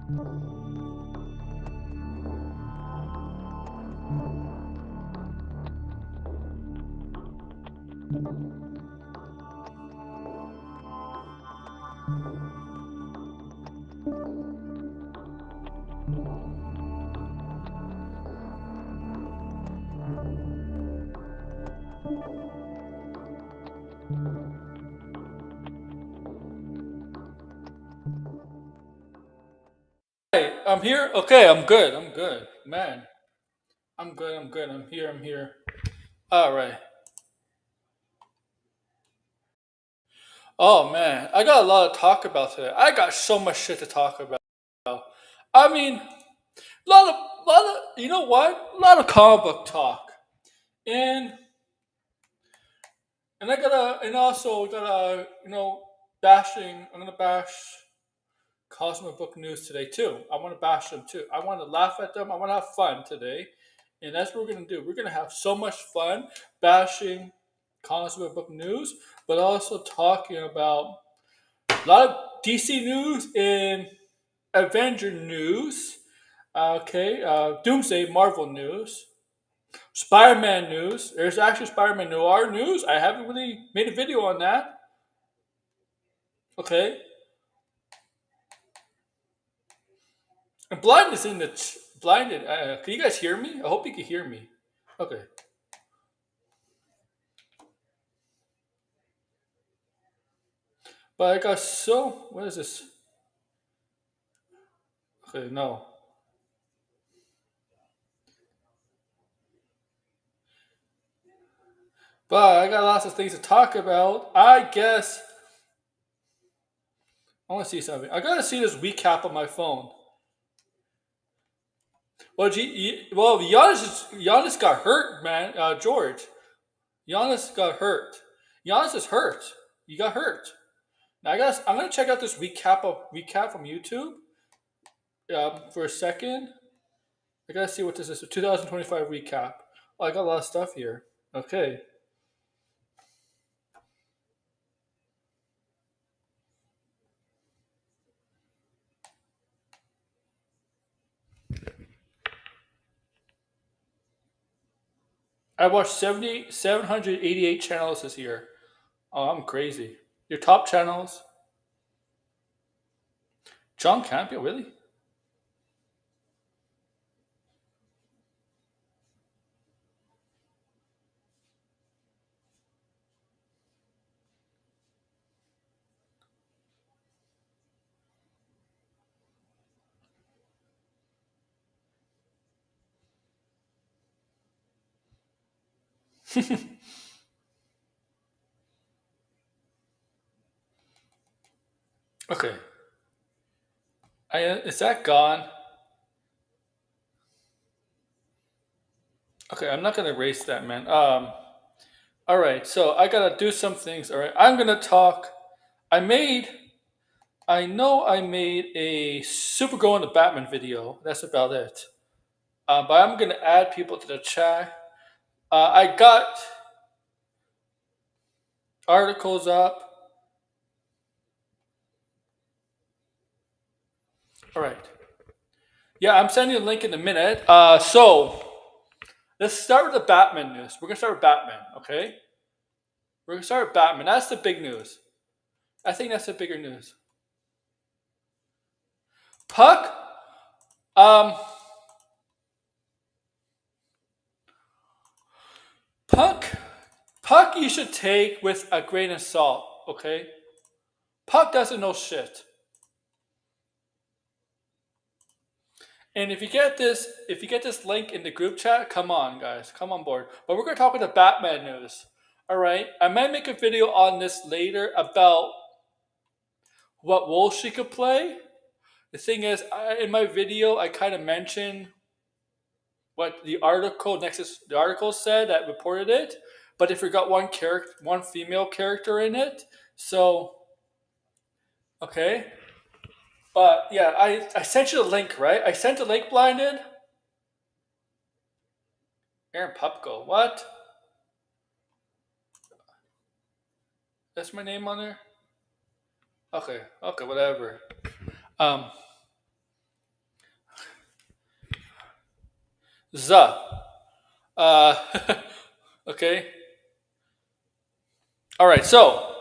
Hey, I'm here. Okay, I'm good. I'm good, man. I'm good. I'm good. I'm here. I'm here. All right. Oh man, I got a lot to talk about today. I got so much shit to talk about. I mean, you know what? A lot of comic book talk, and I gotta, and also gotta, bashing. I'm gonna bash Cosmic Book News today too. I want to bash them too. I want to laugh at them. I want to have fun today, and that's what we're gonna do. We're gonna have so much fun bashing Cosmic Book News, but also talking about a lot of DC news and Avenger news. Okay, Doomsday Marvel news, Spider-Man news. There's actually Spider-Man Noir news. I haven't really made a video on that. Okay, and blindness in the blinded. Can you guys hear me? I hope you can hear me. Okay, but I got so. What is this? Okay, no. But I got lots of things to talk about. I guess I want to see something. I gotta see this recap on my phone. Well, Giannis got hurt, man. George, Giannis got hurt. Giannis is hurt. You got hurt. Now I'm gonna check out this recap from YouTube for a second. I gotta see what this is. A 2025 recap. Oh, I got a lot of stuff here. Okay. I watched 788 channels this year. Oh, I'm crazy. Your top channels? John Campbell, really? Okay. Is that gone? Okay, I'm not gonna erase that, man. All right. So I gotta do some things. All right. I'm gonna talk. I made. I know I made a Supergirl and the Batman video. That's about it. But I'm gonna add people to the chat. I got articles up. All right. Yeah, I'm sending you a link in a minute. So let's start with the Batman news. We're gonna start with Batman. Okay. We're gonna start with Batman. That's the big news. I think that's the bigger news. Puck. Um. Puck. Puck. You should take with a grain of salt. Okay. Puck doesn't know shit. And if you get this link in the group chat, come on, guys, come on board. But we're gonna talk about the Batman news. All right, I might make a video on this later about what role she could play. The thing is, in my video, I kind of mentioned what the article said that reported it, but they forgot one female character in it. So, okay, but yeah, I sent you the link, right? I sent the link blinded. Aaron Pupko, what? That's my name on there. Okay, okay, whatever. Um, Z. Uh, okay. All right. So,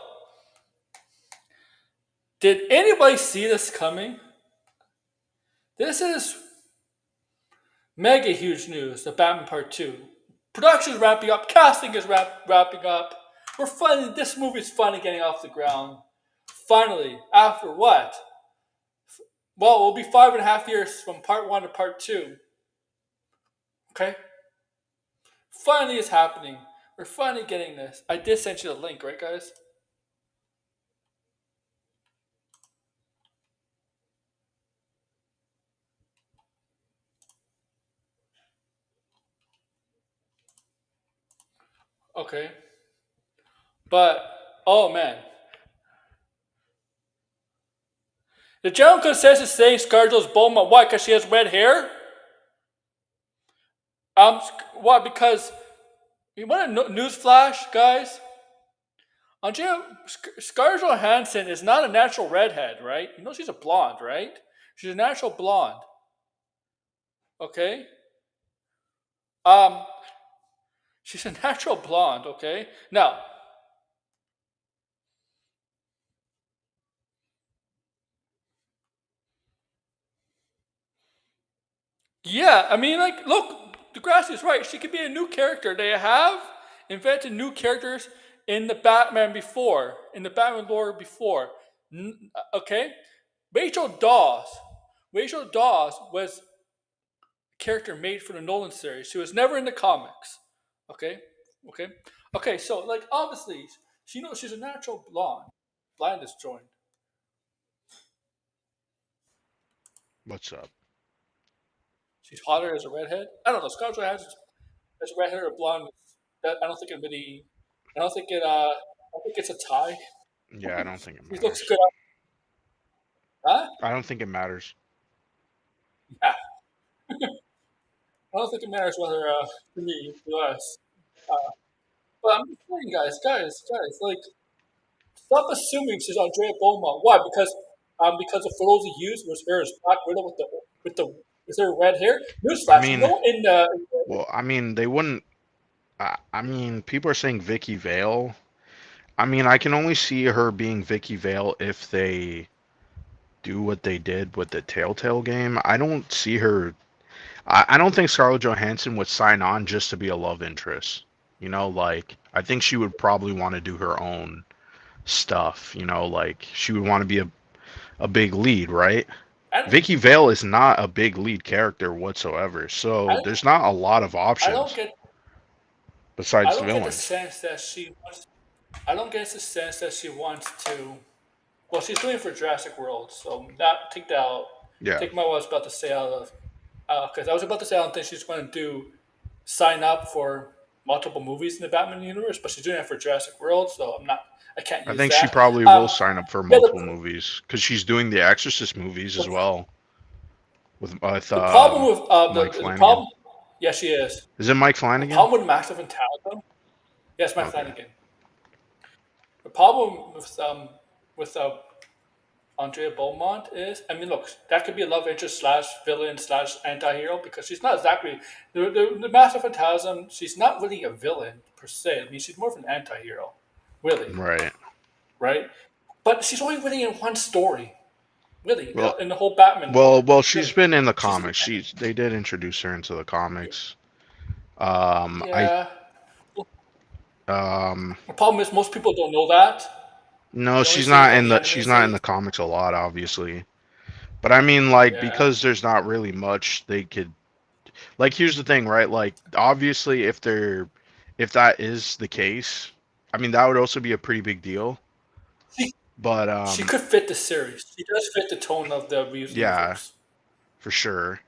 did anybody see this coming? This is mega huge news. The Batman Part Two. Production is wrapping up. Casting is wrapping up. We're finally. This movie is finally getting off the ground. Finally, after what? Well, it will be 5.5 years from Part One to Part Two. Okay. Finally, it's happening. We're finally getting this. I did send you the link, right, guys? Okay. But oh man, the general consensus is saying Scarlett's Bulma. Why? Because she has red hair. Why? Because you want a news flash, guys? Scarlett Johansson is not a natural redhead, right? You know she's a blonde, right? She's a natural blonde. Okay. Um, she's a natural blonde. Okay. Now, yeah, I mean, like, look, Degrassi is right. She could be a new character. They have invented new characters in the Batman before, in the Batman lore before. Okay, Rachel Dawes. Rachel Dawes was a character made for the Nolan series. She was never in the comics. Okay, okay, okay. So, like, obviously, she knows she's a natural blonde. Blind is joined. What's up? She's hotter as a redhead. I don't know. Scarlett Johansson as a redhead or blonde. That I don't think it really. I don't think it. I don't think it's a tie. Yeah, I don't think it He looks matters. good. Huh? I don't think it matters. Yeah. I don't think it matters whether to me to us. Uh, but I'm just saying, guys, like stop assuming she's Andrea Beaumont. Why? Because the photos he used was her as Black Widow with the with her red hair. I Newsflash, mean, in well, I mean, they wouldn't. I mean, people are saying Vicky Vale. I mean, I can only see her being Vicky Vale if they do what they did with the Telltale game. I don't see her. I don't think Scarlett Johansson would sign on just to be a love interest. You know, like I think she would probably want to do her own stuff. You know, like she would want to be a big lead, right? I, Vicky Vale is not a big lead character whatsoever, so I, there's not a lot of I don't options get I besides don't get the villains. sense that she wants. I don't get the sense that she wants to. Well, she's doing it for Jurassic World, so that take that out. Yeah, Take my what I was about to say out of because I was about to say I don't think she's going to do sign up for multiple movies in the Batman universe, but she's doing it for Jurassic World, so I can't I use think she that. probably will Um, sign up for yeah, multiple movies because she's doing the Exorcist movies as well with the problem with Mike the Flanagan. problem. Yes, she is. Is it Mike The Flanagan? problem with Massive and Talent. Yes, Matt Okay. Flanagan. The problem with Andrea Beaumont is, I mean, look, that could be a love interest slash villain slash anti-hero because she's not exactly the Master Phantasm. She's not really a villain per se. I mean, she's more of an anti-hero, really, Right. right? But she's only really in one story, really, Well, in the whole Batman well, lore, well. She's really. been in the She's comics. They did introduce her into the comics. I yeah. um The problem is most people don't know that. no, They only see it on the she's animated not in series. the comics a lot, obviously. But I mean, like, Yeah. because there's not really much they could. Like, here's the thing, right? Like, obviously, if that is the case, I mean, that would also be a pretty big deal. She, But she could fit the series. She does fit the tone of the Reeves yeah, universe. for sure,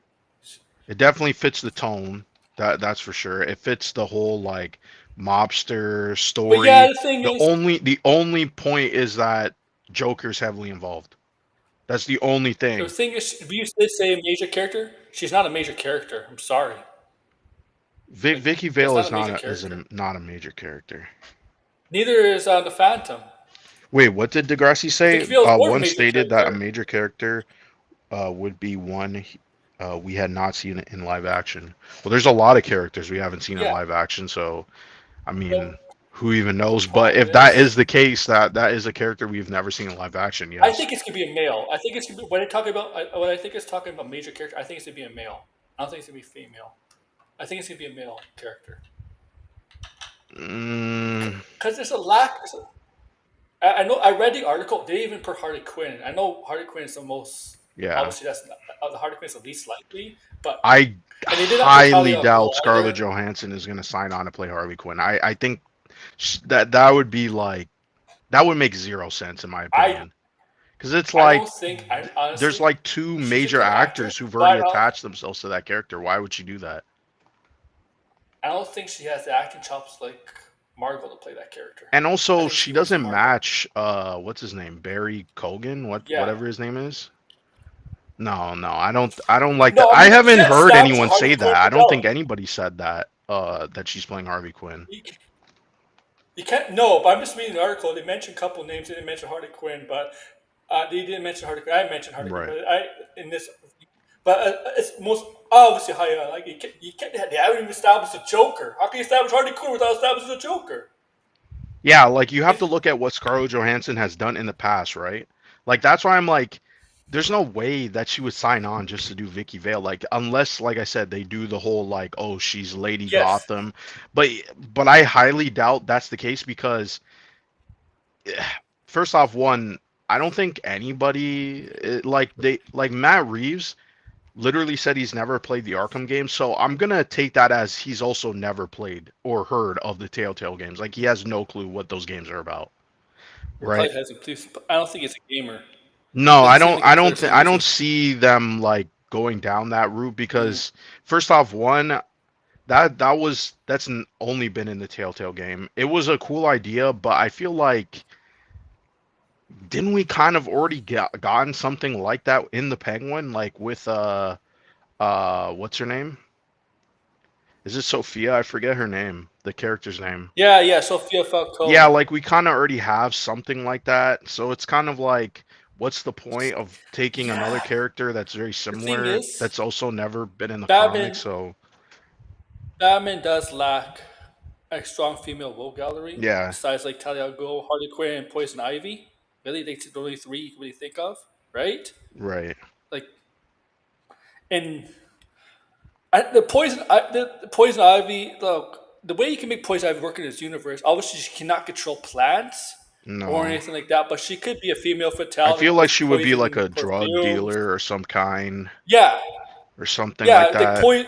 it definitely fits the tone. That's for sure. It fits the whole like mobster But yeah, story. the thing is, The only point is that Joker's heavily involved. That's the only thing. Reeves did say a major character. She's not a major character. I'm sorry. Like Vicky that's Vale not is a major a character. not a major character. Neither is the Phantom. Wait, what did Degrassi Vicky say? Vale is more of a One major stated that a character. major character would be one. we had not seen it in live action. Well, there's a lot of characters we haven't seen in Yeah. live action, so I But mean, who even the knows? But problem if that is, is the case, that is a character we've never seen in live action. I Yes. think it's gonna be a male. I think it's gonna be when I talk about when I think it's talking about major character. I think it's gonna be a male. I don't think it's gonna be female. I think it's gonna be a male character Mm, because there's a lack. I know. I read the article. They even put Harley Quinn. I know Harley Quinn is the most. yeah. Obviously, that's not, the Harley Quinn is the least likely, but I and they did not put highly Talia al doubt Ghul Scarlett either. Johansson is going to sign on to play Harley Quinn. I think that would be like that would make zero sense in my I opinion. Because it's I don't like think. I there's honestly, like two she's a major good actor, actors who've already but attached themselves to that character. Why would she do that? I don't think she has the acting chops like Margot to play that character. And I also, think she she was doesn't Margot. match what's his name, Barry Cogan, Yeah. whatever his name is. No, no, I don't like that. No, I I mean you haven't can't heard establish a anyone Harley say Quinn that. I don't without think anybody said that that she's playing Harley Quinn. you, you can't. No, but I'm just reading the article. They mentioned a couple of names. They didn't mention Harley Quinn, but they didn't mention Harley Quinn. I mentioned Harley Quinn, Right. but I in this. But it's most obviously how like you can't. They haven't even established a Joker. How can you establish Harley Quinn without establishing a Joker? Yeah, like you have If to look at what Scarlett Johansson has done in the past, right? Like that's why I'm like, there's no way that she would sign on just to do Vicky Vale. Like unless, like I said, they do the whole like, oh, she's Lady yes, Gotham. But but I highly doubt that's the case because first off, one, I don't think anybody like they like Matt Reeves literally said he's never played the Arkham games, so I'm gonna take that as he's also never played or heard of the Telltale games. Like he has no clue what those games are about, or right? probably has a police. I don't think he's a gamer. No, Doesn't seem like a person I who's don't in. see them like going down that route Mm. because first off, one that's only been in the Telltale game. It was a cool idea, but I feel like didn't we kind of already gotten something like that in the Penguin, like with what's her name? Is it Sophia? I forget her name, the character's name. Yeah, yeah. Sophia Yeah, Falcone. like we kind of already have something like that. So it's kind of like, what's the point of taking another Yeah. character that's very The thing similar, is, that's also never been in the comics? Batman So Batman does lack a strong female role gallery yeah, besides like Talia al Ghul, Harley Quinn, and Poison Ivy. Really, they the only three you can really think of, right? right. Like, and the Poison Ivy. Look, the way you can make Poison Ivy work in this universe, obviously she cannot control plants or No, anything like that, but she could be a female I fatality feel like with she would be like poison a drug perfumes. dealer or some kind Yeah, or something like yeah. The that. point,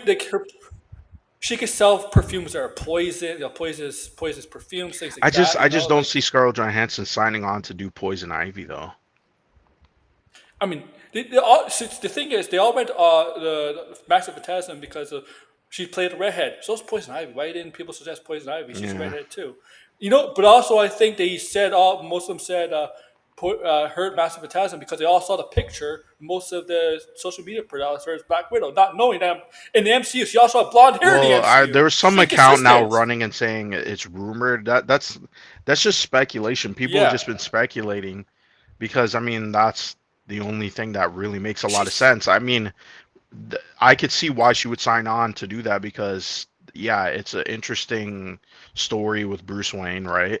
she could sell perfumes that are poison, poisonous perfumes, things like that. I You know, just don't like see Scarlett Johansson signing on to do Poison Ivy though. I mean, they all, the thing is, they all went the Massive Phantasm because she played a redhead. So is Poison Ivy. Why didn't people suggest Poison Ivy? She's a Yeah. redhead too. You know, but also I think they said most of them said heard Massive Phantasm because they all saw the picture. Most of the social media put out as far as Black Widow, not knowing that in the MCU she also had blonde hair in the Well, MCU. there was She's some account now inconsistent. running and saying it's rumored. That's just speculation. People have Yeah, just been speculating because I mean that's the only thing that really makes a lot of she's sense. I mean, I could see why she would sign on to do that because yeah, it's an interesting story with Bruce Wayne, right?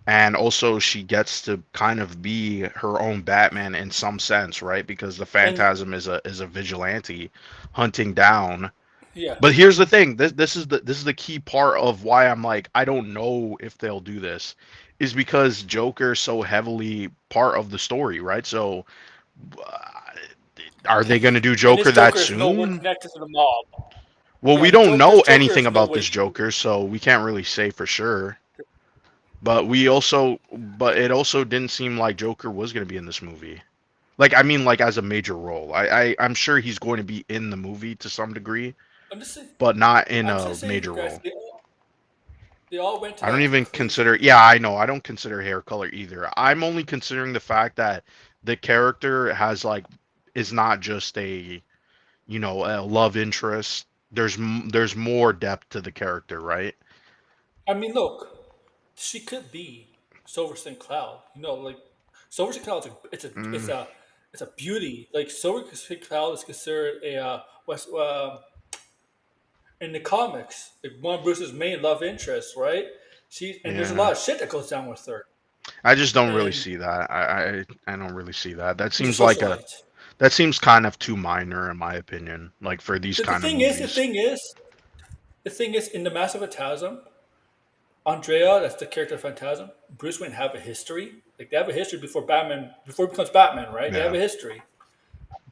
And also she gets to kind of be her own Batman in some sense, right? Because the and Phantasm is a vigilante hunting down. yeah. But here's the thing. This is the key part of why I'm like I don't know if they'll do this is because Joker's so heavily part of the story, right? So uh, are they going to do And Joker this that Joker is nowhere soon? connected to the mob. Well, Yeah, we the don't Joker. know This Joker anything is no about way. this Joker, so we can't really say for sure. But we also, but it also didn't seem like Joker was going to be in this movie. Like, I mean, like as a major role. I'm sure he's going to be in the movie to some degree, I'm just saying, but not in I'm a just saying, you major guys. role. They all went to I don't that even conclusion. consider. Yeah, I know. I don't consider hair color either. I'm only considering the fact that the character has like is not just a a love interest. There's more depth to the character, right? I mean, look, she could be Silverstone Cloud. You know, like Silverstone Cloud. It's a Mm, it's a beauty. Like Supergirl is considered a West in the comics, like one of Bruce's main love interests, right? And there's a Yeah. lot of shit that goes down with her, I just don't really and see that. I don't really see that. That she's a seems like a socialite. that seems kind of too minor in my opinion. Like for these The, the kind of thing is, the movies. thing is, the thing is, in the Massive Phantasm, Andrea, that's the character of Phantasm. Bruce Wayne have a history. Like they have a history before Batman, before he becomes Batman, right? They have Yeah. a history.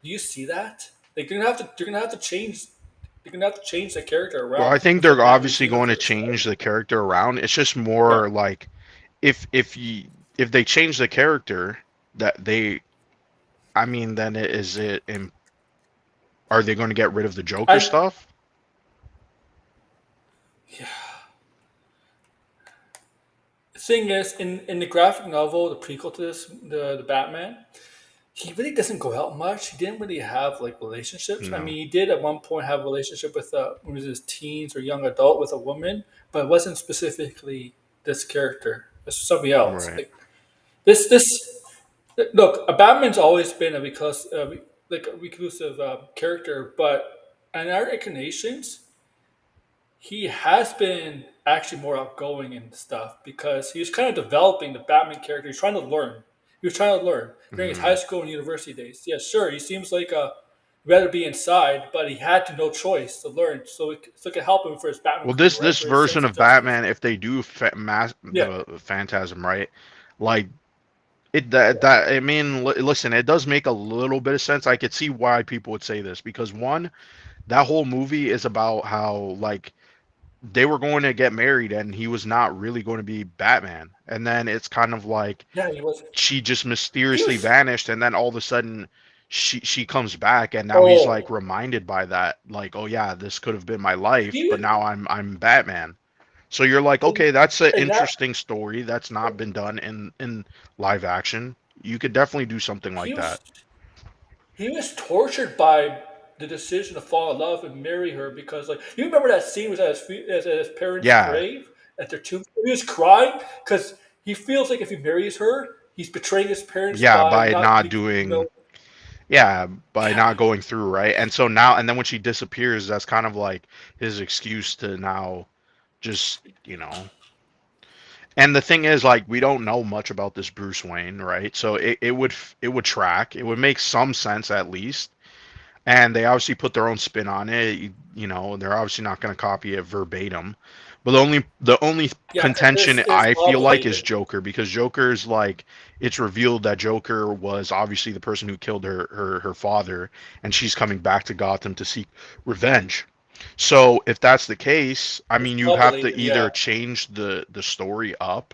Do you see that? Like they're gonna have to change. They're gonna have to change the character Well, I around think within they're Batman's obviously going to universe, right? change the character around. It's just Yeah, more like if they change the character that they I mean then is it are they going to get rid of the Joker I stuff? yeah. The thing is, in the graphic novel, the prequel to this, the Batman, he really doesn't go out much. He didn't really have like relationships. I No. mean, he did at one point have a relationship with when he was his teens or young adult with a woman, but it wasn't specifically this character. It's somebody else. Right. Like this. Look, a Batman's always been like a reclusive character, but in our incarnations, he has been actually more outgoing and stuff because he was kind of developing the Batman character. He's trying to learn. He was trying to learn during his high Hmm. school and university days. Yeah, sure, he seems like rather be inside, but he had to no choice to learn, so it could help him for his Batman Well, career, right? this For his version sense of of justice. Batman, if they do Yeah, the Phantasm, right? Like that I mean, listen, it does make a little bit of sense. I could see why people would say this because one, that whole movie is about how like they were going to get married and he was not really going to be Batman. And then it's kind of like yeah, he was. she just He mysteriously was. vanished and then all of a sudden she comes back and now he's like Oh, reminded by that like oh yeah this could have been my life he but was. now I'm Batman. So you're like And, okay that's an and that interesting story that's not been done in live action. You could definitely do something like he that. was. He was tortured by the decision to fall in love and marry her because, like, you remember that scene was at his parents' Yeah, grave at their tomb. He was crying because he feels like if he marries her, he's betraying his parents yeah, by by not, not you know, doing yeah, by yeah, not going through, right? And so now and then when she disappears, that's kind of like his excuse to now just, and the thing is, like, we don't know much about this Bruce Wayne, right? So it would track. It would make some sense at least. And they obviously put their own spin on it. They're obviously not going to copy it verbatim. But the only yeah, because contention it's I feel like is obligated. Joker because Joker's like it's revealed that Joker was obviously the person who killed her father, and she's coming back to Gotham to seek revenge. So if that's the case, I It's mean you have to obligated. Yeah. either change the story up,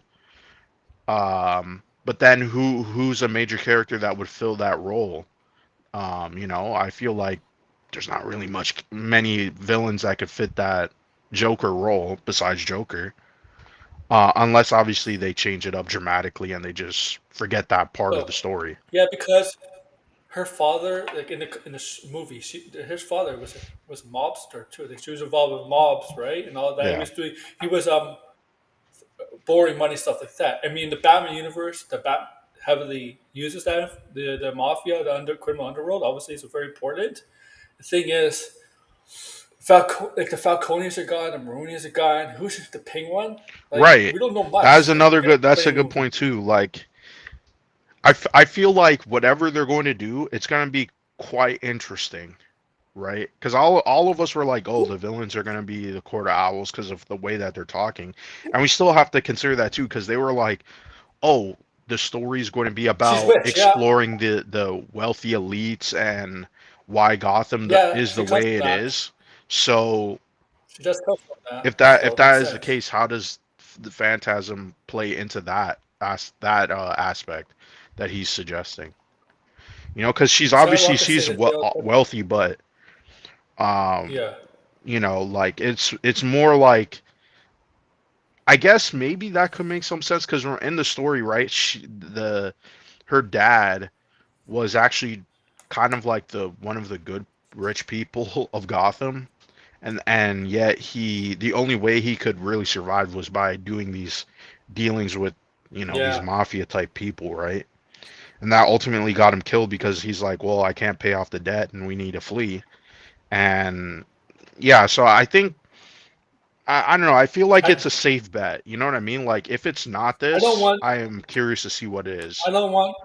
but then who's a major character that would fill that role? I feel like there's not really many villains that could fit that Joker role besides Joker. Unless obviously they change it up dramatically and they just forget that part of the Look, story. yeah, because her father, like in the movie, his father was a mobster too. Like she was involved with mobs, right, and all that. Yeah. He was boring money stuff like that. I mean, the Batman universe, the Bat heavily uses that the mafia, the criminal underworld. Obviously, is very important. The thing is, like the Falconians are gone, the Maronians are gone. Who's the Penguin? Like Right. we don't know That's much. Like another they don't good. That's play a any good movie. point too. Like I feel like whatever they're going to do, it's going to be quite interesting, right? Because all of us were like, oh, the villains are going to be the Court of Owls because of the way that they're talking, and we still have to consider that too because they were like, oh, the story is going to be She's about rich, yeah, exploring the wealthy elites and why Gotham yeah. is She the comes way from it that. is. So She just comes from that, if so it makes that is the sense. case, how does the Phantasm play into that aspect that he's suggesting? Because she's It's kind of obviously like I she's say, wealthy, but um, yeah, like it's more like I guess maybe that could make some sense because in the story, right? Her dad was actually kind of like the one of the good rich people of Gotham, and yet the only way he could really survive was by doing these dealings with these yeah. mafia type people, right? and that ultimately got him killed because he's like, well, I can't pay off the debt, and we need to flee. And yeah, so I think I don't know. I feel like it's I a safe bet. You know what I mean? Like if it's not I don't this, want I am curious to see what it I is. don't want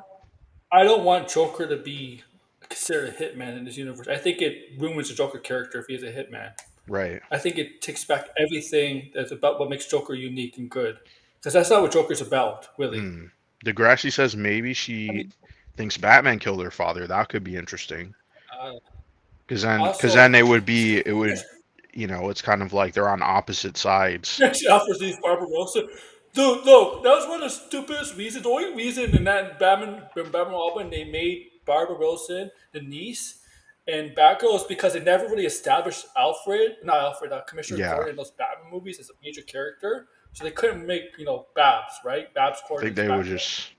I don't want Joker to be considered a hitman in this universe. I think it ruins the Joker character if he's a hitman. Right. I think it takes back everything that's about what makes Joker unique and good. Because that's not what Joker's about, really. Hmm. Degrassi says maybe I she mean, thinks Batman killed her father. That could be interesting. uh, Because then also, it would be it would it's kind of like they're on opposite sides. she offers these Barbara Wilson. Dude, look, that was one of the stupidest reasons. The only reason in that Batman Robin they made Barbara Wilson the niece and Batgirl is because they never really established Commissioner Yeah, Gordon in those Batman movies as a major character. So they couldn't make, Babs, right? Babs I think Gordon's they would Batgirl. just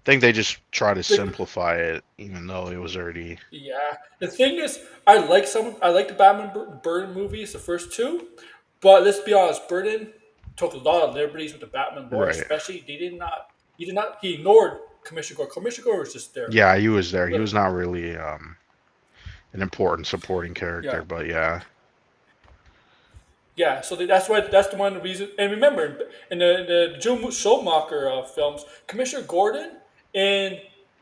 I think they just try to The, simplify it, even though it was already yeah. The thing is, I like the Batman Burton movies, the first two, but let's be honest, Burton took a lot of liberties with the Batman lore, right. especially he ignored Commissioner Gordon. Commissioner Gordon was just there. Yeah, he was there. He Really. was not really an important supporting Yeah. character, but yeah, Yeah, so that's the one reason. And remember, in the Joe Schumacher films, Commissioner Gordon and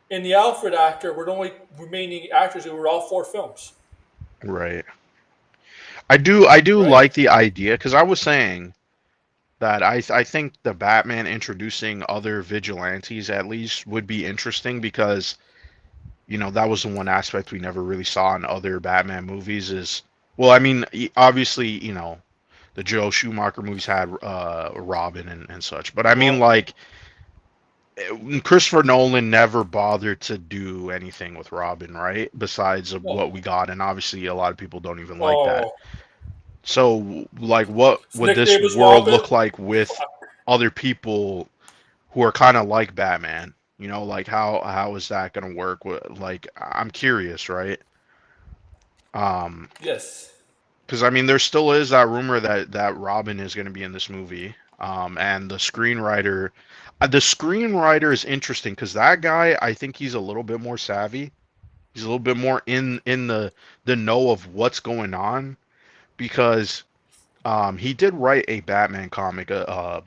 the Alfred actor were the only remaining actors who were all four films, right. I do right? like the idea because I was saying that I think the Batman introducing other vigilantes at least would be interesting because that was the one aspect we never really saw in other Batman movies is well, I mean, obviously, the Joe Schumacher movies had Robin and such, but I mean, Robin. like Christopher Nolan never bothered to do anything with Robin, right? Besides of Oh, what we got, and obviously a lot of people don't even like that. oh, So, like, what would Nick this Davis world Robin. look like with other people who are kind of like Batman? Like how is that gonna work? Like, I'm curious, right? Um, Yes. because I mean, there still is that rumor that Robin is gonna be in this movie. And the screenwriter is interesting because that guy, I think he's a little bit more savvy. He's a little bit more in the know of what's going on because he did write a Batman comic, a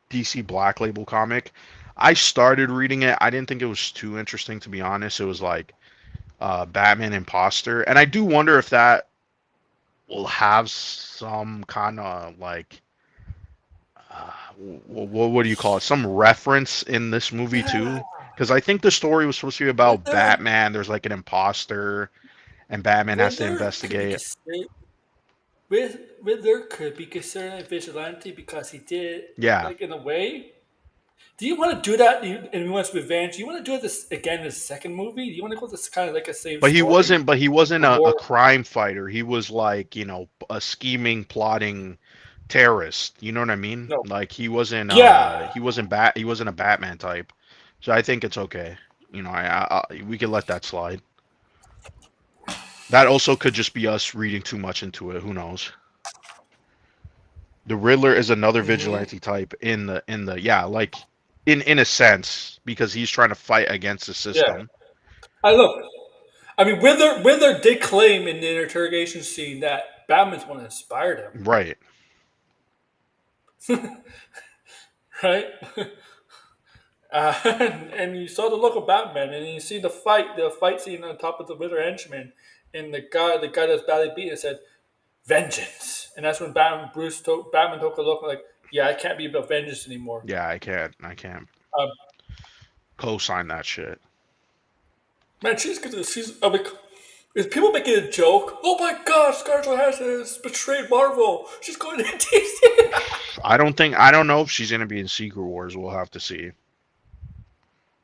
DC Black Label comic. I started reading it. I didn't think it was too interesting, to be honest. It was like Batman Imposter, and I do wonder if that will have some kind of like what do you call it? Some reference in this movie Yeah. too, because I think the story was supposed to be about Whether Batman. There's like an imposter, and Batman has to whether could be investigate. considered whether could be considered a vigilante because he did Yeah, like in a way. Do you want to do that in Once Revenge? Do you want to do this again in the second movie? Do you want to go this kind of like a same but he story wasn't. But he wasn't or a more? crime fighter. He was like a scheming, plotting terrorist. You know what I mean? No. Like he wasn't. Yeah. He wasn't a Batman type. So I think it's okay. We could let that slide. That also could just be us reading too much into it. Who knows? The Riddler is another Hmm. vigilante type in the yeah, like in a sense because he's trying to fight against the Yeah. system. I look. I mean, Wither did claim in the interrogation scene that Batman's one that inspired him, Right. right? And you saw the look of Batman, and you see the fight scene on top of the Wither henchman, and the guy that's badly beaten and said, "Vengeance," and that's when Batman took a look like, "Yeah, I can't be about vengeance anymore." Yeah, I can't Um, co-sign that shit. Man, she's gonna. She's. I mean, is people making a joke? Oh my God, Scarlett Johansson has betrayed Marvel. She's going to DC. I don't know if she's gonna be in Secret Wars. We'll have to see.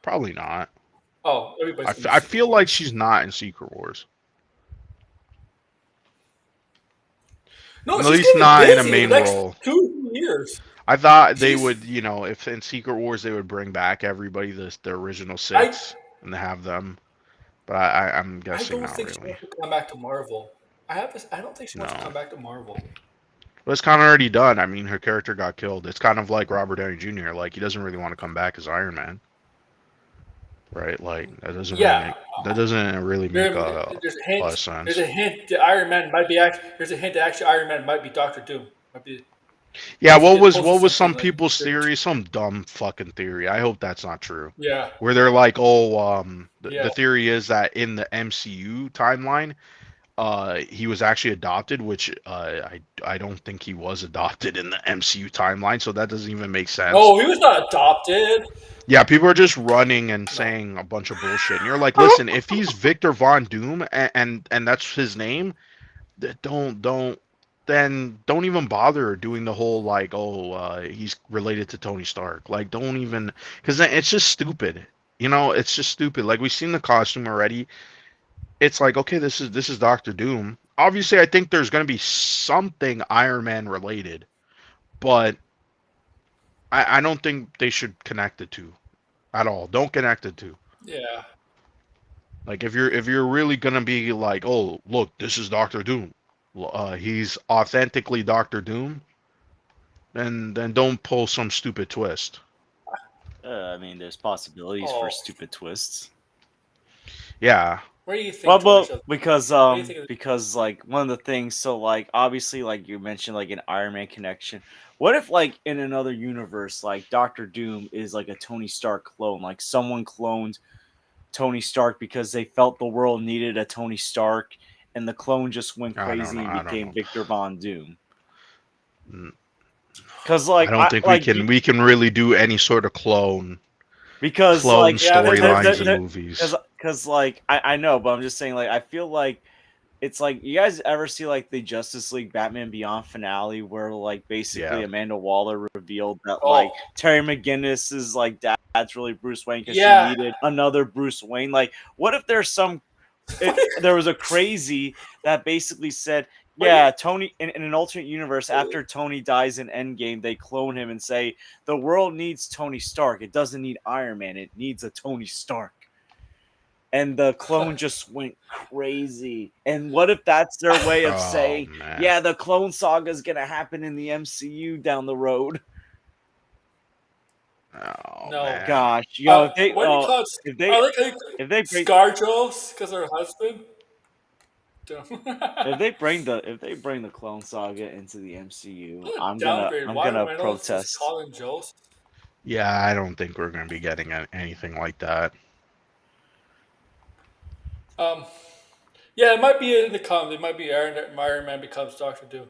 Probably not. Oh, everybody's gonna be I Secret feel like Wars. she's not in Secret Wars. No, At she's least gonna be not in a busy in the main next role. 2 years. I thought they She's. would, if in Secret Wars they would bring back everybody, the original I. six, and have them. But I'm I guessing don't not think she really. wants to come back to Marvel. I don't think she wants to No. come back to Marvel. But it's kind of already done. I mean, her character got killed. It's kind of like Robert Downey Jr. Like he doesn't really want to come back as Iron Man. right? Like Yeah, that doesn't really make there, there's a a lot hint. of There's sense. a hint that Iron Man might be. There's a hint that actually Iron Man might be Doctor Doom. Might be Yeah, because he did posted what was something some like. people's theory? Some dumb fucking theory. I hope that's not true. Yeah, Where they're like, oh, yeah. the theory is that in the MCU timeline, he was actually adopted, which I don't think he was adopted in the MCU timeline, so that doesn't even make sense. No, he was not adopted. Yeah, people are just running and No. saying a bunch of bullshit, and you're like, listen, if he's Victor Von Doom and that's his name, don't then don't even bother doing the whole like, oh, he's related to Tony Stark. Like, don't even, because it's just stupid. You know, it's just stupid. Like we've seen the costume already. It's like, okay, this is Doctor Doom. Obviously, I think there's gonna be something Iron Man related, but I don't think they should connect the two at all. Don't connect the two. Yeah. Like if you're really gonna be like, oh, look, this is Doctor Doom. He's authentically Doctor Doom. Then don't pull some stupid twist. I mean, there's possibilities for Oh, stupid twists. Yeah, where do you Well, think Tony but should? What do you think? because like one of the things, so like obviously like you mentioned like an Iron Man connection. What if like in another universe like Doctor Doom is like a Tony Stark clone, like someone cloned Tony Stark because they felt the world needed a Tony Stark, and the clone just went I don't know. crazy and I don't became know. Victor Von Doom. Mm, Because I don't think we can really do any sort of because clone like Yeah, storylines in movies. because like I know, but I'm just saying like I feel like it's like you guys ever see like the Justice League Batman Beyond finale where like basically Yeah. Amanda Waller revealed that like Oh, Terry McGinnis is like dad's really Bruce Wayne because she yeah. needed another Bruce Wayne. Like, what if there's some there was a crazy that basically said, What do you, yeah, Tony in an alternate universe after Tony dies in Endgame, they clone him and say the world needs Tony Stark. It doesn't need Iron Man. It needs a Tony Stark. And the clone just went crazy. And what if that's their way of Oh saying, man. yeah, the clone saga is going to happen in the MCU down the road? Oh no. man. Gosh, yo, What do you call it? if I they like how you, if they bring ScarJo's because her husband. if they bring the clone saga into the MCU, Downgrade. I'm Ryan gonna Reynolds is protest. Colin Jost. Yeah, I don't think we're gonna be getting anything like that. Um, yeah, it might be in the comics. It might be Iron Man becomes Doctor Doom.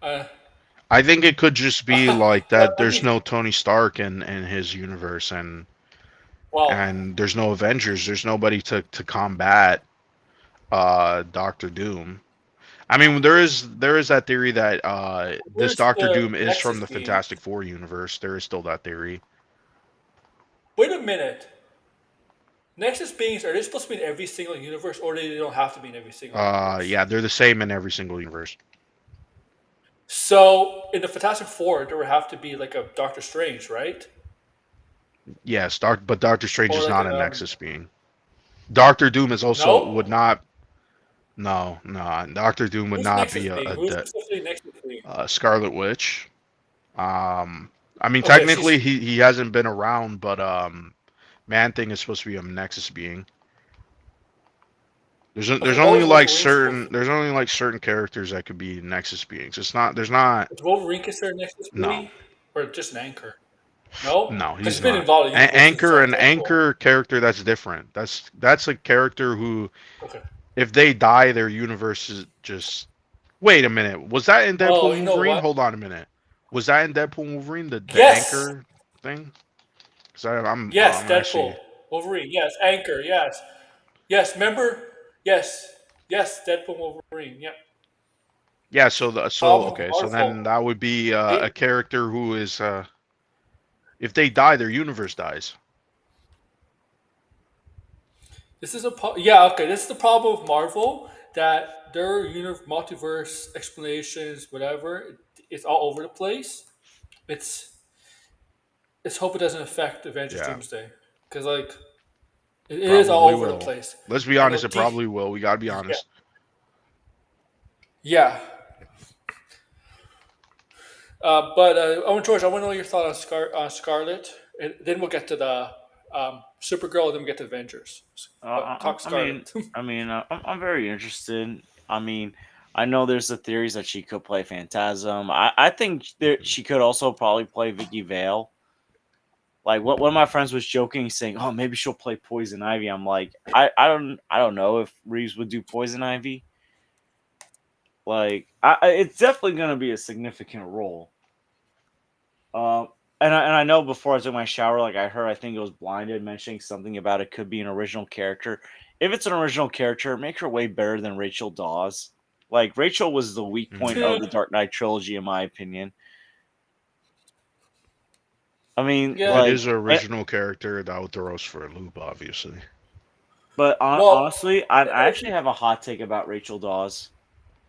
Uh, I think it could just be like but that. what do There's you? no Tony Stark in his universe, Well, and there's no Avengers. There's nobody to combat Doctor Doom. I mean, there is that theory that this where's Doctor the Doom is from Nexus the being? Fantastic Four universe. There is still that theory. Wait a minute. Nexus beings are they supposed to be in every single universe, or they don't have to be in every single universe? Yeah, they're the same in every single universe. So in the Fantastic Four, there would have to be like a Doctor Strange, right? Yes, but Doctor Strange Or is like not a a Nexus being. Doctor Doom is also no. would not. No, no, Doctor Doom would Who's not be Nexus being? Who's specifically Nexus being? Scarlet Witch. I mean, Okay, technically she's he hasn't been around, but Man Thing is supposed to be a Nexus being. okay. What was Wolverine supposed to be? there's only like certain characters that could be Nexus beings. It's not there's not Is Wolverine considered Nexus no being, or just an anchor? No, no because he's he's been not. involved in universes Anchor like an Deadpool. anchor character that's different. That's a character who Okay. if they die their universe is just wait a minute. Was that in Oh, Deadpool you know Wolverine? what? Hold on a minute. Was that in Deadpool Wolverine the Yes, anchor thing? Because yes, I'm Deadpool, actually Wolverine. Yes, Anchor. Yes, yes. Remember? Yes, yes. Deadpool, Wolverine. Yep. yeah. So Problem with okay. So Marvel. then that would be a They, character who is if they die, their universe dies. this is yeah. Okay, this is the problem with Marvel that their multiverse explanations, whatever, it's all over the place. It's let's hope it doesn't affect Avengers Yeah, Doomsday because like it is all probably over the will. place. Let's be I know honest. It probably will. We gotta be Yeah, honest. yeah. But Owen George, I want to know your thought on Scarlet. And then we'll get to the Supergirl, and then we get to Avengers. But talk I mean, Scarlet. I'm very interested. I mean, I know there's the theories that she could play Phantasm. I think she could also probably play Vicky Vale. Like what one of my friends was joking, saying, "Oh, maybe she'll play Poison Ivy." I'm like, I don't know if Reeves would do Poison Ivy. Like, it's definitely going to be a significant role. Um, and I know before I took my shower, like I think it was Blinded mentioning something about it could be an original character. If it's an original character, make her way better than Rachel Dawes. Like Rachel was the weak point of the Dark Knight trilogy, in my opinion. I mean, Yeah. If it is like, an original character, that would throw us for a loop, obviously. but Well, honestly, I actually have a hot take about Rachel Dawes.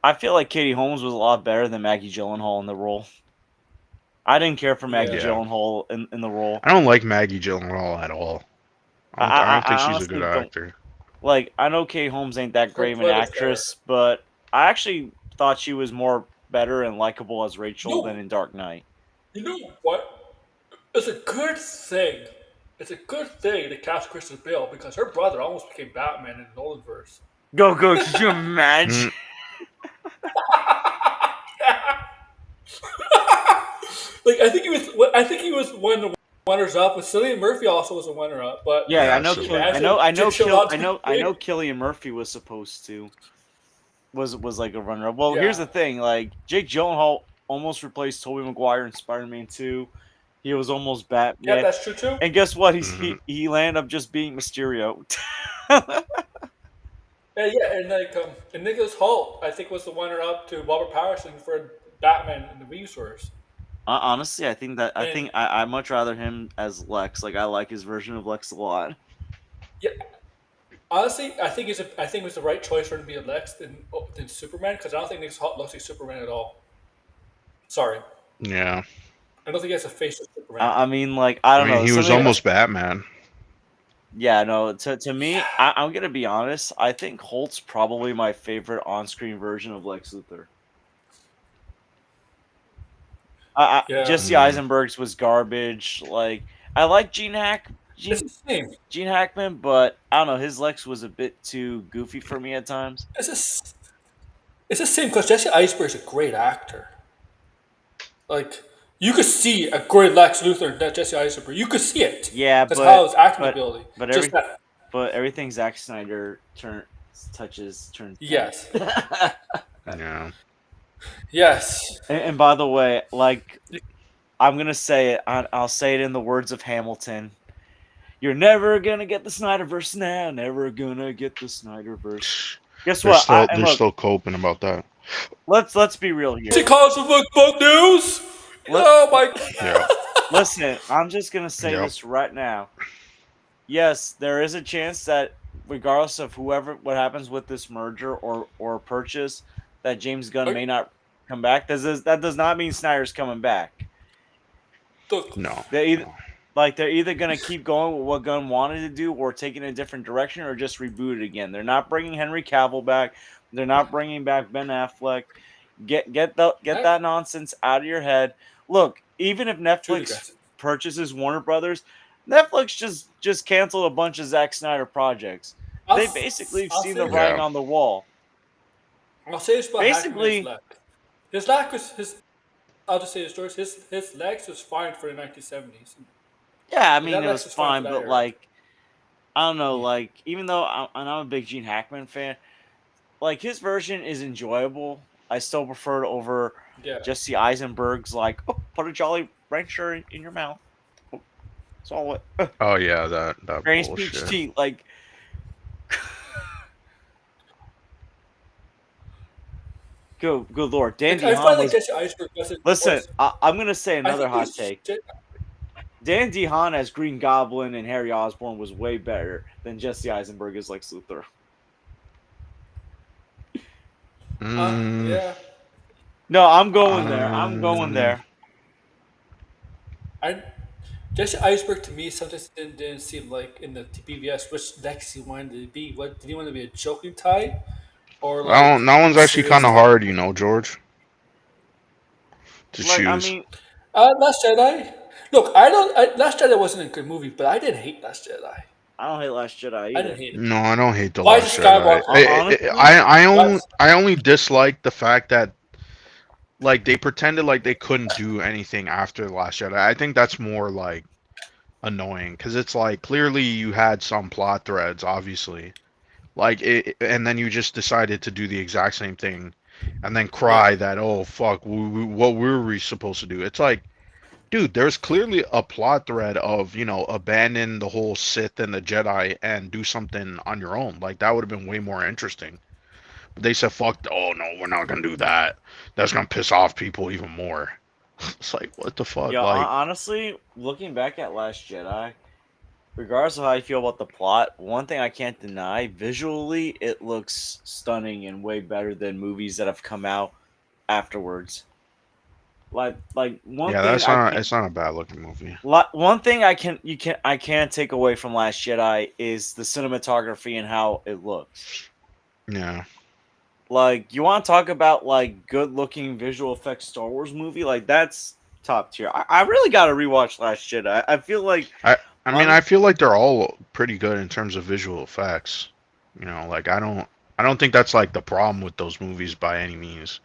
I feel like Katie Holmes was a lot better than Maggie Gyllenhaal in the role. I didn't care for Maggie yeah. Yeah. Gyllenhaal in the role. I don't like Maggie Gyllenhaal at all. I don't think I she's a honestly good don't. actor. Like, I know Katie Holmes ain't that Her great of an blood is there. actress, but I actually thought she was more better and likable as Rachel than No, in Dark Knight. you know what? It's a good thing. It's a good thing to cast Christian Bale because her brother almost became Batman in the Nolanverse. Go! Could you imagine? Mm, Like I think he was one of the runners up, but Cillian Murphy also was a runner up. But Yeah, yeah, you so can imagine Jake Gyllenhaal. I know. Cillian Murphy was supposed to was like a runner up. Well, here's Yeah, the thing: like Jake Gyllenhaal almost replaced Tobey Maguire in Spider-Man 2. He was almost yeah, Batman, that's true too. and guess what? mhm. He landed up just being Mysterio. Yeah, and like and Nicholas Hoult, I think was the runner up to Robert Pattinson for Batman in the Resource. Honestly, I And think I much rather him as Lex. Like I like his version of Lex a lot. yeah, honestly, I think it was the right choice for him to be Lex than Superman because I don't think Nicholas Hoult looks like Superman at all. Sorry, Yeah. I don't think he has a face of Superman. I mean, like I I don't mean, know he was something. almost Batman. Yeah, no. To me, I'm gonna be honest. I think Holt's probably my favorite on-screen version of Lex Luthor. Yeah, Jesse Mm. Eisenberg's was garbage. Like I like it's the same. Gene Hackman, but I don't know. His Lex was a bit too goofy for me at times. It's just, it's the same because Jesse Eisenberg is a great actor. Like you could see a great Lex Luthor in that Jesse Eisenberg. You could see it. Yeah, That's how his acting but ability. but Just that. everything Zack Snyder turns Yes. bad. Yeah. Yes. And by the way, like I'm gonna say it. I'll say it in the words of Hamilton. You're never gonna get the Snyderverse now. Never gonna get the Snyderverse. Guess what? And They're look, still coping about that. let's be real here. She calls the book news. Let, Oh my. Yeah. listen, I'm just gonna say Yep. this right now. Yes, there is a chance that regardless of what happens with this merger or purchase, that James Gunn may not come back. That does not mean Snyder's coming back. Look, No. They're either gonna keep going with what Gunn wanted to do, or taking a different direction, or just reboot it again. They're not bringing Henry Cavill back. They're not bringing back Ben Affleck. Get that nonsense out of your head. Look, even if Netflix purchases Warner Brothers, Netflix just canceled a bunch of Zack Snyder projects. They basically have seen the writing Yeah. on the wall. I'll say this about Basically, Hackman's leg. His leg was his. I'll just say the stories. His legs was fine for the 1970s. yeah, I His mean it legs was was fine fine, for that but era. like I don't know, Yeah. like even though I'm a big Gene Hackman fan, like his version is enjoyable. I still prefer it over Yeah. Jesse Eisenberg's like, oh, put a Jolly Rancher in your mouth. Oh, it's all what Oh yeah, that Granny's peach bullshit. tea. Like, good lord, Dan Like, I DeHaan find like was. Jesse Eisenberg wasn't Listen, was. I'm gonna say I another think he hot was. take. Dan DeHaan as Green Goblin and Harry Osborn was way better than Jesse Eisenberg as Lex Luthor. Yeah. No, I'm going there. I'm going there. I Jesse Eisenberg to me sometimes didn't seem like in the BVS which Lex he wanted to be. What did he want to be, a joking type or like That one's a actually serious kind of type? hard, George, to Like, I choose. mean, Last Jedi. Look, I don't. Last Jedi wasn't a good movie, but I didn't hate Last Jedi. I don't hate Last Jedi I didn't either. hate it. No, I don't hate the Rise Last of Jedi. Skywalker. Honestly, I only dislike the fact that like they pretended like they couldn't do anything after the Last Jedi. I think that's more like annoying because it's like clearly you had some plot threads, obviously, like and then you just decided to do the exact same thing, and then Yeah. cry that oh fuck, what were we supposed to do? It's like, dude, there's clearly a plot thread of abandon the whole Sith and the Jedi and do something on your own. Like that would have been way more interesting. But they said fuck, oh no, we're not gonna do that. That's gonna piss off people even more. It's like what the fuck, yeah. like. Honestly, looking back at Last Jedi, regardless of how you feel about the plot, one thing I can't deny: visually, it looks stunning and way better than movies that have come out afterwards. Like one Yeah, thing that's I not. can't. It's not a bad looking movie. One thing I can't take away from Last Jedi is the cinematography and how it looks. Yeah, Like, you want to talk about like good looking visual effects Star Wars movie? Like, that's top tier. I really got to rewatch Last Jedi. I feel like I. I mean, I honest, feel like they're all pretty good in terms of visual effects. Like I don't. I don't think that's like the problem with those movies by any means.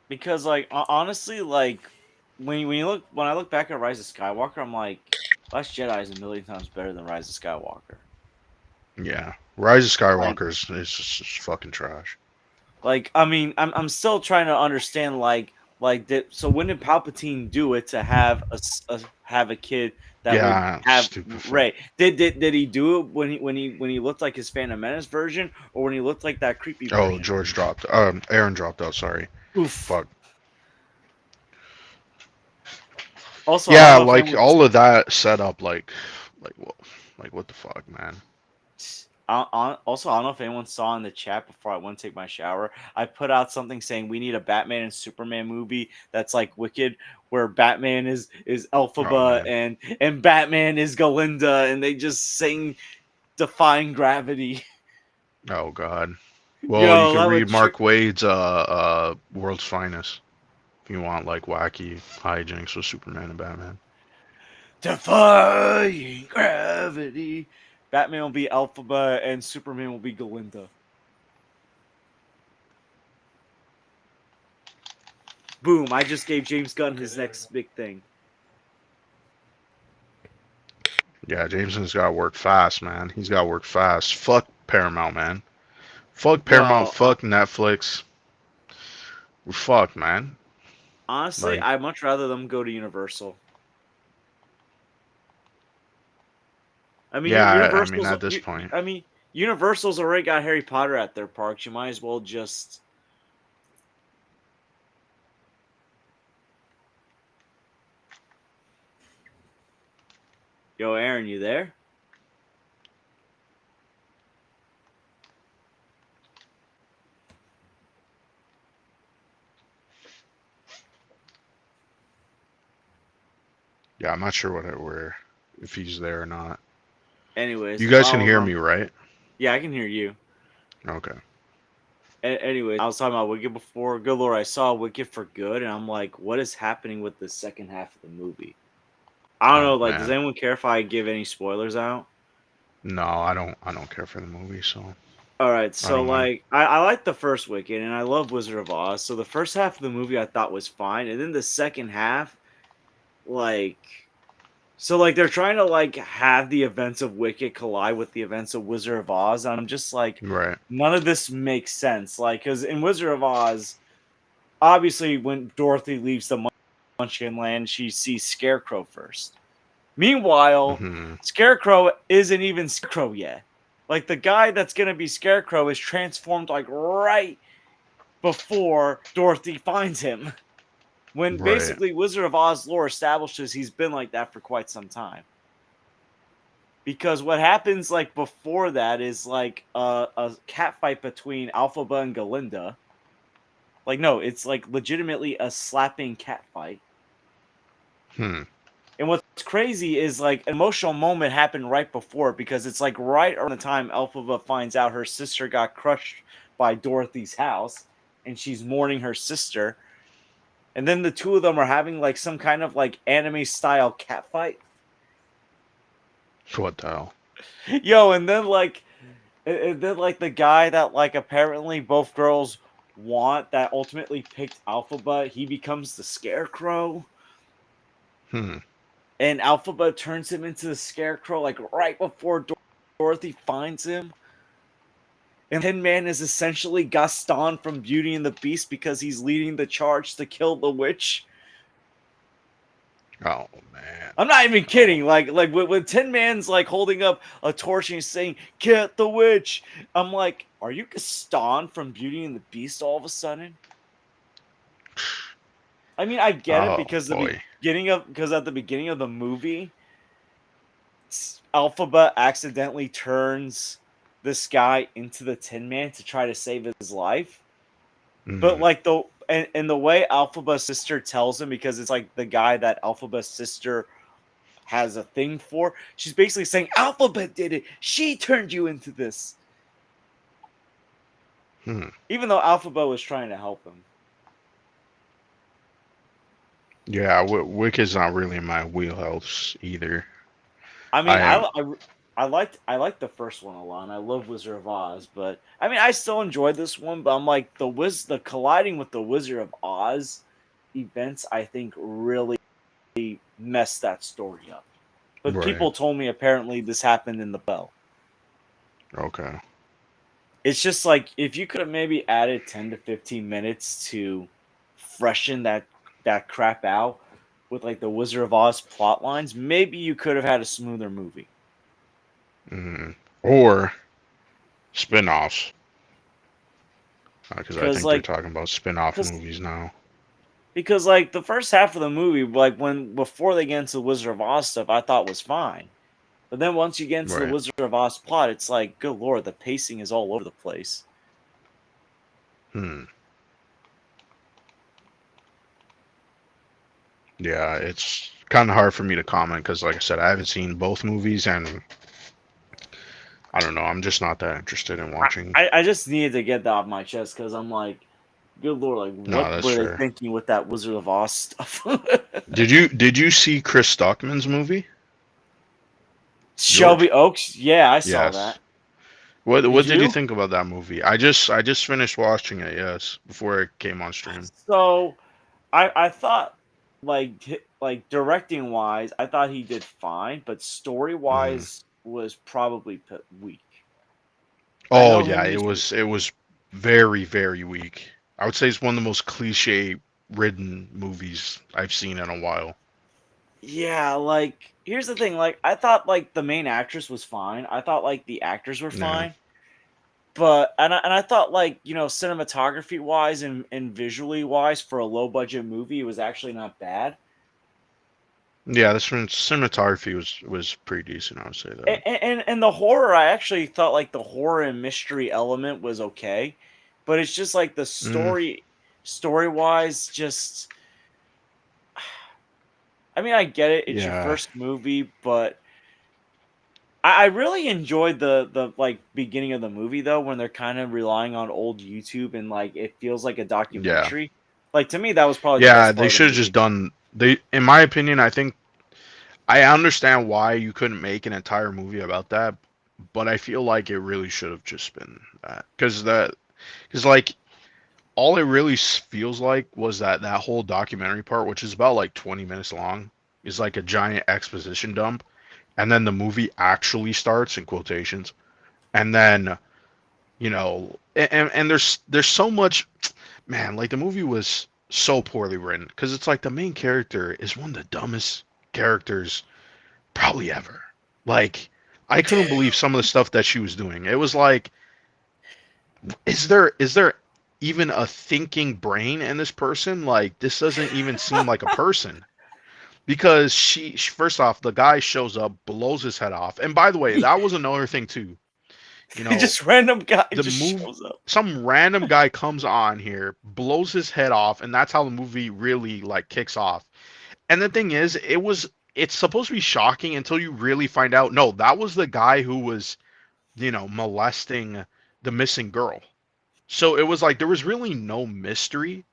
because like honestly, like when I look back at Rise of Skywalker, I'm like, Last Jedi is a million times better than Rise of Skywalker. Yeah, Rise of Like, Skywalker is just fucking trash. I mean, I'm still trying to understand like that. So when did Palpatine do it to have have a kid that would Yeah, have stupid fuck. Rey? Did he do it when he looked like his Phantom Menace version, or when he looked like that creepy Oh, version? George dropped. Aaron dropped out. Sorry. Oof. Fuck. Also, I don't Yeah, know if like anyone all of that setup, what, like what the fuck, man? Also, I don't know if anyone saw in the chat before I went to take my shower. I put out something saying we need a Batman and Superman movie that's like Wicked, where Batman is Oh Elphaba man. and Batman is Galinda, and they just sing "Defying Gravity." Oh god. Well, you Yo, can that would read Mark Waid's World's Finest if you want like wacky hijinks with Superman and Batman. Defying Gravity. Batman will be Elphaba and Superman will be Galinda. Boom! I just gave James Gunn his next big thing. Yeah, Jameson's got to work fast, man. He's got to work fast. Fuck Paramount, man. Fuck Paramount. Yo, Fuck Netflix. Fuck, man. honestly, Like, I'd much rather them go to Universal. I mean, yeah, I mean, at this point. Universal's already got Harry Potter at their parks. You might as well just. Yo, Aaron, you there? Yeah, I'm not sure if he's there or not. Anyways, You guys can while hear me, right? yeah, I can hear you. Okay. Anyways, I was talking about Wicked before. Good lord, I saw Wicked for good, and I'm like, what is happening with the second half of the movie? I don't know. Oh Like, does man. anyone care if I give any spoilers out? No, I don't. I don't care for the movie, so All right, I so don't mind. like I like the first Wicked, and I love Wizard of Oz. So the first half of the movie I thought was fine, and then the second half, like, so like they're trying to like have the events of Wicked collide with the events of Wizard of Oz, and I'm just like, Right. none of this makes sense. Like, because in Wizard of Oz, obviously when Dorothy leaves the Munchkin Land, she sees Scarecrow first. Meanwhile, Hmm. Scarecrow isn't even Scarecrow yet. Like the guy that's gonna be Scarecrow is transformed like right before Dorothy finds him. When Right. basically Wizard of Oz lore establishes he's been like that for quite some time. Because what happens like before that is like a cat fight between Alphaba and Galinda. Like no, it's like legitimately a slapping cat fight. Hmm. And what's crazy is like an emotional moment happened right before because it's like right around the time Elphaba finds out her sister got crushed by Dorothy's house and she's mourning her sister. and then the two of them are having like some kind of like anime style cat fight. What the hell? Yo, and then like the guy that like apparently both girls want that ultimately picked Alphaba, he becomes the Scarecrow. Hmm. And Alphaba turns him into the Scarecrow like right before Dorothy finds him. And Tin Man is essentially Gaston from Beauty and the Beast because he's leading the charge to kill the witch. Oh man. I'm not even kidding. Like when Tin Man's like holding up a torch and he's saying "Get the witch," I'm like, are you Gaston from Beauty and the Beast all of a sudden? I mean, I get it Oh because boy. at the beginning of the movie, Alphaba accidentally turns this guy into the Tin Man to try to save his life. But Mm. like and the way Alphaba's sister tells him, because it's like the guy that Alphaba's sister has a thing for, she's basically saying Alphaba did it. She turned you into this. Hmm. Even though Alphaba was trying to help him. Yeah, Wicked's not really in my wheelhouse either. I mean, I am. I liked the first one a lot, and I love Wizard of Oz, but I mean, I still enjoyed this one. But I'm like the colliding with the Wizard of Oz events, I think really messed that story up. But Right. people told me apparently this happened in the bell. Okay. It's just like if you could have maybe added 10 to 15 minutes to freshen that crap out with like the Wizard of Oz plot lines, maybe you could have had a smoother movie. Mm. Or spin-offs, because I Because think they're like talking about spin-off because movies now. because like the first half of the movie, like when before they get into the Wizard of Oz stuff, I thought was fine. But then once you get into the Right. Wizard of Oz plot, it's like, good lord, the pacing is all over the place. Hmm. Yeah, it's kind of hard for me to comment because, like I said, I haven't seen both movies, and I don't know. I'm just not that interested in watching. I just needed to get that off my chest because I'm like, good lord, like No, what that's were they fair. thinking with that Wizard of Oz stuff? Did you see Chris Stuckman's movie? George? Shelby Oaks, yeah, I saw Yes. that. Did What did you you? think about that movie? I just finished watching it. Yes, before it came on stream. So I thought like directing wise, I thought he did fine, but story Hmm. wise was probably weak. I Oh know yeah, him it was very very weak. I would say it's one of the most cliche ridden movies I've seen in a while. yeah, like here's the thing, like I thought like the main actress was fine. I thought like the actors were Yeah. fine. But and I thought like, cinematography wise and visually wise for a low budget movie, it was actually not bad. Yeah, this one cinematography was pretty decent, I would say that. And the horror, I actually thought like the horror and mystery element was okay, but it's just like the Mm, story wise, just I mean, I get it, it's your yeah. first movie, but I really enjoyed the like beginning of the movie though, when they're kind of relying on old YouTube and like it feels like a Yeah. documentary. Like to me, that was probably the Yeah, best they part of the should have just movie. done they in my opinion, I think I understand why you couldn't make an entire movie about that, but I feel like it really should have just been that. Cuz like all it really feels like was that whole documentary part, which is about like 20 minutes long, is like a giant exposition dump, and then the movie actually starts in quotations, and then and there's so much, man, like the movie was so poorly written because it's like the main character is one of the dumbest characters probably ever. Like I couldn't believe some of the stuff that she was doing. It was like, is there even a thinking brain in this person? Like this doesn't even seem like a person. Because first off, the guy shows up, blows his head off. And by the way, that was another thing too. You know, Just random guy the just move shows up. some random guy comes on here, blows his head off, and that's how the movie really like kicks off. And the thing is, it's supposed to be shocking until you really find out, no, that was the guy who was, molesting the missing girl. So it was like there was really no mystery.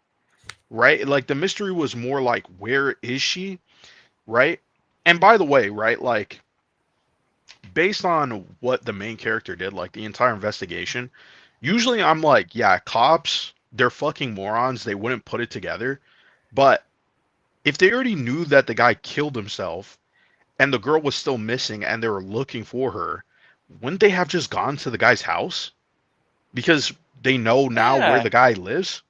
right? Like the mystery was more like, where is she, right? And by the way, right, like based on what the main character did, like the entire investigation, usually I'm like, yeah, cops, they're fucking morons. They wouldn't put it together. But if they already knew that the guy killed himself and the girl was still missing and they were looking for her, wouldn't they have just gone to the guy's house? Because they know now where Yeah. the guy lives?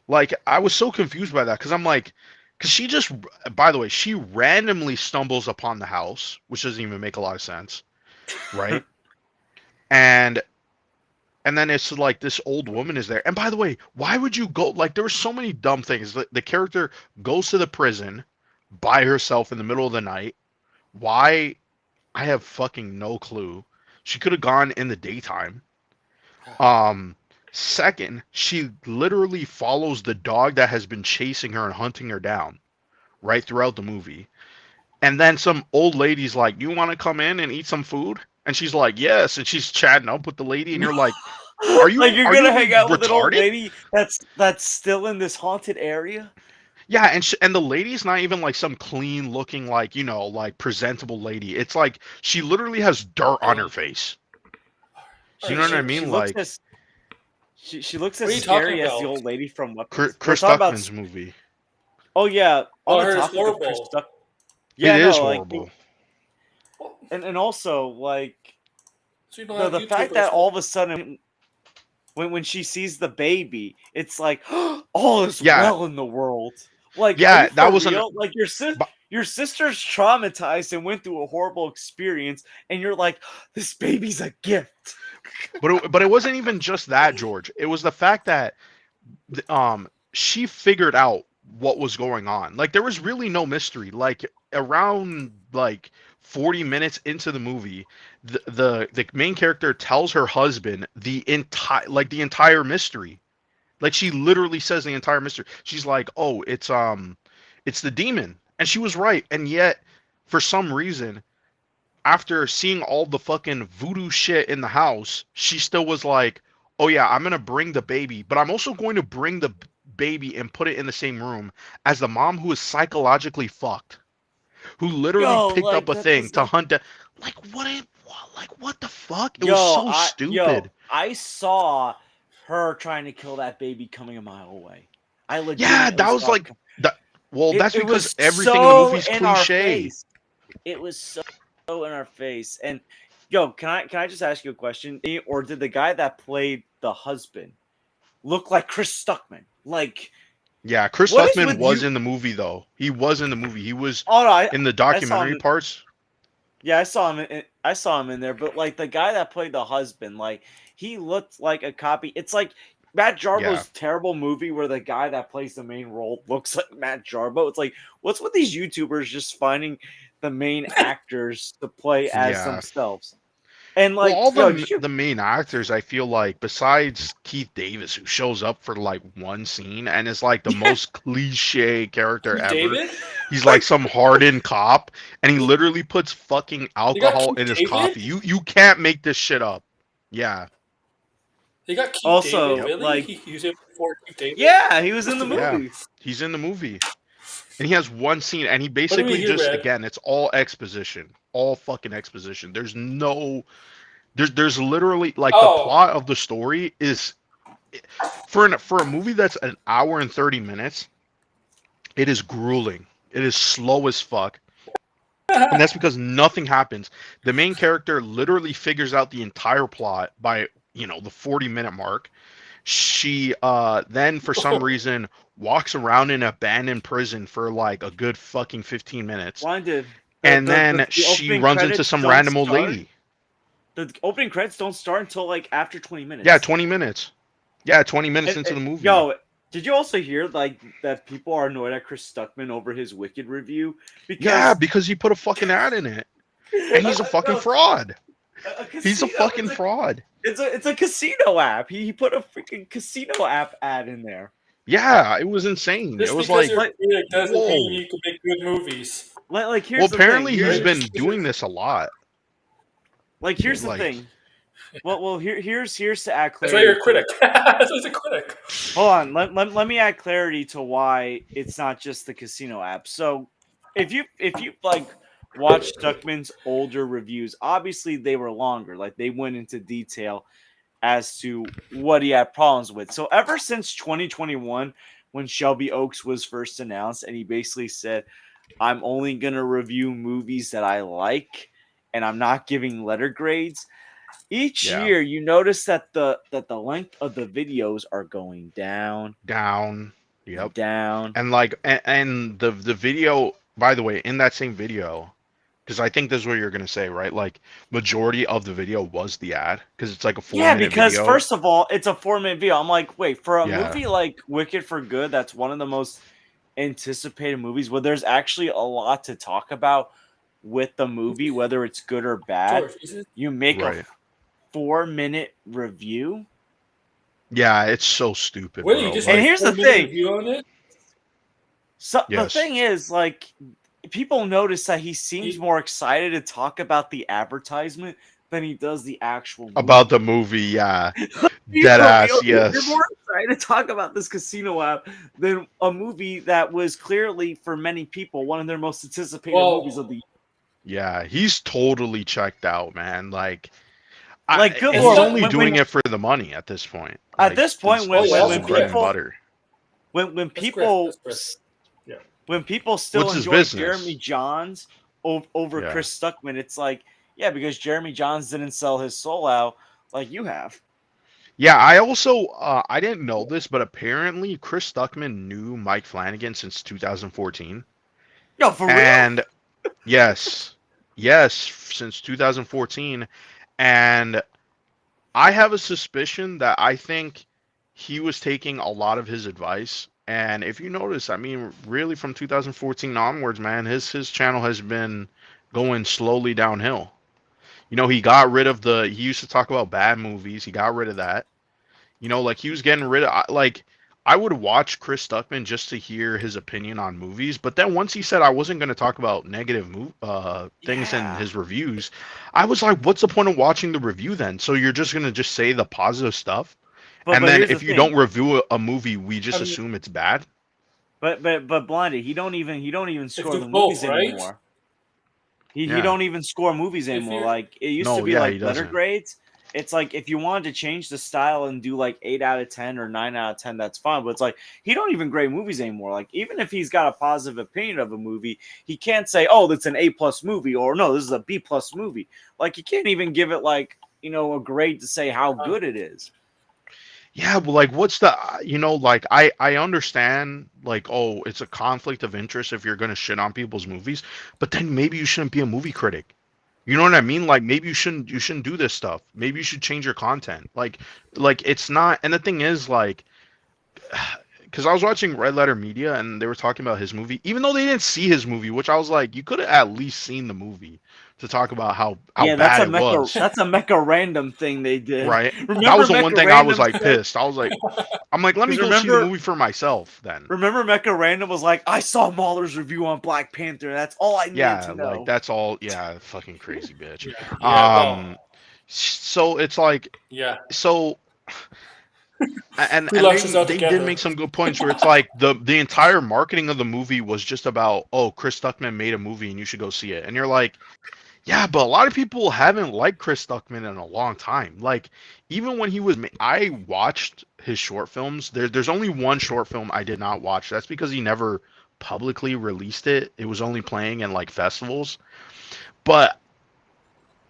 Like, I was so confused by that because I'm like, because she just, by the way, she randomly stumbles upon the house, which doesn't even make a lot of sense, right? And then it's like this old woman is there. And by the way, why would you go? Like, there were so many dumb things. The character goes to the prison by herself in the middle of the night. Why? I have fucking no clue. She could have gone in the daytime. Um, Second, she literally follows the dog that has been chasing her and hunting her down right throughout the movie. And then some old lady's like, "You want to come in and eat some food?" And she's like, "Yes." And she's chatting up with the lady, and you're like, Like you're are gonna you hang out with an old retarded?" lady that's still in this haunted area? Yeah, and the lady's not even like some clean looking, like, like presentable lady. It's like she literally has dirt on her face. You She know what I she, she mean? looks Like as she looks What as are you talking scary as the about? old lady from Weapons. We're Chris talking about. Duckman's movie. Oh yeah, on Oh, the her is topic of Chris horrible. Duck. It Yeah, is no, like, horrible. and also like So you don't the have the fact YouTubers. that all of a sudden when she sees the baby, it's like all is Yeah, well in the world. Like, are you yeah, that for was an. real? Like bu- your sister's traumatized and went through a horrible experience, and you're like, this baby's a gift. But it wasn't even just that, George. It was the fact that she figured out what was going on. Like there was really no mystery. Like around like 40 minutes into the movie, the main character tells her husband the entire mystery. Like she literally says the entire mystery. She's like, "Oh, it's the demon." And she was right. And yet for some reason, after seeing all the fucking voodoo shit in the house, she still was like, "Oh yeah, I'm gonna bring the baby, but I'm also going to bring the baby and put it in the same room as the mom who is psychologically fucked, who literally Yo, picked up like a that thing to doesn't. hunt down." Like what the fuck? It was so stupid. I saw her trying to kill that baby coming a mile away. I Yeah, legitimately that was saw like that. Well, it. that's It because was everything in the so movie's in our cliche. face. It was so in our face. And yo, can I just ask you a question? Or did the guy that played the husband look like Chris Stuckman? Like, Yeah, Chris what is Tuckman with was you? in the movie though. He was in the movie. He was Oh no, in the I saw documentary him. parts. Yeah, I saw him in there, but like the guy that played the husband, like he looked like a copy. It's like Matt Yeah. Jarbo's terrible movie where the guy that plays the main role looks like Matt Jarbo. It's like, what's with these YouTubers just finding the main actors to play as Yeah. themselves? And Well, like, all yo, did you? the main actors, I feel like, besides Keith Davis, who shows up for like one scene and is like the most cliche character Keith ever. David? He's like Like, some hardened cop, and he literally puts fucking You got alcohol Keith in his David? coffee. You can't make this shit up. Yeah. You got Keith David? also Yep. Really? like, He was it before Keith David? yeah, he was in the Yeah. movie. He's in the movie. And he has one scene, and he What do we basically hear, just, Red? again, it's all exposition. All fucking exposition. There's literally like the Oh, plot of the story is for a movie that's an hour and 30 minutes, it is grueling. It is slow as fuck. And that's because nothing happens. The main character literally figures out the entire plot by, the 40-minute mark. She then for some reason walks around in an abandoned prison for like a good fucking 15 minutes. Blinded. And then The she opening runs into credits some don't random old start. lady. The opening credits don't start until like after 20 Yeah, minutes. 20 minutes. Yeah, 20 minutes into the movie. Yo, did you also hear like that people are annoyed at Chris Stuckman over his Wicked review? Yeah, Because because he put a fucking ad in it. And he's a fucking no, fraud. casino, He's a fucking fraud. it's a casino app. He put a freaking casino app ad in there. Yeah, it was insane. It just was because like, you're big doesn't whoa. mean you can make good movies. Like Well, here's the apparently thing. he's Right? been doing this a lot. Here's the Like, thing. Well, here's to add That's why you're clarity a to critic. That's why he's a critic. Hold on, let me add clarity to why it's not just the casino app. So if you like watch Stuckman's older reviews, obviously they were longer. Like they went into detail as to what he had problems with. So ever since 2021, when Shelby Oaks was first announced, and he basically said, I'm only gonna review movies that I like, and I'm not giving letter grades. Each Yeah, year, you notice that the length of the videos are going down down. and Yep. down. And like, and the video. By the way, in that same video, because I think this is what you're gonna say, right? Like, majority of the video was the ad, because it's like a four Yeah, minute because video. first of all, it's a 4 minute video. I'm like, wait, for a Yeah, movie like Wicked for Good, that's one of the most anticipated movies where there's actually a lot to talk about with the movie, whether it's good or bad. George, isn't You make a right. 4 minute review. Yeah, it's so stupid, Wait, you bro. just And did a Like, here's the 4 minute thing. review on it? So the yes, thing is, like, people notice that he seems He- more excited to talk about the advertisement than he does the actual about the movie. movie. Yeah, Be dead for real, ass. you're Yes. more excited to talk about this casino app than a movie that was clearly, for many people, one of their most anticipated movies of Well, the year. Yeah, he's totally checked out, man. Like, Like, good and he's lord, Stuck. only when doing it for the money at this point. at Like, this point, this Oh when this yeah, is when that's his when bread and grift. people butter. when That's grift. people That's grift. Yeah. when people still What's his enjoy Jeremy business? Johns over Yeah. Chris Stuckman, it's like, yeah, because Jeremy Johns didn't sell his soul out like you have. Yeah, I also I didn't know this, but apparently Chris Stuckman knew Mike Flanagan since 2014. Yo, for real? And yes, yes, since 2014. And I have a suspicion that I think he was taking a lot of his advice. And if you notice, I mean, really from 2014 onwards, man, his channel has been going slowly downhill. You know, he got rid of he used to talk about bad movies. He got rid of that. You know, like he was getting rid of like I would watch Chris Stuckman just to hear his opinion on movies, but then once he said I wasn't going to talk about negative things in Yeah. his reviews, I was like, what's the point of watching the review then? So you're just going to just say the positive stuff, But and but then here's the if you thing. don't review a movie, we I just mean, assume it's bad. But Blondie, he don't even it's score do the both, movies right? anymore. He Yeah. don't even score movies If anymore. you're, Like it used to No, be yeah, like he letter doesn't. grades. It's like if you wanted to change the style and do like 8 out of 10 or 9 out of 10, that's fine. But it's like he don't even grade movies anymore. Like even if he's got a positive opinion of a movie, he can't say, "Oh, that's an A+ movie," or "No, this is a B+ movie." Like he can't even give it like a grade to say how uh, good it is. Yeah, but like, what's the, like, I understand, like, oh, it's a conflict of interest if you're gonna shit on people's movies, but then maybe you shouldn't be a movie critic. You know what I mean? Like, maybe you shouldn't do this stuff. Maybe you should change your content. Like it's not. And the thing is, like, because I was watching Red Letter Media and they were talking about his movie, even though they didn't see his movie, which I was like, you could have at least seen the movie to talk about how Yeah, that's bad a it mecha. was, That's a mecha random thing they did. right? That Remember was the one mecha thing I was random like said pissed. I was like, I'm like, let me because go see the remember movie for myself then. Remember, Mecha Random was like, I saw Mahler's review on Black Panther. That's all I needed to Yeah, like know. that's all. Yeah, fucking crazy bitch. yeah, yeah. Well, Um, so it's like, yeah. so and We and launched they this out they did together. make some good points where it's like the entire marketing of the movie was just about, oh, Chris Stuckman made a movie and you should go see it, and you're like, yeah, but a lot of people haven't liked Chris Stuckman in a long time. Like, even when he was, I watched his short films. There's only one short film I did not watch. That's because he never publicly released it. It was only playing in like festivals. But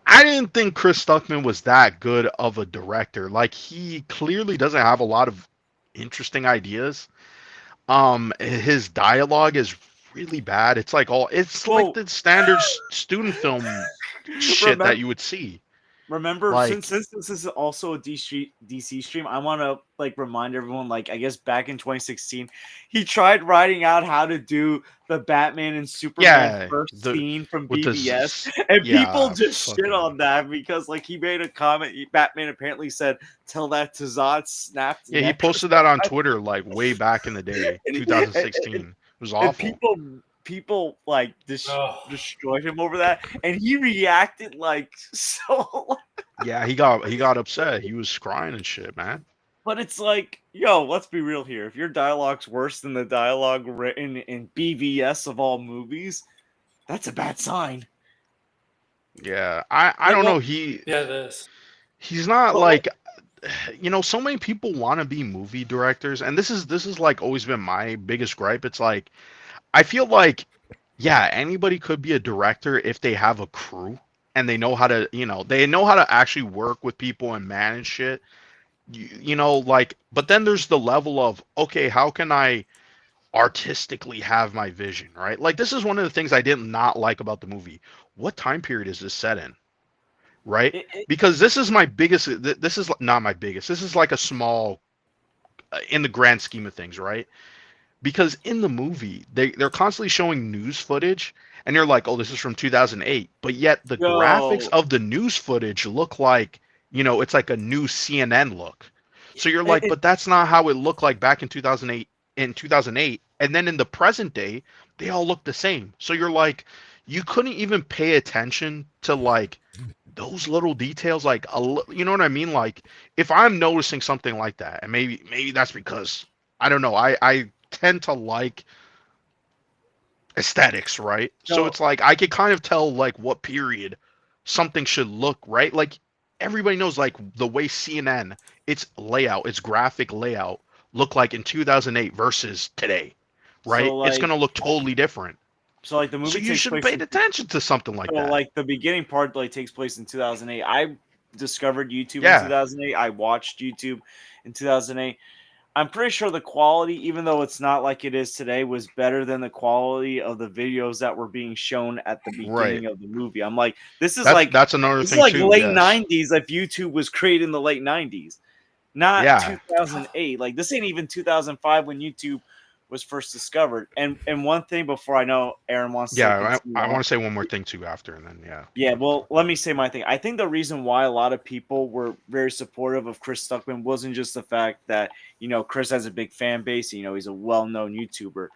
I didn't think Chris Stuckman was that good of a director. Like, he clearly doesn't have a lot of interesting ideas. His dialogue is really bad. It's like Well, the standard student film shit that remember, you would see. remember, since Like, since this is also a DC stream, I want to like remind everyone. Like, I guess back in 2016, he tried writing out how to do the Batman and Superman yeah, first the scene from with the BBS, and people yeah, just shit fucking on that because like he made a comment. Batman apparently said, "Tell that to Zod, snap the yeah, he neck." Or posted that on Twitter like way back in the day, something. 2016. It was And awful. people like Oh, destroyed him over that, and he reacted like so. Yeah, he got upset. He was crying and shit, man. But it's like, yo, let's be real here. If your dialogue's worse than the dialogue written in BVS of all movies, that's a bad sign. Yeah, I Like, don't know. well, Yeah, it is. He's not but like, like, so many people want to be movie directors, and this is like always been my biggest gripe. It's like I feel like, yeah, anybody could be a director if they have a crew and they know how to actually work with people and manage shit. Like, but then there's the level of, okay, how can I artistically have my vision, right? Like, this is one of the things I did not like about the movie. What time period is this set in? Right? it, Because this is my biggest. This is not my biggest. This is like a small, in the grand scheme of things, right? Because in the movie they're constantly showing news footage, and you're like, oh, this is from 2008, but yet the graphics yo, of the news footage look like, it's like a new CNN look. So you're it, like, it, but that's not how it looked like back in 2008. And then in the present day, they all look the same. So you're like, you couldn't even pay attention to like those little details, like you know what I mean? Like, if I'm noticing something like that, and maybe that's because I don't know, I tend to like aesthetics, right? So no. it's like I could kind of tell like what period something should look, right? Like, everybody knows like the way CNN, its graphic layout look like in 2008 versus today, So right? It's like, gonna look totally different. the So movie you takes should have place paid in attention to something like so that. like the beginning part like takes place in 2008. I discovered YouTube in Yeah, 2008. I watched YouTube in 2008. I'm pretty sure the quality, even though it's not like it is today, was better than the quality of the videos that were being shown at the right. beginning of the movie. I'm like, That's another this is thing like too. late Yes. 90s if YouTube was created in the late 90s, not Yeah. 2008. Like this ain't even 2005 when YouTube was first discovered. And one thing before I know Aaron wants to Yeah, continue I on. want to say one more thing too after, and then yeah, Yeah, we can well, talk let about me it. say my thing. I think the reason why a lot of people were very supportive of Chris Stuckman wasn't just the fact that, Chris has a big fan base, he's a well-known YouTuber.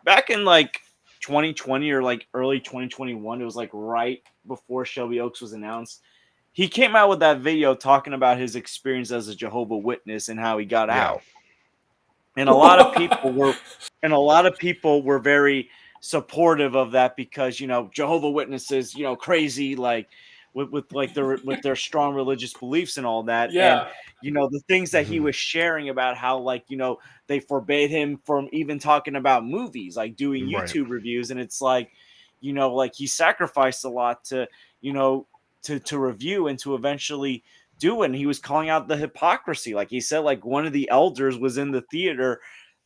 Back in like 2020 or like early 2021, it was like right before Shelby Oaks was announced. He came out with that video talking about his experience as a Jehovah Witness and how he got Yeah. out. And a lot of people were very supportive of that because Jehovah Witnesses, crazy, like with their strong religious beliefs and all that. And Yeah. the things that he Hmm. was sharing about how, like, they forbade him from even talking about movies, like doing Right. YouTube reviews. And it's like, like he sacrificed a lot to you know to review and to eventually do it. And he was calling out the hypocrisy. Like he said, like one of the elders was in the theater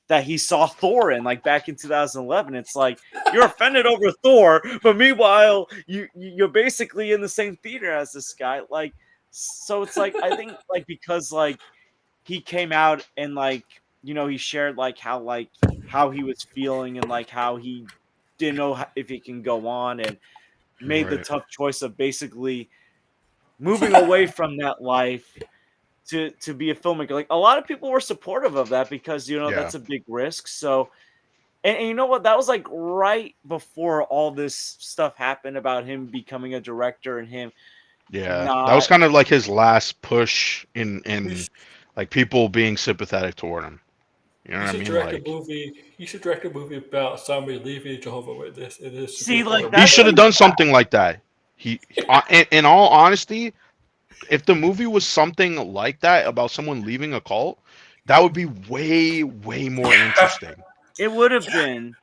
that he saw Thor in, like back in 2011. It's like you're offended over Thor, but meanwhile you're basically in the same theater as this guy. Like, so it's like I think like because like he came out and like he shared how he was feeling and like how he didn't know if he can go on, and made the Right. tough choice of basically moving away from that life to be a filmmaker. Like a lot of people were supportive of that because Yeah. that's a big risk. So and you know what? That was like right before all this stuff happened about him becoming a director and him Yeah. That was not. kind of like his last push in He's, like people being sympathetic toward him. You know he what I should mean? direct a Like, movie. He should direct a movie about somebody leaving a Jehovah Witness. It should be a See, like horror he movie that's should about have like done something like that. In all honesty, if the movie was something like that about someone leaving a cult, that would be way, way more it. interesting. it would have been.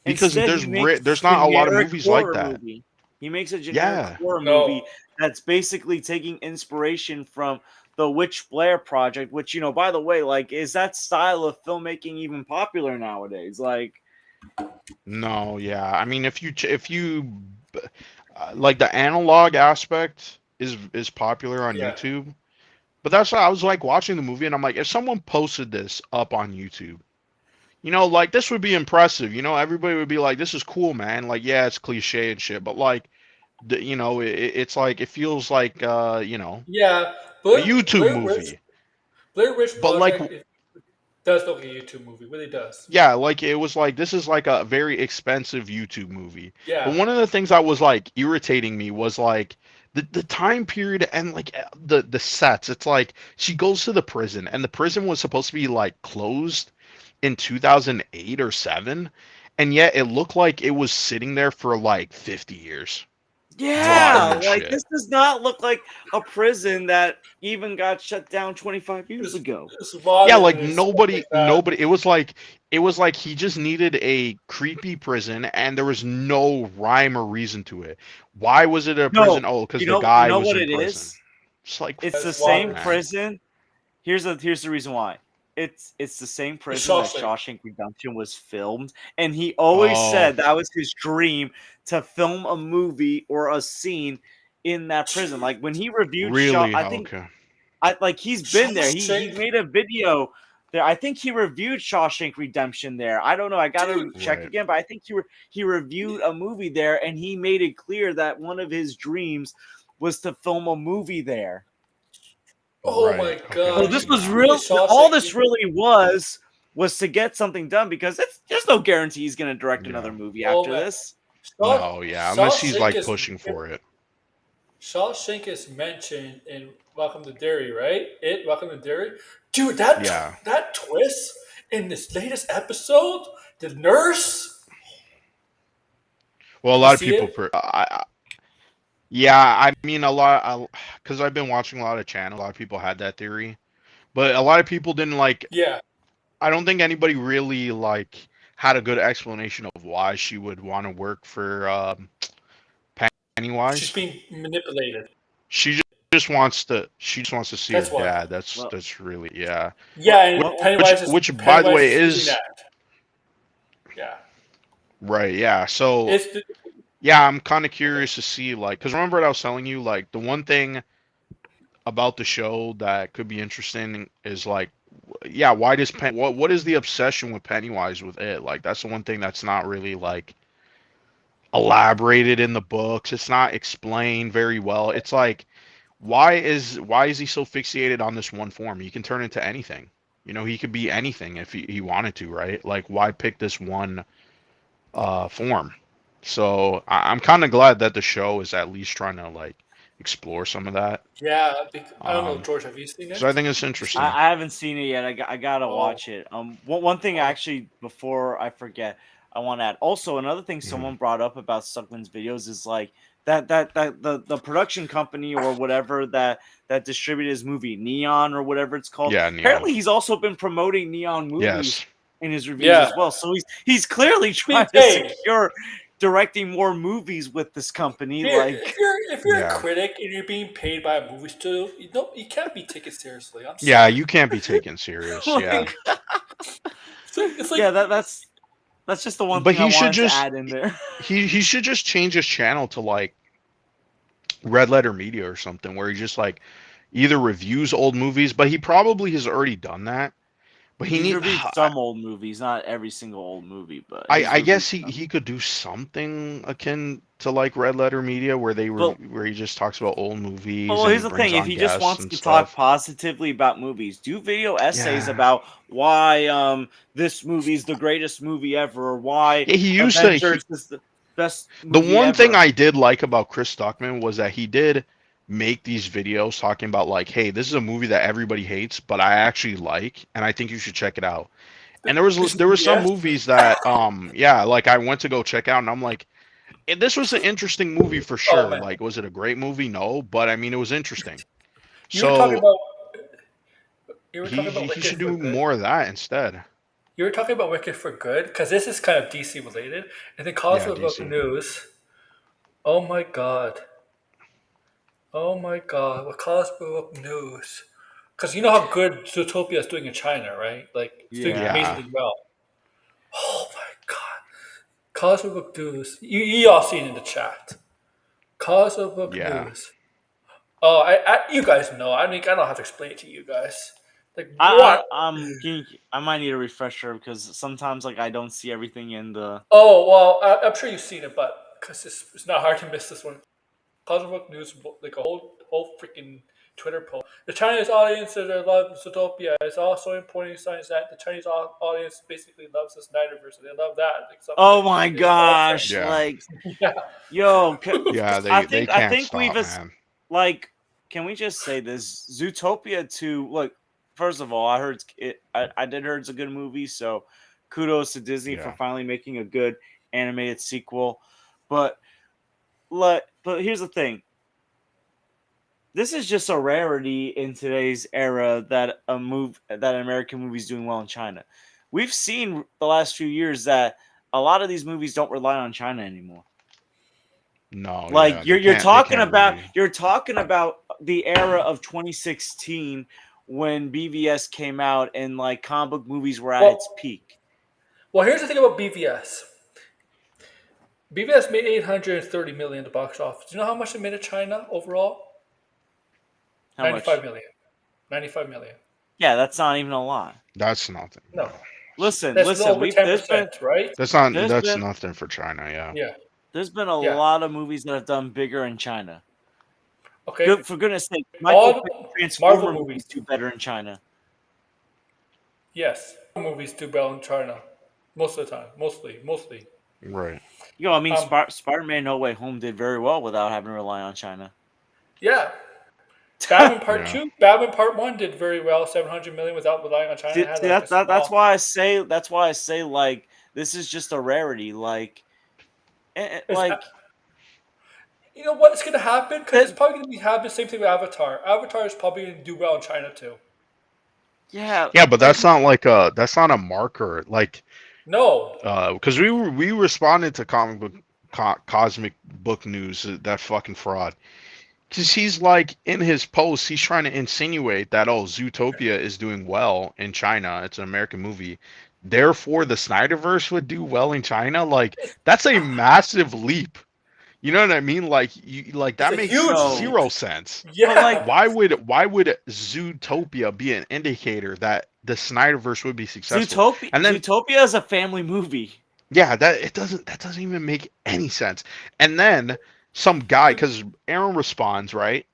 Because Instead, he makes there's a not a lot of generic movies like horror that. movie. He makes a generic Yeah. horror No. movie that's basically taking inspiration from the Witch Blair project, which, by the way, like, is that style of filmmaking even popular nowadays? Like, No, yeah. I mean, if you like, the analog aspect is popular on Yeah. YouTube, but that's why I was like watching the movie and I'm like, if someone posted this up on YouTube, like, this would be impressive. Everybody would be like, this is cool, man. Like, yeah, it's cliche and shit, but like, it's like it feels like Yeah. a YouTube Blair Witch, movie, Blair Witch but like, Project does look like a YouTube movie. It really does. yeah, like, it was like, this is like a very expensive YouTube movie. But Yeah. one of the things that was like irritating me was like the time period and like the sets. It's like she goes to the prison, and the prison was supposed to be like closed in 2008 or 7, and yet it looked like it was sitting there for like 50 years. Rotten Yeah, and like shit. this does not look like a prison that even got shut down 25 years ago. It's Yeah, rotted like and stuff like that. nobody. It was like he just needed a creepy prison, and there was no rhyme or reason to it. Why was it a No, prison? Oh, because you the know, you guy know was what in it prison. is? It's like, It's the It's fuck, same water. man. prison. Here's the reason why. It's the same prison that Shawshank. Shawshank Redemption was filmed, and he always Oh, said that was his dream to film a movie or a scene in that prison. Like when he reviewed really? I think Okay. like he's been there. He Shawshank, made a video there. I think he reviewed Shawshank Redemption there. I don't know. I gotta dude. check Right. again, but I think he reviewed a movie there, and he made it clear that one of his dreams was to film a movie there. Oh Right. my Okay. So god, this dude. was Speaking of real. All Shawshank, this really was to get something done because there's no guarantee he's going to direct Yeah. another movie oh after man, this. No. Yeah. Unless he's Shawshank like is pushing for it. Shawshank is mentioned in Welcome to Derry, right? Welcome to Derry, dude. Yeah. That twist in this latest episode, the nurse. Well, a Did you lot of see people. it? Yeah. I mean, a lot. Because I've been watching a lot of channels. A lot of people had that theory, but a lot of people didn't like. Yeah, I don't think anybody really like had a good explanation of why she would want to work for she's Pennywise. being manipulated. She she just wants to see her That's why. dad. Well, That's really, yeah. Yeah, and well, By the Pennywise way is using is that. Yeah, right. Yeah. So it's the, yeah, I'm kind of okay. curious to see like because remember what I was telling you like the one thing about the show that could be interesting is like yeah, why does what is the obsession with Pennywise with it? Like that's the one thing that's not really like elaborated in the books. It's not explained very well. It's like why is he so fixated on this one form? He can turn into anything. You know, he could be anything if he wanted to, right? Like why pick this one form? So I'm kind of glad that the show is at least trying to like explore some of that. Yeah, I don't know, Um, George. Have you seen so I it? think it's You seen interesting. it? I haven't seen it yet. I gotta Oh, watch it. One thing oh, actually before I forget, I want to add. Also, another thing Mhm. someone brought up about Suckman's videos is like that the production company or whatever that distributed his movie Neon or whatever it's called. Yeah, Neon. Apparently, he's also been promoting Neon movies Yes. in his reviews yeah. as well. So he's clearly trying to Hey, secure directing more movies with this company. here, Like, if you're a Yeah. critic and you're being paid by a movie studio, you can't be taken seriously. I'm Yeah, sorry. you can't be taken serious. Yeah. like It's like yeah, that's just the one But thing I he should wanted to just add in there. he should just change his channel to like Red Letter Media or something where he just like either reviews old movies, but he probably has already done that. But he He's need reviewed some old movies, not every single old movie, but he's I reviewed guess some. he could do something akin to like Red Letter Media where But where he just talks about old movies well, and here's he the brings thing: if on he just guests wants and to talk stuff. positively about movies, do video essays Yeah. about why this movie is the greatest movie ever, or why Yeah, he used to Avengers is the best the movie one thing ever. I did like about Chris Stuckman was that he did make these videos talking about like, hey, this is a movie that everybody hates, but I actually like, and I think you should check it out. And this there was movie, some yes. movies that yeah, like I went to go check out, and I'm like, this was an interesting movie for Oh sure. man, Like, was it a great movie? No, but I mean, it was interesting. you were talking So about you were talking about he Wicked should for do Good. more of that instead. You were talking about Wicked for Good because this is kind of DC related. And then Yeah, Cosmic Book DC. News. Oh my god. Oh my god. What Cosmic Book News? Because you know how good Zootopia is doing in China, right? Like it's doing Yeah, Yeah, amazingly well. Oh my god. Cosmic Book News. You all seen it in the chat. Cosmic Book yeah. News. Oh, you guys know. I mean, I don't have to explain it to you guys. Like I, what? I I'm I might need a refresher because sometimes like I don't see everything in the. Oh well, I'm sure you've seen it, but because it's not hard to miss this one. Cosmic News, like a whole freaking Twitter post. The Chinese audience that love Zootopia is also important signs that the Chinese audience basically loves the Snyderverse. And they love that, like something Oh that my is all gosh! friends. Yeah. Like, Yeah, yo, Yeah, I they think can't stop, man. like, can we just say this? Zootopia 2, look, first of all, I heard I did heard it's a good movie, so kudos to Disney for Yeah. finally making a good animated sequel. But but here's the thing. This is just a rarity in today's era that an American movie is doing well in China. We've seen the last few years that a lot of these movies don't rely on China anymore. No, Like yeah, you're they talking can't about really. the era of 2016 when BVS came out and like comic book movies were at its Well, peak. well, here's the thing about BVS. BVS made 830 million at the box office. Do you know how much it made in China overall? How 95 much? million. 95 million. Yeah, that's not even a lot. That's nothing. No, No, Listen, that's a little listen. over We've 10%, right? that's not. there's That's been nothing for China. Yeah. Yeah, there's been a yeah. lot of movies that have done bigger in China. Okay. Good for goodness sake, Michael All Bay the Marvel Transformer movies movies. do better in China. Yes, movies do well in China. Most of the time. Mostly. Right. I mean, Um, Spider-Man: No Way Home did very well without having to rely on China. yeah. Batman Part Yeah. 2, Batman Part 1 did very well, 700 million without relying on China. It had See, like a that's small. why I say like this is just a rarity. It's, Like you know what's going to happen? Because it's that. probably going to be happening the same thing with Avatar. Avatar is probably going to do well in China too. Yeah, Yeah, but like that's not like a. That's not a marker. Like, No. because we responded to comic book cosmic book news, that fucking fraud. Because he's like in his post, he's trying to insinuate that Zootopia is doing well in China. It's an American movie. Therefore, the Snyderverse would do well in China. Like that's a massive leap. You know what I mean? Like It's that a makes huge no, leap. zero sense. but like Yeah. Why would Zootopia be an indicator that the Snyderverse would be successful? And then Zootopia is a family movie. yeah, that doesn't even make any sense. And then some guy, because Aaron responds, right?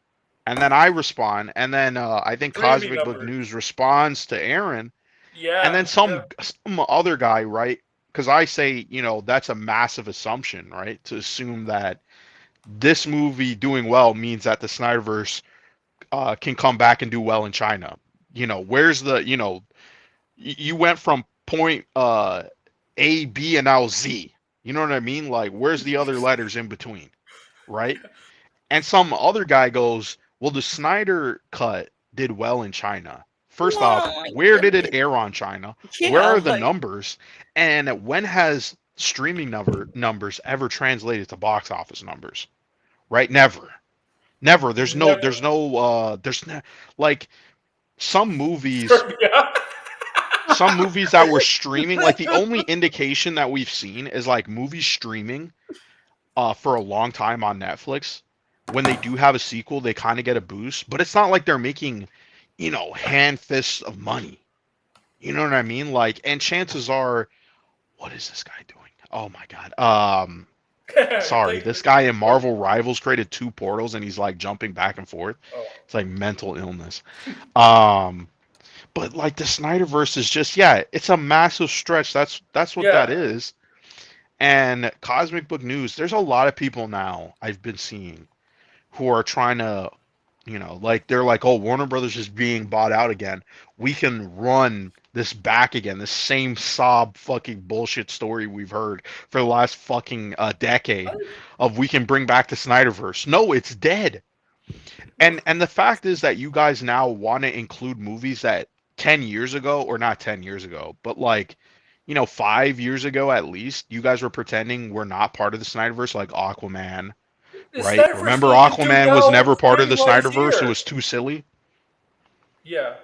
And then I respond, and then I think Streaming Cosmic Book numbers. News responds to Aaron, and Yeah. then Yeah. some other guy, right? Because I say, that's a massive assumption, right? To assume that this movie doing well means that the Snyderverse can come back and do well in China. Where's the, you went from point A, B, and now Z. You know what I mean? Like, where's the other letters in between, right? And some other guy goes, well, the Snyder cut did well in China. First off, Well, where did it air on China? Where yeah, are the like numbers? And when has streaming numbers ever translated to box office numbers? Right? Never. Never. Never. Like some movies Yeah. some movies that were streaming, like the only indication that we've seen is like movies streaming for a long time on Netflix. When they do have a sequel, they kind of get a boost, but it's not like they're making, hand fists of money. You know what I mean? Like, and chances are, what is this guy doing? Oh my god. Sorry, Thank this you. guy in Marvel Rivals created two portals and he's like jumping back and forth. Oh. It's like mental illness. Um, but like the Snyderverse is just, yeah, it's a massive stretch. That's what that Yeah. is. And Cosmic Book News, there's a lot of people now I've been seeing who are trying to, like they're like, oh, Warner Brothers is being bought out again. We can run this back again. This same sob fucking bullshit story we've heard for the last fucking decade of we can bring back the Snyderverse. No, it's dead. And the fact is that you guys now want to include movies that 10 years ago, or not 10 years ago, but like 5 years ago at least, you guys were pretending we're not part of the Snyderverse, like Aquaman, The right? Snyderverse Remember didn't even do Aquaman was well never part of the streaming while he's Snyderverse? It here. was too silly. Yeah.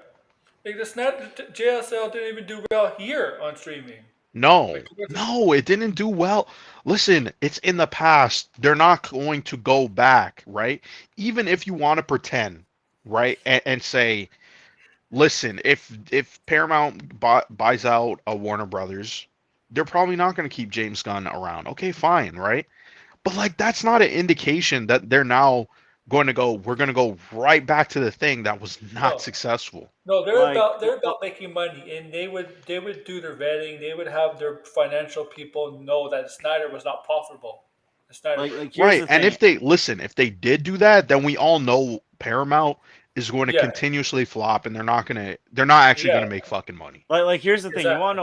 Like JSL didn't even do well here on streaming. No, Like compared to- no, it didn't do well. Listen, it's in the past. They're not going to go back, right? Even if you want to pretend, right, and say, listen, if Paramount buys out a Warner Brothers, they're probably not going to keep James Gunn around. Okay, fine, right? But like that's not an indication that they're now we're going to go right back to the thing that was not no. successful. No, like they're about making money, and they would do their vetting. They would have their financial people know that Snyder was not profitable. Snyder. Like here's Right. the And thing. if they did do that, then we all know Paramount is going to Yeah, continuously flop and they're not actually yeah, going to make fucking money. Like here's the thing. You want exactly.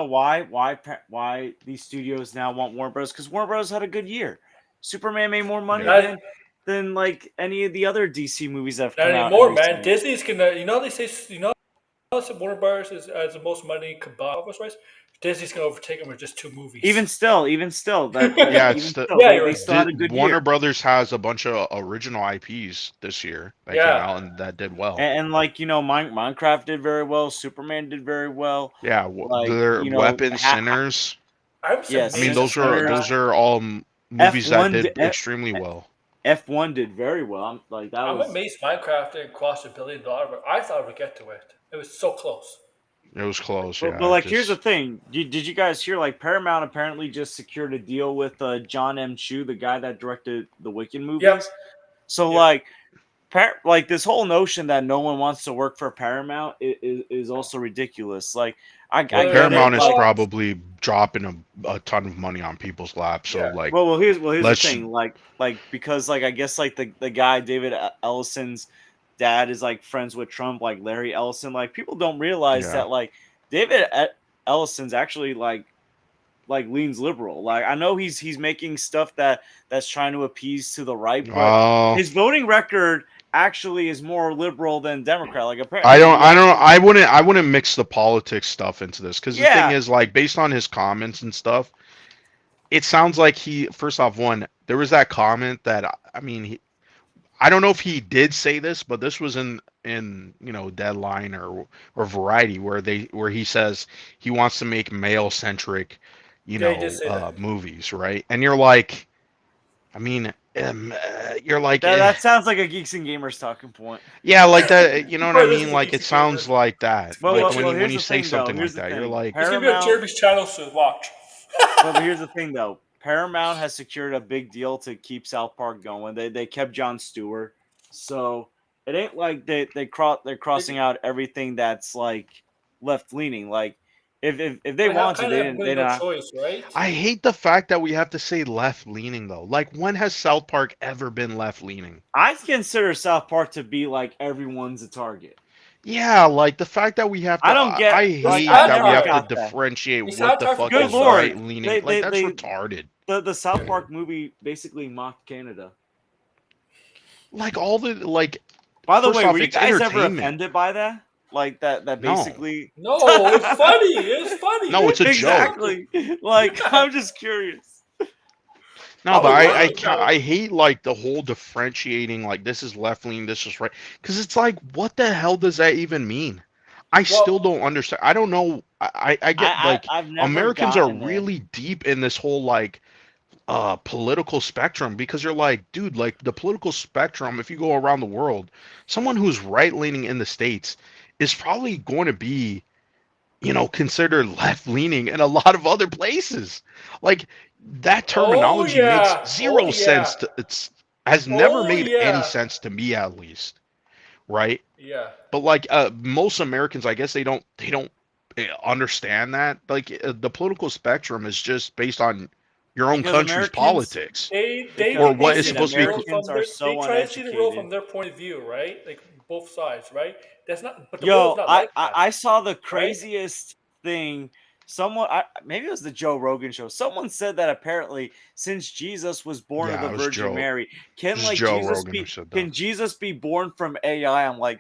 to know why these studios now want Warner Bros. Because Warner Bros. Had a good year. Superman made more money Yeah. Not, than like any of the other DC movies that have not come out in anymore, recent man. years. Disney's gonna, they say, Warner Bros. Has the most money combined office wise. Disney's gonna overtake them with just 2 movies. Even still, Yeah, it's even the still, Yeah, you're they right. still had a good Warner year. Brothers has a bunch of original IPs this year that came Yeah, out and that did well. And like Minecraft did very well. Superman did very well. Yeah, Like their Weapon Sinners. I was I yes, mean, amazed Weapon at Sinners. those are all movies that F1 did extremely well. F1 did very well. Like that I'm was. amazed Minecraft didn't cross $1 billion. But I thought it would get to it. It was so close. It was close, But yeah. like here's the thing. Did you guys hear like Paramount apparently just secured a deal with John M. Chu, the guy that directed the Wicked movies? Yep. So Yep. like this whole notion that no one wants to work for Paramount is also ridiculous. Like I Well, get it. Paramount is Like, probably dropping a ton of money on people's laps. So Yeah. like, here's the let's thing. Like because like I guess like the guy David Ellison's dad is like friends with Trump, like Larry Ellison. Like people don't realize yeah. that like David Ellison's actually like leans liberal. Like I know he's making stuff that's trying to appease to the right, but Oh, his voting record actually is more liberal than Democrat. Like I apparently don't, I don't, I wouldn't mix the politics stuff into this because the thing Yeah. is, like, based on his comments and stuff, it sounds like first off, there was that comment that, I mean, I don't know if he did say this, but this was in Deadline or Variety where he says he wants to make male centric, Yeah, he did say that. movies, right? And you're like, I mean, you're like, that sounds like a Geeks and Gamers talking point. yeah, like that. You know what I Well, this mean? is Like Geeks it and sounds Gamers. like that. Well, Like well, when well, you here's the say thing, though. something Here's like the that, you're thing. like, It's gonna be on Paramount. Jeremy's channel soon. Watch. But here's the thing, though. Paramount has secured a big deal to keep South Park going. They kept Jon Stewart, so it ain't like they're crossing out everything that's like left leaning. Like if they They have want to, kind they of didn't. really They no not. choice, right? I hate the fact that we have to say left leaning though. Like when has South Park ever been left leaning? I consider South Park to be like everyone's a target. Yeah, like the fact that we have to. I don't get. I Like hate I that we never have to got that. differentiate It's what not the tough fuck because- is Good lord. right leaning. Like that's retarded. The South Park movie basically mocked Canada. Like all the like. By the First way, off, were you it's guys ever entertainment. offended by that? Like that No. basically. No, it's funny. It's funny. No, it's a joke. Exactly. Like I'm just curious. No, but I I, would love I hate like the whole differentiating like this is left leaning, this is right, because it's like what the hell does that even mean? I still don't understand. I don't know. I get like I've never Americans are gotten there. really deep in this whole like political spectrum because you're like, dude, like the political spectrum. If you go around the world, someone who's right leaning in the States is probably going to be considered left leaning in a lot of other places. Like that terminology yeah. makes zero Oh, sense. yeah. It's has never Oh, made yeah. any sense to me, at least. Right? Yeah. But like most Americans, I guess they don't understand that. Like the political spectrum is just based on your own Because country's Americans- politics. They Or they what see is the supposed to be- world Americans from are their- so They try to see the world uneducated. from their point of view, right? Like both sides, right? That's not. But the Yo, world's not like that. I saw the craziest thing. Maybe it was the Joe Rogan show. Someone said that apparently since Jesus was born Yeah, of it the was Virgin Joe- Mary, can it was like Joe Jesus Rogan be who said that. can Jesus be born from AI? I'm like,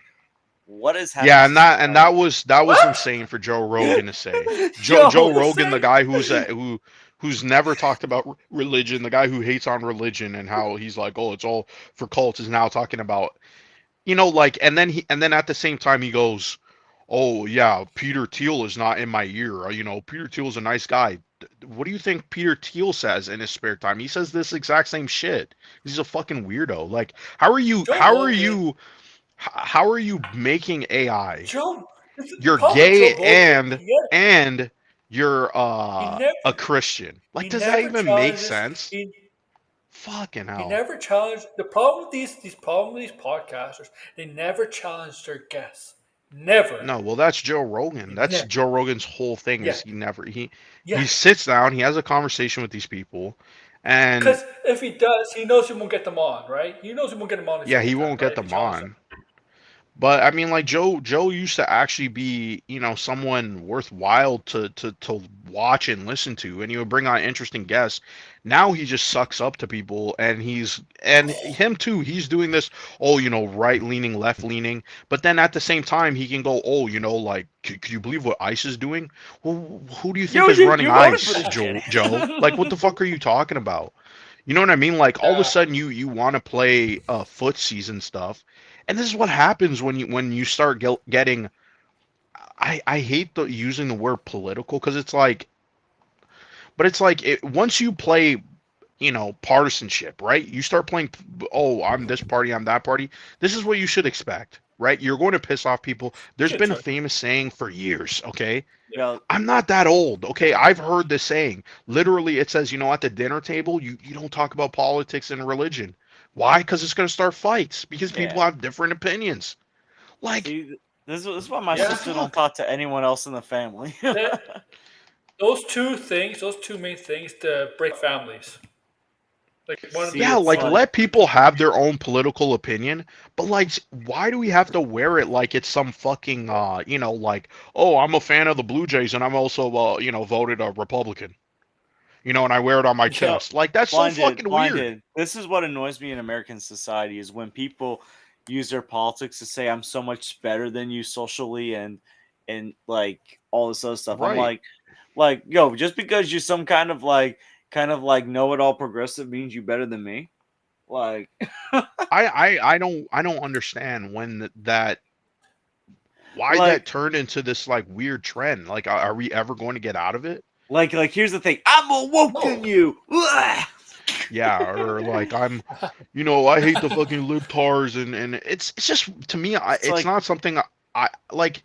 what is happening? Yeah, and that was insane for Joe Rogan to say. Joe Rogan, the guy who's never talked about religion, the guy who hates on religion and how he's like, oh, it's all for cults, is now talking about, like, and then at the same time he goes, oh yeah, Peter Thiel is not in my ear. Peter Thiel's a nice guy. What do you think Peter Thiel says in his spare time? He says this exact same shit. He's a fucking weirdo. Like, how are you making AI? Joe, You're Paul, gay Joe Rogan, and you're never- a Christian. Like, he does that never even make challenges- sense? He Fucking He hell. never challenged the problem with these podcasters. They never challenge their guests. Never. No, well, that's Joe Rogan. That's Yeah. Joe Rogan's whole thing. Yeah. Is he Yeah. sits down, he has a conversation with these people, And Because if he does, he knows he won't get them on, right? He knows he won't get them on the yeah, second he time, won't get right? If he them challenges them. on. But I mean, like Joe used to actually be, someone worthwhile to watch and listen to, and he would bring on interesting guests. Now he just sucks up to people, and him too. He's doing this, right leaning, left leaning, but then at the same time he can go, like, could you believe what ICE is doing? Well, who do you think Yo, is running you voted for ICE, this kid. Joe? Like, what the fuck are you talking about? You know what I mean? Like all of a Yeah. sudden you want to play footsies and stuff, and this is what happens when you start getting. I hate using the word political because it's like, but it's like once you play, partisanship, right? You start playing. Oh, I'm this party, I'm that party. This is what you should expect, right? You're going to piss off people. There's Shit, been a Chuck. famous saying for years. Okay, Yo, I'm not that old. Okay, I've heard this saying. Literally, it says, at the dinner table, you don't talk about politics and religion. Why? Because it's going to start fights. Because people yeah. have different opinions. Like, See, this is why my what the Yeah. sister don't fuck? talk to anyone else in the family. That, those two things, those two main things, to break families. Like one of See, the Yeah, it's like one of like, let people have their own political opinion, but like, why do we have to wear it like it's some fucking, like, oh, I'm a fan of the Blue Jays and I'm also, voted a Republican, and I wear it on my yo, chest. Like, that's so blinded, fucking weird. blinded. This is what annoys me in American society is when people use their politics to say I'm so much better than you socially and like all this other stuff. I'm Right. like, yo, just because you're some kind of like know-it-all progressive means you better than me. Like, I don't understand when that why like, that turned into this like weird trend. Like, are we ever going to get out of it? like, here's the thing. I'm more woke no. than you. Ugh! Yeah, or like I hate the fucking libtards and it's just to me It's it's like not something I like.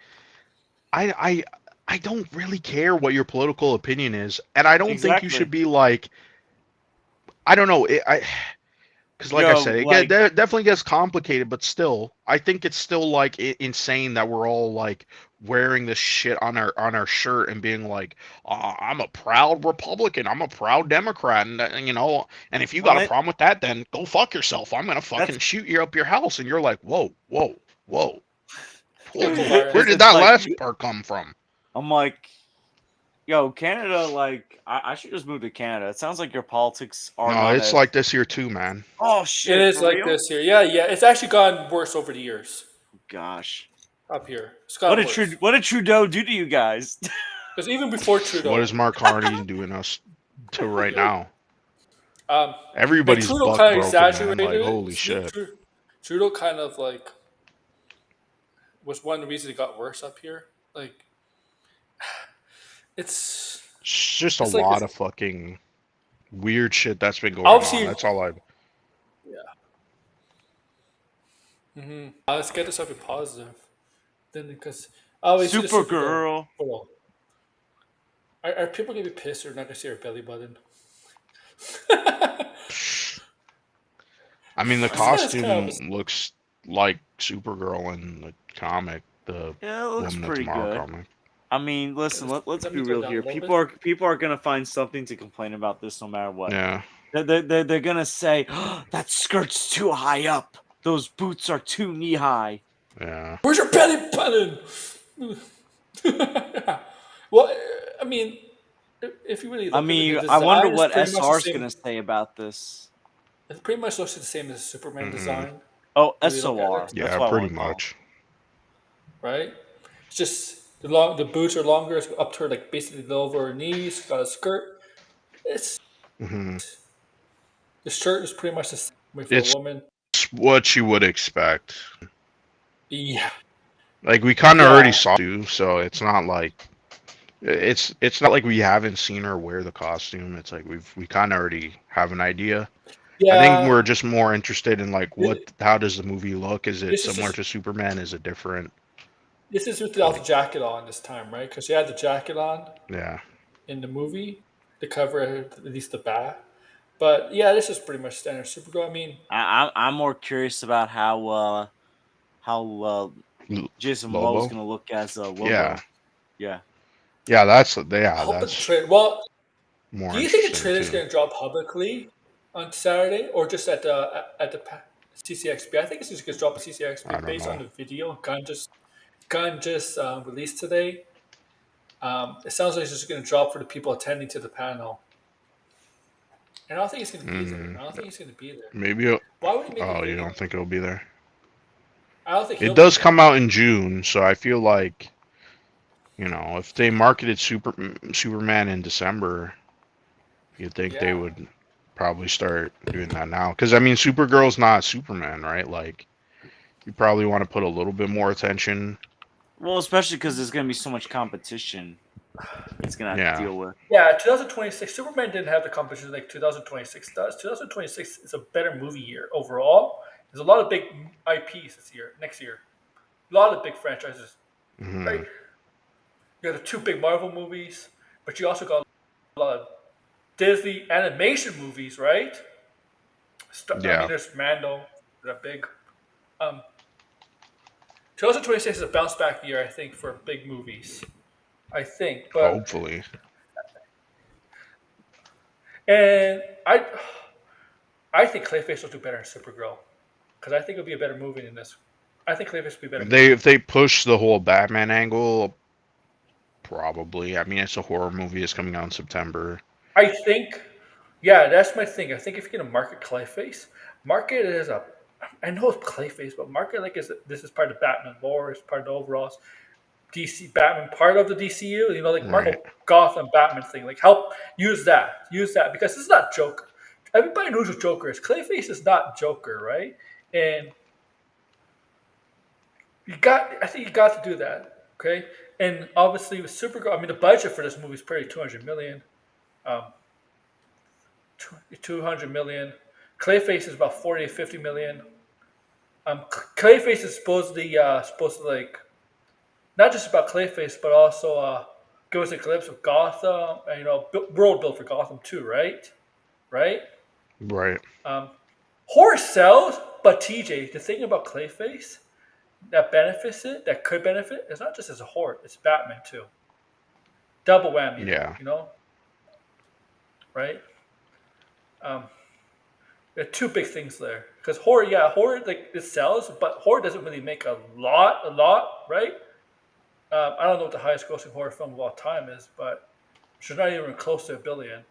I I don't really care what your political opinion is, and I don't think you should exactly. be like I don't know I because like I Yo, said, like, definitely gets complicated, but still, I think it's still like insane that we're all like wearing this shit on our shirt and being like, I'm a proud Republican, I'm a proud Democrat, and if you well, got a problem with that, then go fuck yourself. I'm gonna that's fucking shoot you up your house, and you're like, whoa, whoa, whoa, Shots where fired. did it's that like last part come from? I'm like, yo, Canada, like, I should just move to Canada. It sounds like your politics are No, not it's as. like this here too, man. Oh It shit, is for like real? this here. Yeah, yeah. It's actually gotten worse over the years. Gosh, Up here, it's what gotten did worse. What did Trudeau do to you guys? Because even before What is Trudeau, Mark Carney doing us to right now? um, and Everybody's Trudeau buck kind of broken, man. exaggerated Like, it. holy shit. Trudeau kind of like was one of the reasons it got worse up here. Like it's It's just a it's like lot this. of fucking weird shit that's been going on. Obviously, That's all I. let's get to something positive. Then because oh, we see the Supergirl. Supergirl. Hold on. Are people gonna be pissed or not gonna see her belly button? I mean, the That's kind of costume looks like Supergirl in the comic, the Yeah, it looks Woman of pretty Tomorrow good. comic. I mean, listen, let's let be me turn real it down a here. little bit. People are gonna find something to complain about this no matter what. Yeah. They're gonna say oh, that skirt's too high up. Those boots are too knee high. Yeah. Where's your belly button? Well, I mean, if you really I look at it, mean, the I wonder design is what pretty much the SR's same. gonna say about this. It pretty much looks the same as the Superman Hmm. design. Oh, If you look at SOR. it, That's Yeah, what I pretty want to call 'em. much. right? It's just the boots are longer, it's up to her like basically the over her knees. Got a skirt. It's Hmm. the shirt is pretty much the same for a It's woman. what you would expect. Yeah, Like, we kind of already yeah, saw you, so it's not like it's not like we haven't seen her wear the costume. It's like we kind of already have an idea. I think yeah. we're just more interested in like Th- how does the movie look? Is it This is similar just to Superman? Is it different? this is without the Like, jacket on this time, right? Because she had the jacket on yeah. in the movie to cover at least the back. But yeah, this is pretty much standard Supergirl. I mean, I'm more curious about how L- Jason Momoa is Lobo? gonna look as Yeah. Lobo. Yeah. Yeah, I hope in the that's trailer. Well, more Do you think the interesting trailer's too. going to drop publicly on Saturday or just at the CCXP? I think it's just going to drop at CCXP I don't based on know. the video Gun just released today. It sounds like it's just going to drop for the people attending to the panel, and I don't think it's going to be there. Mm, I don't think it's going to be there. maybe. Why would he make a Oh, you video? don't think it'll be there? I don't think It he'll be does there. come out in June, so I feel like, if they marketed Superman in December, you'd think they Yeah, would probably start doing that now. Because I mean, Supergirl's not Superman, right? Like, you probably want to put a little bit more attention. Well, especially because there's gonna be so much competition he's gonna have to Yeah. deal with. yeah. 2026. Superman didn't have the competition like 2026 does. 2026 is a better movie year overall. There's a lot of big IPs this year, next year. A lot of big franchises, Hmm. right? You got the two big Marvel movies, but you also got a lot of Disney animation movies, right? I mean, Yeah. there's Mando, that big. Um, 2026 is a bounce back year, I think, for big movies. I think, but Hopefully. and I think Clayface will do better in Supergirl because I think it'll be a better movie than this. I think Clayface will be a better movie. If they push the whole Batman angle, probably. I mean, it's a horror movie. It's coming out in September. I think, yeah, that's my thing. I think if you're gonna market Clayface, market it as a. I know it's Clayface, but market like this is part of Batman lore. It's part of the overall DC Batman part of the DCU. Like Right. Marvel Gotham Batman thing. Like help use that because it's not Joker. Everybody knows who Joker is. Clayface is not Joker, right? And I think you got to do that. Okay, and obviously with Supergirl, I mean the budget for this movie is probably 200 million. Um, 200 million. Clayface is about 40 to 50 million. Clayface is supposed to like not just about Clayface, but also give us a glimpse of Gotham and world built for Gotham too, right? Right. Right. Um, Horror sells, but TJ, the thing about Clayface that benefits it, that could benefit, it's not just as a horror, it's Batman too. Double whammy there, Yeah. right? Um, there are two big things there because horror, yeah, horror like it sells, but horror doesn't really make a lot, right? I don't know what the highest grossing horror film of all time is, but she's not even close to a billion.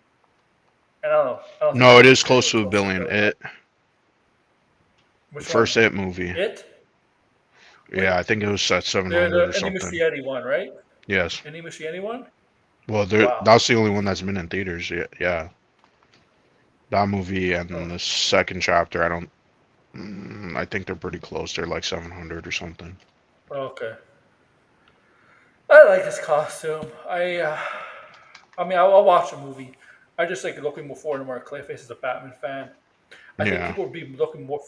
And I don't know. I don't think No, this it movie's is gonna be close anywhere to a close to a billion. billion. The Which one? first It movie. It? Yeah, Wait, I think it was at the 700 or Any something. Muschietti one, right? Yes. Any Muschietti one? Well, Wow. that's the only one that's been in theaters. Yeah. Yeah. That movie Oh, and the second chapter, I don't. I think they're pretty close. They're like 700 or something. okay. I like his costume. I mean, I'll watch the movie. I just like looking more forward to more Clayface as a Batman fan. I think Yeah. people would be looking more.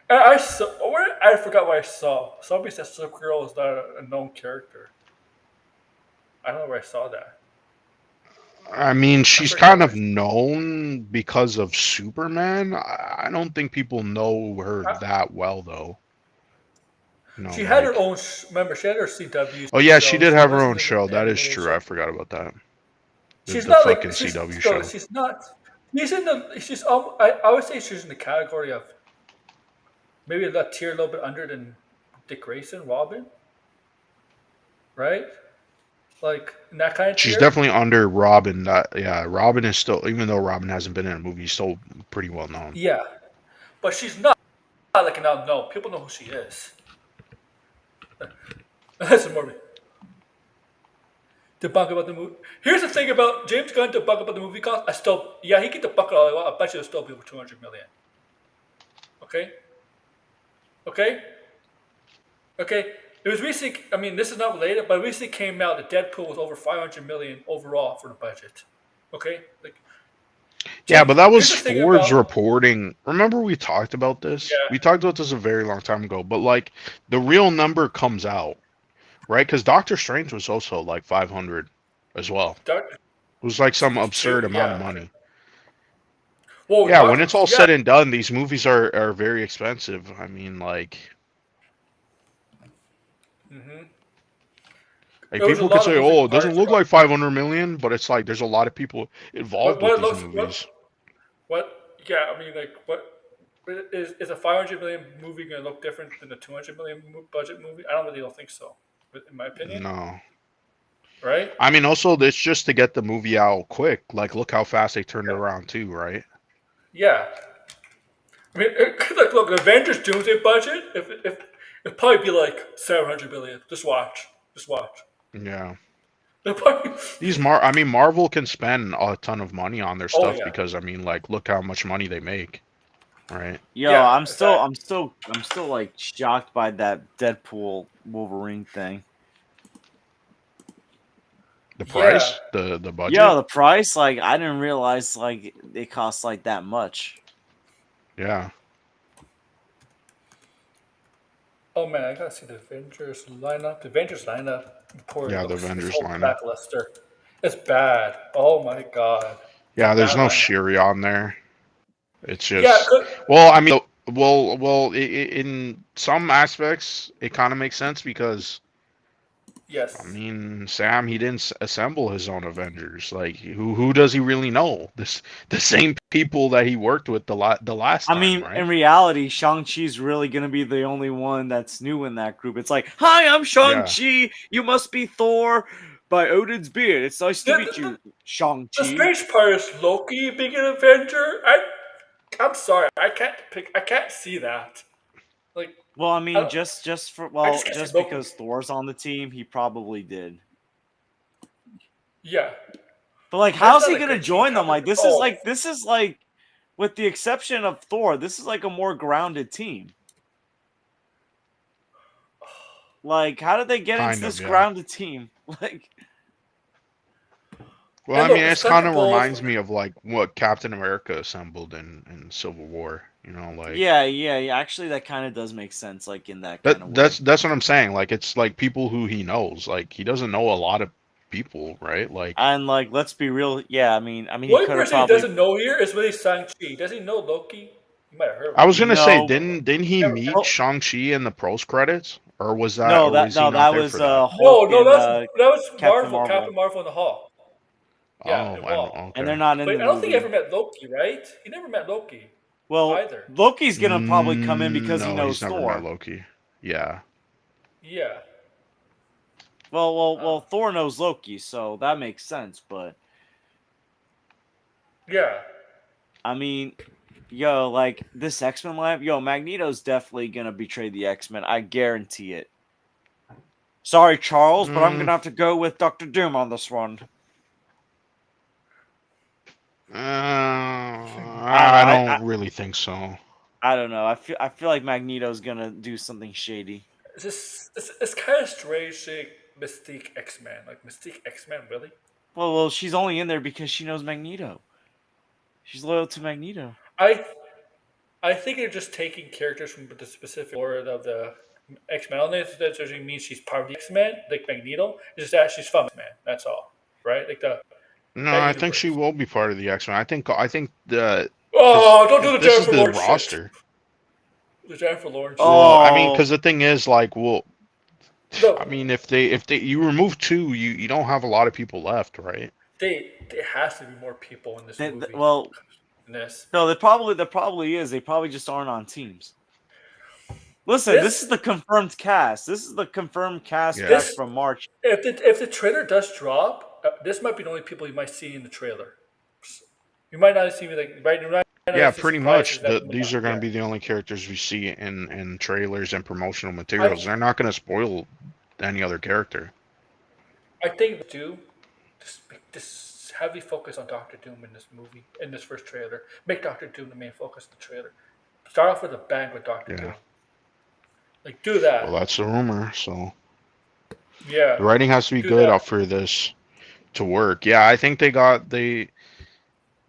And I saw. I forgot what I saw. Somebody said Supergirl is not a known character. I don't know where I saw that. I mean, I she's forgot kind where. of known because of Superman. I don't think people know her that well, though. She had her Like. own. Remember, she had her CW Oh yeah, she show. did She have her was own in the show. That is animated true. show. I forgot about that. The, She's the not like fucking CW show. she's not. She's in the. She's. I would say she's in the category of maybe a tier a little bit under than Dick Grayson, Robin, right? Like in that kind of She's tier. definitely under Robin. That yeah, Robin is still, even though Robin hasn't been in a movie, he's still pretty well known. Yeah, but she's not like an unknown. People know who she is. That's more debunk about the movie. Here's the thing about James Gunn debunk about the movie cost. He can debunk it all he wants. I bet you it'll still be over 200 million. Okay, okay, okay. It was recently. I mean, this is not related, but it recently came out that Deadpool was over 500 million overall for the budget. Okay, like Yeah, but that here's was the thing Forbes about reporting. Remember we talked about this? yeah. We talked about this a very long time ago. But like the real number comes out, right? Because Doctor Strange was also like 500 as well. Doctor It was like some Strange absurd 2, amount of yeah. money. Whoa, Yeah, when Doctor, it's all yeah. said and done, these movies are very expensive. I mean, like, Mm-hmm. Like There was a people could lot of say, moving "Oh, it doesn't parts. look like 500 million," but it's like there's a lot of people involved with What it these looks movies. what yeah, I mean like what is a 500 million movie going to look different than a 200 million budget movie? I don't think so. But in my opinion, No. right? I mean, also, it's just to get the movie out quick. Like, look how fast they turned it Yeah. around, too, right? Yeah. I mean, look, Avengers Doomsday budget, if it'd probably be like 700 million. Just watch. Yeah. It'd probably, I mean, Marvel can spend a ton of money on their oh stuff yeah, because, I mean, like, look how much money they make, right? Yo, yeah, I'm still like shocked by that Deadpool Wolverine thing. The yeah. price, the Yo, budget, the price, like I didn't realize like it costs like that much. yeah. Oh man, I gotta see the Avengers lineup. The Avengers lineup report Yeah, the looks it's Avengers all lineup. lackluster. It's bad. Oh my god, it's a Yeah, there's bad no lineup. Shiri on there. It's Yeah, just, well, I mean, in some aspects, it kind of makes sense because I yes. mean, Sam, he didn't assemble his own Avengers. Like, who does he really know? The same people that he worked with the last I time, mean, right? in reality, Shang-Chi's really gonna be the only one that's new in that group. It's like, hi, I'm Yeah. Shang-Chi. You must be Thor by Odin's beard. It's nice to The, meet the, you, the Shang-Chi. strange part is Loki being an Avenger. I'm sorry, I can't see that. Like, Well, I I, mean, don't- I just can't see just Loki. because Thor's on the team, he probably did. Yeah, But like, that's how's not he a gonna good team join them? coming. Like, Oh, this is like, with the exception of Thor, this is like a more grounded team. Like, how did they get into Kind of, this yeah. grounded team? Like, Well, I and mean, look, the it's kind of Thunderbolts. reminds me of like what Captain America assembled in Civil War. You know, like yeah. Actually, that kind of does make sense. Like in that kind of way. that's what I'm saying. Like, it's like people who he knows. Like, he doesn't know a lot of people, right? Like, And like, let's be real. Yeah, he One could have person he probably doesn't know here is really Shang-Chi. Does he know Loki? You might have heard of I him. was gonna say, no, didn't he Never, meet never. Shang-Chi in the post credits, no, or was he not that there was for that? No, Hulk no, and that was Captain Marvel, Marvel, Captain Marvel and the Hulk. Yeah, Oh, it and was. and they're okay. not in the But I don't think he ever movie. met Loki, right? He never met Loki Well, either. Loki's gonna probably come in because he No, he's knows never met Thor. Loki. Yeah. Yeah. Well, Uh, Thor knows Loki, so that makes sense. But yeah. I mean, yo, like this X-Men lab, yo, Magneto's definitely gonna betray the X-Men. I guarantee it. Sorry, Charles, but I'm Mm, gonna have to go with Doctor Doom on this one. I don't know. I don't really think so. I don't know. I feel like Magneto's gonna do something shady. It's kind of strange seeing Mystique X-Men. Like, Mystique X-Men, really? Well, she's only in there because she knows Magneto. She's loyal to Magneto. I I think they're just taking characters from the specific lore of the X-Men. Only that doesn't mean she's part of the X-Men, like Magneto. It's just that she's from X-Men. That's all. Right? Like No, that I think she universe. will be part of the X-Men. I think the because Oh, don't do the this is Jennifer the Lawrence shit. roster. The Jennifer Lawrence shit. Well, I mean, Oh because the thing is, like, well, No, I mean, if they you remove two, you don't have a lot of people left, right? there has to be more people in this movie. well, In this. no, there probably is. They probably just aren't on teams. Listen, this is This the confirmed cast. This is the confirmed cast Yeah. back this from March. if the trailer does drop, this might be the only people you might see in the trailer. You might not see like right. You might Yeah, not see pretty surprises much. that These are going yeah. to be the only characters we see in trailers and promotional I materials. They're not going to spoil any other character. I think do this heavy focus on Doctor Doom in this movie in this first trailer. Make Doctor Doom the main focus of the trailer. Start off with a bang with Doctor Yeah. Doom. Like do Well, that. that's the rumor. So Yeah, the writing has to be do good that. up for this to work. Yeah, I think they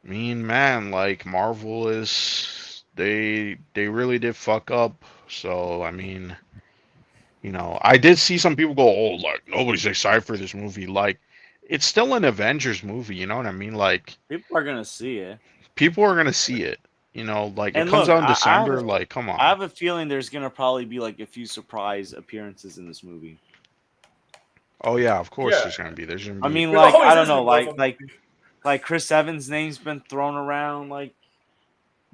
mean man, like Marvel is they really did fuck up. So I mean, I did see some people go, "Oh, like nobody's excited for this movie." Like it's still an Avengers movie, you know what I mean? Like People are gonna see it. people are gonna see it. Like it And comes look, out in December. Like, come I on. have a feeling there's gonna probably be like a few surprise appearances in this movie. Oh yeah, of course Yeah, there's gonna be. There's gonna I be. mean, there like I always don't is in know, a Marvel movie. like Chris Evans' name's been thrown around. Like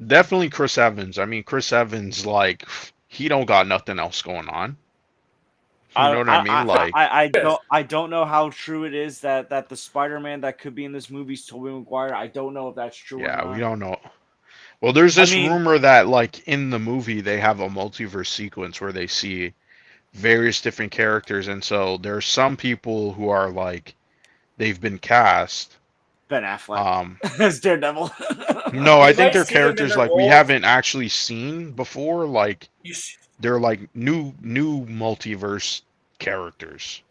Definitely Chris Evans. I mean, Chris Evans, like, he don't got nothing else going on. You know what I mean? Like, Yes. I don't know how true it is that the Spider-Man that could be in this movie is Tobey Maguire. I don't know if that's true or yeah, we not. don't know. Well, there's I this mean, rumor that, like, in the movie, they have a multiverse sequence where they see various different characters, and so there's some people who are like, they've been cast. Ben Affleck Um, as Daredevil. no, You I think might they're see them in characters their like we roles. haven't actually seen before. Like, You see, they're like new multiverse characters.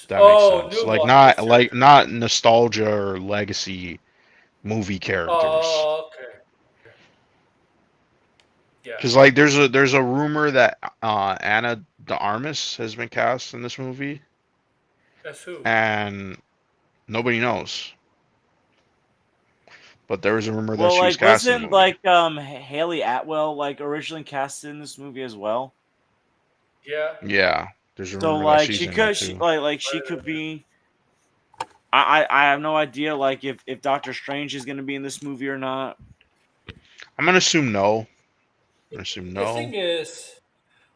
If that makes oh, sense. new Like multiverse character. not nostalgia or legacy movie characters. Oh, okay. Yeah. Because like there's a rumor that Anna de Armas has been cast in this movie, That's who. and nobody knows. But there was a rumor that Well, she was like cast in the wasn't movie. like Haley Atwell like originally casted in this movie as well? Yeah. Yeah, there's a So rumor that like she's in it too. she could be. I have no idea like if Doctor Strange is gonna be in this movie or not. I'm gonna assume no. I'm gonna assume The no. thing is,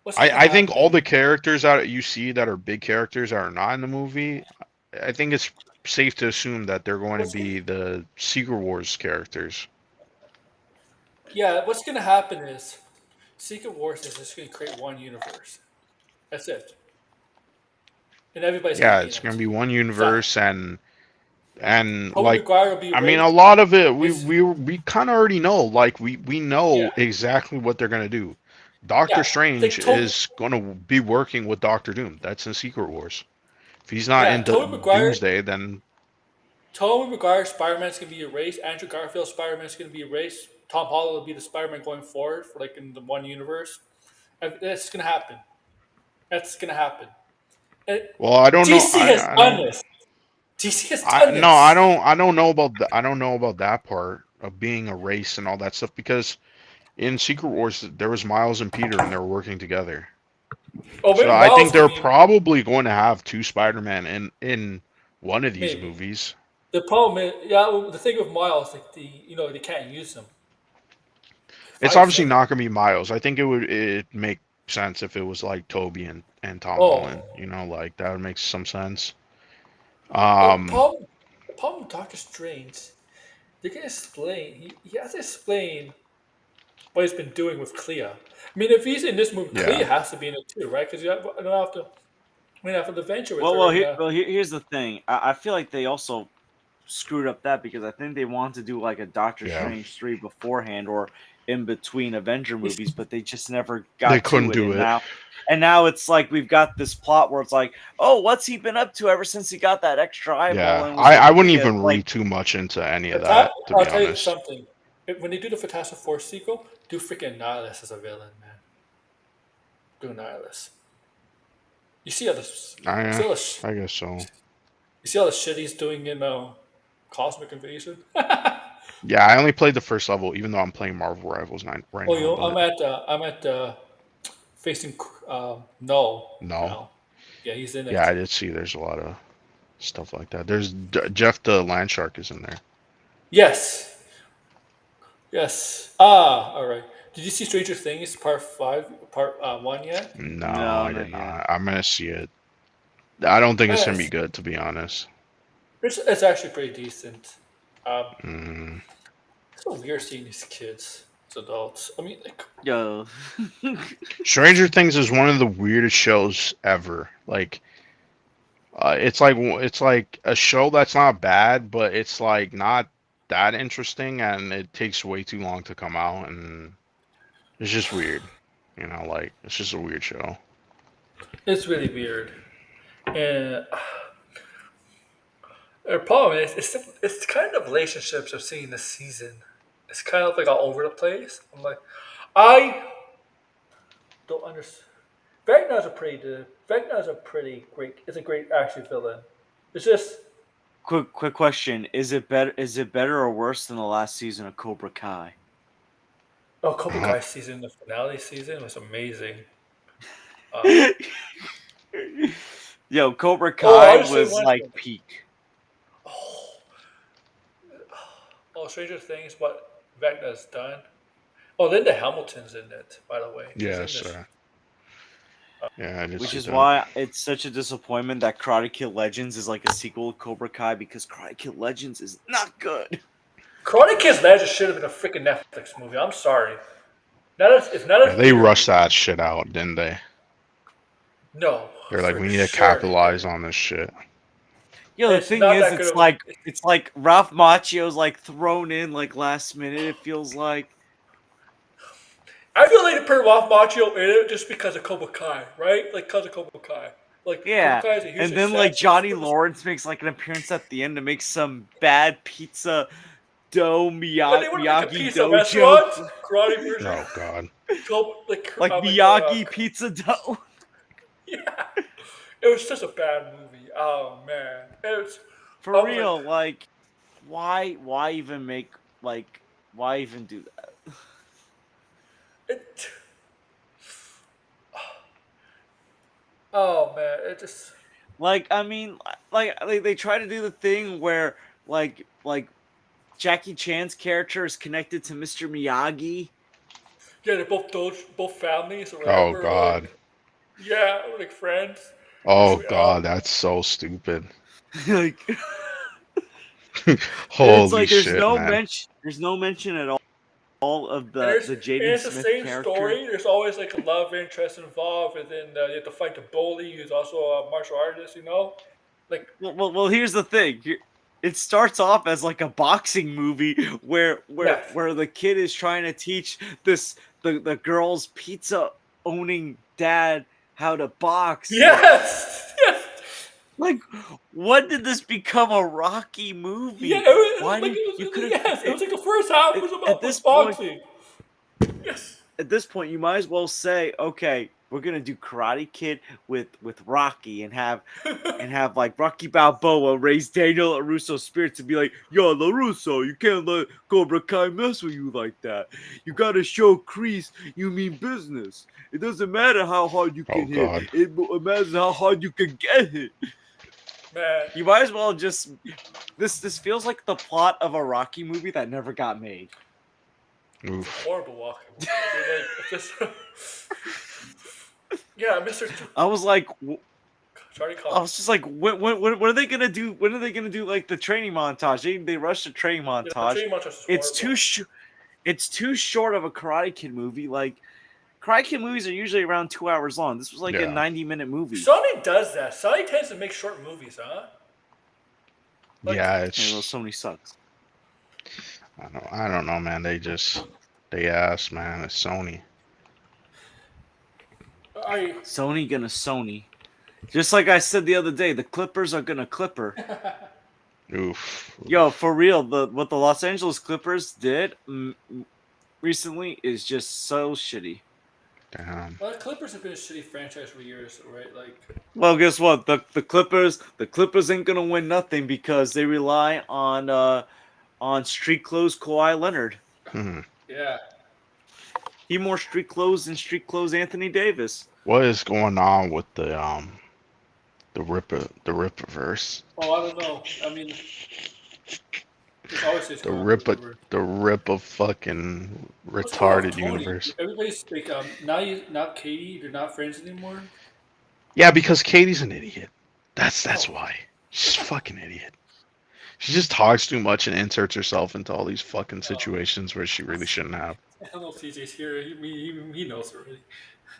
what's gonna I think all happen? the characters that you see that are big characters that are not in the movie. I think it's safe to assume that they're going to What's gonna, be the Secret Wars characters. yeah, what's gonna happen is Secret Wars is just gonna create one universe. That's it, and everybody's gonna Yeah, be in it's going to it. be one Fact. universe, and Tobey like, Maguire will be I mean, a erased. lot of it His we kind of already know. Like, we yeah, know exactly what they're going to do. Doctor yeah. Strange Like Toby, is going to be working with Doctor Doom. That's in Secret Wars. If he's not yeah, in Toby Maguire. Doomsday, then Tobey Maguire Spider Man's gonna be erased. Andrew Garfield Spider Man's gonna be erased. Tom Holland will be the Spider Man going forward for like in the one universe. And that's gonna happen. That's gonna happen. And well, I don't know. DC has I done don't. this. DC has I done no, I this. don't. I don't know about I don't know about that part of being a race and all that stuff because in Secret Wars there was Miles and Peter and they were working together. Oh, So maybe I think Miles can they're be probably going to have two Spider-Man in one of these maybe. movies. The problem is, yeah, well, the thing with Miles, like they can't use him. It's Five obviously seven. not going to be Miles. I think it make sense if it was like Toby and Tom Holland. Oh, You know, like that would make some sense. the Um, problem. The problem with Doctor Strange, they can explain. He has to explain what he's been doing with Clea. I mean, if he's in this movie, Clea yeah, has to be in it too, right? Because you don't have to. We have an adventure with Well, her, and here's the thing. I feel like they also screwed up that because I think they wanted to do like a Doctor yeah, Strange 3 beforehand or in between Avenger he's, movies, but they just never they got couldn't to it. do it. And now it's like we've got this plot where it's like, oh, what's he been up to ever since he got that extra eyeball Yeah, and was with I wouldn't Clea? even Like, read too much into any of that, to I'll be tell you honest. something. When they do the Fantastic Four sequel, do freaking Nihilus as a villain, man. Do Nihilus. You see all this. You see all the, I guess so. you see all the shit he's doing in Cosmic Invasion. Yeah, I only played the first level, even though I'm playing Marvel Rivals 9 right Oh, you now. know, But I'm at facing Null no, now. Yeah, he's in yeah, it. I did see there's a lot of stuff like that. There's Jeff the Land Shark is in there. Yes, yes. Ah, all right. Did you see Stranger Things part one yet? No, no, I did not yet. not. I'm gonna see it. I don't think it's gonna be Yes, good, to be honest. it's actually pretty decent. Um, Mm. it's so weird seeing these kids as adults. I mean, like, Yo. Stranger Things is one of the weirdest shows ever. Like, it's like a show that's not bad, but it's like not that interesting, and it takes way too long to come out, and it's just weird. You know, like it's just a weird show. it's really weird. And the problem is, it's kind of relationships I'm seeing this season. It's kind of like all over the place. I'm like, I don't understand. Vecna's a pretty great. It's a great action villain. It's just Quick question: Is it better? Is it better or worse than the last season of Cobra Kai? Cobra Kai season, the finale season was amazing. Um, Yeah, Yo, Cobra Oh, I Kai just say was one like thing. peak. Oh, oh, Stranger Things, what Vecna's done. Oh, Linda Hamilton's in it, by the way. She's Yes, in this. sir. Yeah, I just Which see is that. why it's such a disappointment that Karate Kid Legends is like a sequel to Cobra Kai because Karate Kid Legends is not good. Karate Kid's Legends should have been a freaking Netflix movie. I'm sorry. It's not Yeah, a they theater rushed movie. that shit out, didn't they? No, They're like, for we need to sure they capitalize did. on this shit. Yo, the It's thing not is, that good of a. it's like Ralph Macchio's like thrown in like last minute. It feels like I feel like they put Ralph Macchio in it just because of Cobra Kai, right? Like because of Cobra Kai. Like Cobra yeah, Kai is a huge and then like success. So just Johnny put this. Lawrence makes like an appearance at the end to make some bad pizza dough But they want to make a Miyagi pizza dough joke, restaurant, karate version. Oh god. like Like Miyagi pizza dough. yeah. It was just a bad movie. Oh man, it was. For I was like, real, like why even make like why even do that? it. Oh man, it just. Like I mean, like they try to do the thing where like Jackie Chan's character is connected to Mr. Miyagi. Yeah, they're both families or Oh whatever. god. Yeah, like friends. Oh Mr. god, that's so stupid. Like it's Holy like shit, man. there's no mention at all of And the and Jaden it's the Smith same character. story. There's always like a love interest involved, and then you have to fight the bully, who's also a martial artist. Like Well, here's the thing. It starts off as like a boxing movie yes, where the kid is trying to teach the girl's pizza owning dad how to box. yes, yes. Like when did this become a Rocky Yeah, movie? Why like did you could have yes, it was like the first half was at about was this point boxing. Yes. you might as well say, okay, we're gonna do Karate Kid with Rocky and have like Rocky Balboa raise Daniel LaRusso's spirit to be like, yo, LaRusso, you can't let Cobra Kai mess with you like that. You gotta show Kreese you mean business. It doesn't matter how hard you Oh can hit. god. It matters how hard you can get hit. Man, You might as well just this feels like the plot of a Rocky movie that never got made. it's a Oof. horrible walking. Like just yeah, Mr. I was like, Charlie I Cox. was just like, when are they gonna do? When are they gonna do like the training montage? They rushed the training Yeah, the montage. training montage is It's horrible. it's too short of a Karate Kid movie. Like Karate Kid movies are usually around 2 hours long. This was like a Yeah. 90-minute movie. Sony does that. Sony tends to make short movies, huh? Like, Yeah, Yeah, well, it's Sony sucks. I don't know, man. They ass, man. It's Sony. I Sony gonna Sony. Just like I said the other day, the Clippers are gonna Clipper. Oof. Yo, for real, what the Los Angeles Clippers did recently is just so shitty. Damn. well, the Clippers have been a shitty franchise for years, right? Like, Well, guess what? The Clippers ain't gonna win nothing because they rely on street clothes Kawhi Leonard. Hmm. yeah. He more street clothes than street clothes Anthony Davis. What is going on with the Rippaverse? Oh, I don't know. I mean, there's always this The going on rip with Clippers. the rip of fucking What's going on with retarded Tony? universe. Everybody's like, not Katie. They're not friends anymore. Yeah, because Katie's an idiot. That's Oh, why. She's a fucking idiot. She just talks too much and inserts herself into all these fucking oh. situations where she really shouldn't have. I don't know if TJ's here. He knows already.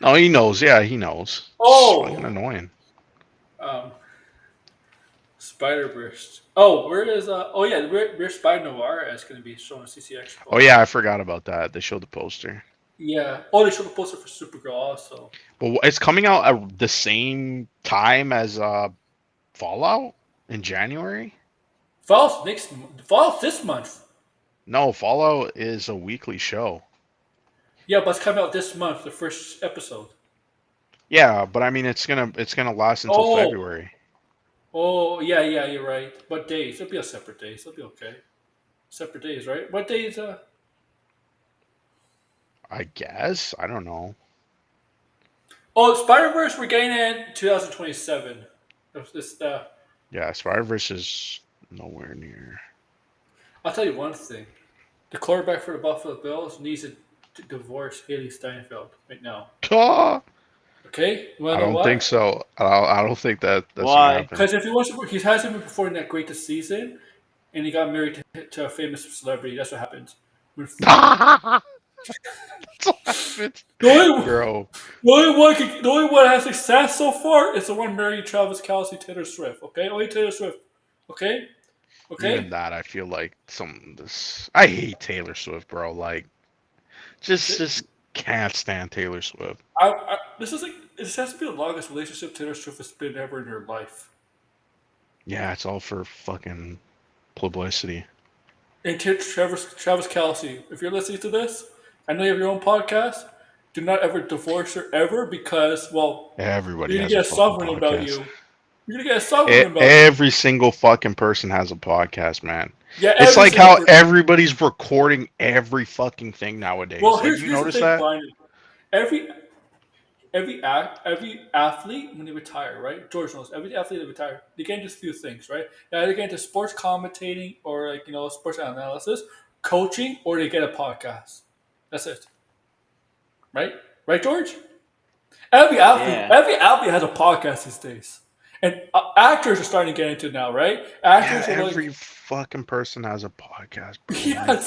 No, he knows. Yeah, he knows. It's fucking Oh, annoying. um, Spider Verse. Oh, where is Oh yeah, where Spider Noir is going to be shown on CCX. Oh yeah, I forgot about that. They showed the poster. Yeah. Oh, they showed the poster for Supergirl also. But it's coming out at the same time as Fallout in January. Fall's this month. No, Fallout is a weekly show. Yeah, but it's coming out this month, the first episode. Yeah, but I mean it's gonna last until Oh, February. oh yeah, you're right. What days? It'll be a separate days. It'll be okay. Separate days, right? What days? I guess. I don't know. Oh, Spider Verse. We're getting in 2027. It's just, Yeah, Survivor is nowhere near. I'll tell you one thing: the quarterback for the Buffalo Bills needs to divorce Haley Steinfeld right now. Ah, Okay, you I wanna know don't think what? so. I don't think that's gonna Why? happen. Because if he wants to, he hasn't been performing that great this season, and he got married to a famous celebrity. That's what happens. When, That's what happens, the only bro. the only one that has success so far is the one marrying Travis Kelsey, Taylor Swift. Okay, only Taylor Swift. Okay, Even okay. that, I feel like some this. I hate Taylor Swift, bro. Like, just can't stand Taylor Swift. This is like this has to be the longest relationship Taylor Swift has been ever in her life. Yeah, it's all for fucking publicity. And Travis Kelsey, if you're listening to this, I know you have your own podcast. Do not ever divorce her ever because, well, Everybody you're gonna has a get a fucking song written about podcast. you. You're gonna get a song written about you. Every single fucking person has a podcast, man. Yeah, It's every like single how person. everybody's recording every fucking thing Well, nowadays. Like, you here's the notice thing, that? Brian. Every every athlete when they retire, right? George knows every athlete that retire, they get into a few things, right? They either get into sports commentating or like sports analysis, coaching, or they get a podcast. That's it, right? Right, George? Yeah. Every athlete has a podcast these days, and actors are starting to get into it now, right? Yeah, Actors are like, every fucking person has a podcast, bro. Like,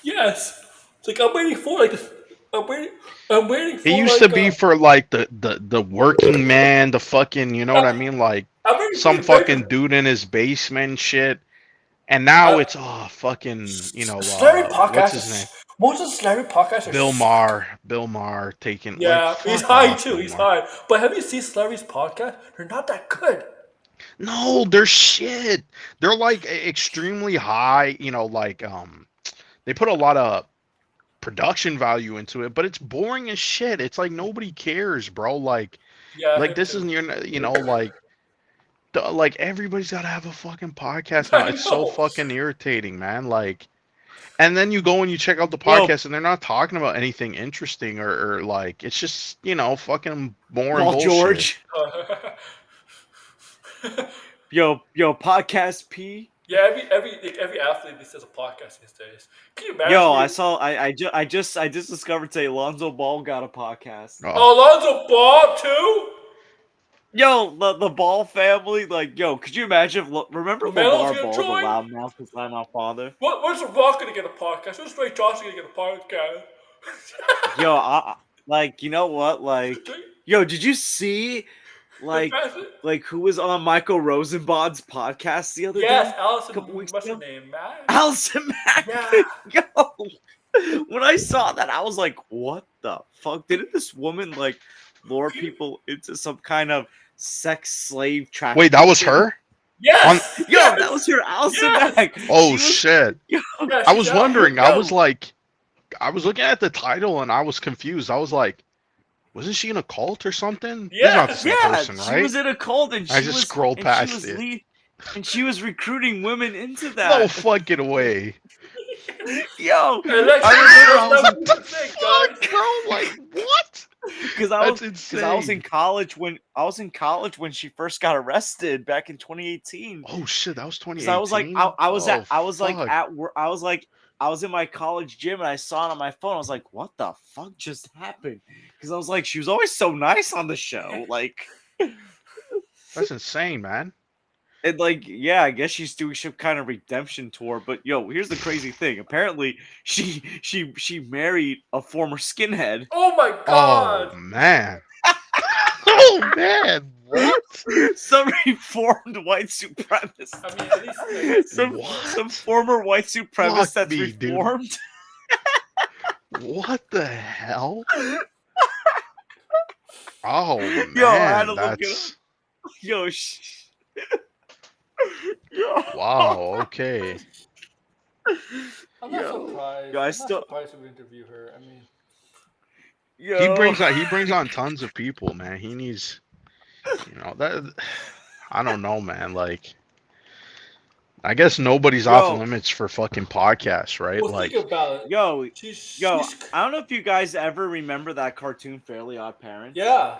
yes. It's like I'm waiting for like this. I'm waiting. I'm waiting it for used to like be for like the working man, the fucking, you know what I I'm, mean? Like I'm waiting for the some Avengers. fucking dude in his basement and shit. And now Uh, it's fucking, Celebrity what's podcasts his name? most of the celebrity podcasts are suck. Bill Maher taking like Yeah, he's fuck high off, too. Bill He's Maher. high. But have you seen celebrities podcast? They're not that good. No, they're shit. They're like extremely high, like they put a lot of production value into it, but it's boring as shit. It's like nobody cares, bro. Yeah, Like him this too. isn't your, like everybody's got to have a fucking podcast now. I It's so know. fucking irritating, man. Like, and then you go and you check out the Yo, podcast and they're not talking about anything interesting or like it's just, fucking boring Paul bullshit. George. Yo, podcast P. Yeah, every athlete needs a podcast these days. Can you Yo, imagine? I just discovered today Lonzo Ball got a podcast. Oh, Oh, Alonzo Ball too. Yo, the Ball family, like, yo, could you imagine? Remember Melo's LeVar gonna Ball, the join. loudmouth, his loudmouth father? When's The Rock gonna get a podcast? When's Ray Johnson gonna get a podcast? Yo, like, you know what? Like, yo, did you see, like, who was on Michael Rosenbaum's podcast the other day? Yes, Allison. A couple weeks What's her ago? name, Matt? Allison Mack. Yeah. Yo, when I saw that, I was like, what the fuck? Didn't this woman, like, lure people into some kind of sex slave trafficking? wait, that was thing? her? Yes. Yo, yes! that was her, Allison Yes! Mack. Oh She was- shit. Yo, Yeah, I she's was out. wondering. Yo. I was like, I was looking at the title and I was confused. I was like, wasn't she in a cult or something? This is not the Yes. same yeah, person, she right? was in a cult and she I just was scrolled and past she was it. and she was recruiting women into that. No fucking way. Yo, Alexa, I remember what the Fuck, bro. Like what? because That's I was in insane. college when she first got arrested back in 2018. Oh shit, that was Because I was like, 2018. I was at, Oh, I was like fuck. at work. I was in my college gym and I saw it on my phone. I was like, what the fuck just happened? Because I was like, she was always so nice on the show. Like, That's insane, man. and like, yeah, I guess she's doing some kind of redemption tour. But yo, here's the crazy thing. Apparently, she married a former skinhead. Oh my Oh god. man. Oh man. What? Some reformed white supremacist. I mean, at least Some What? former white supremacist Fuck that's me, dude. reformed. What the hell? Oh man, Yo, I had to look it that's Yo, yo. wow. Okay. I'm not Yo. surprised. Yo, I I'm still- not surprised we interview her. I mean, Yo. He brings on tons of people, man. He needs, that. I don't know, man. Like, I guess nobody's off Yo. limits for fucking podcasts, right? well, Like, think about it. Yo, She's I don't know if you guys ever remember that cartoon Fairly Odd Parents. yeah.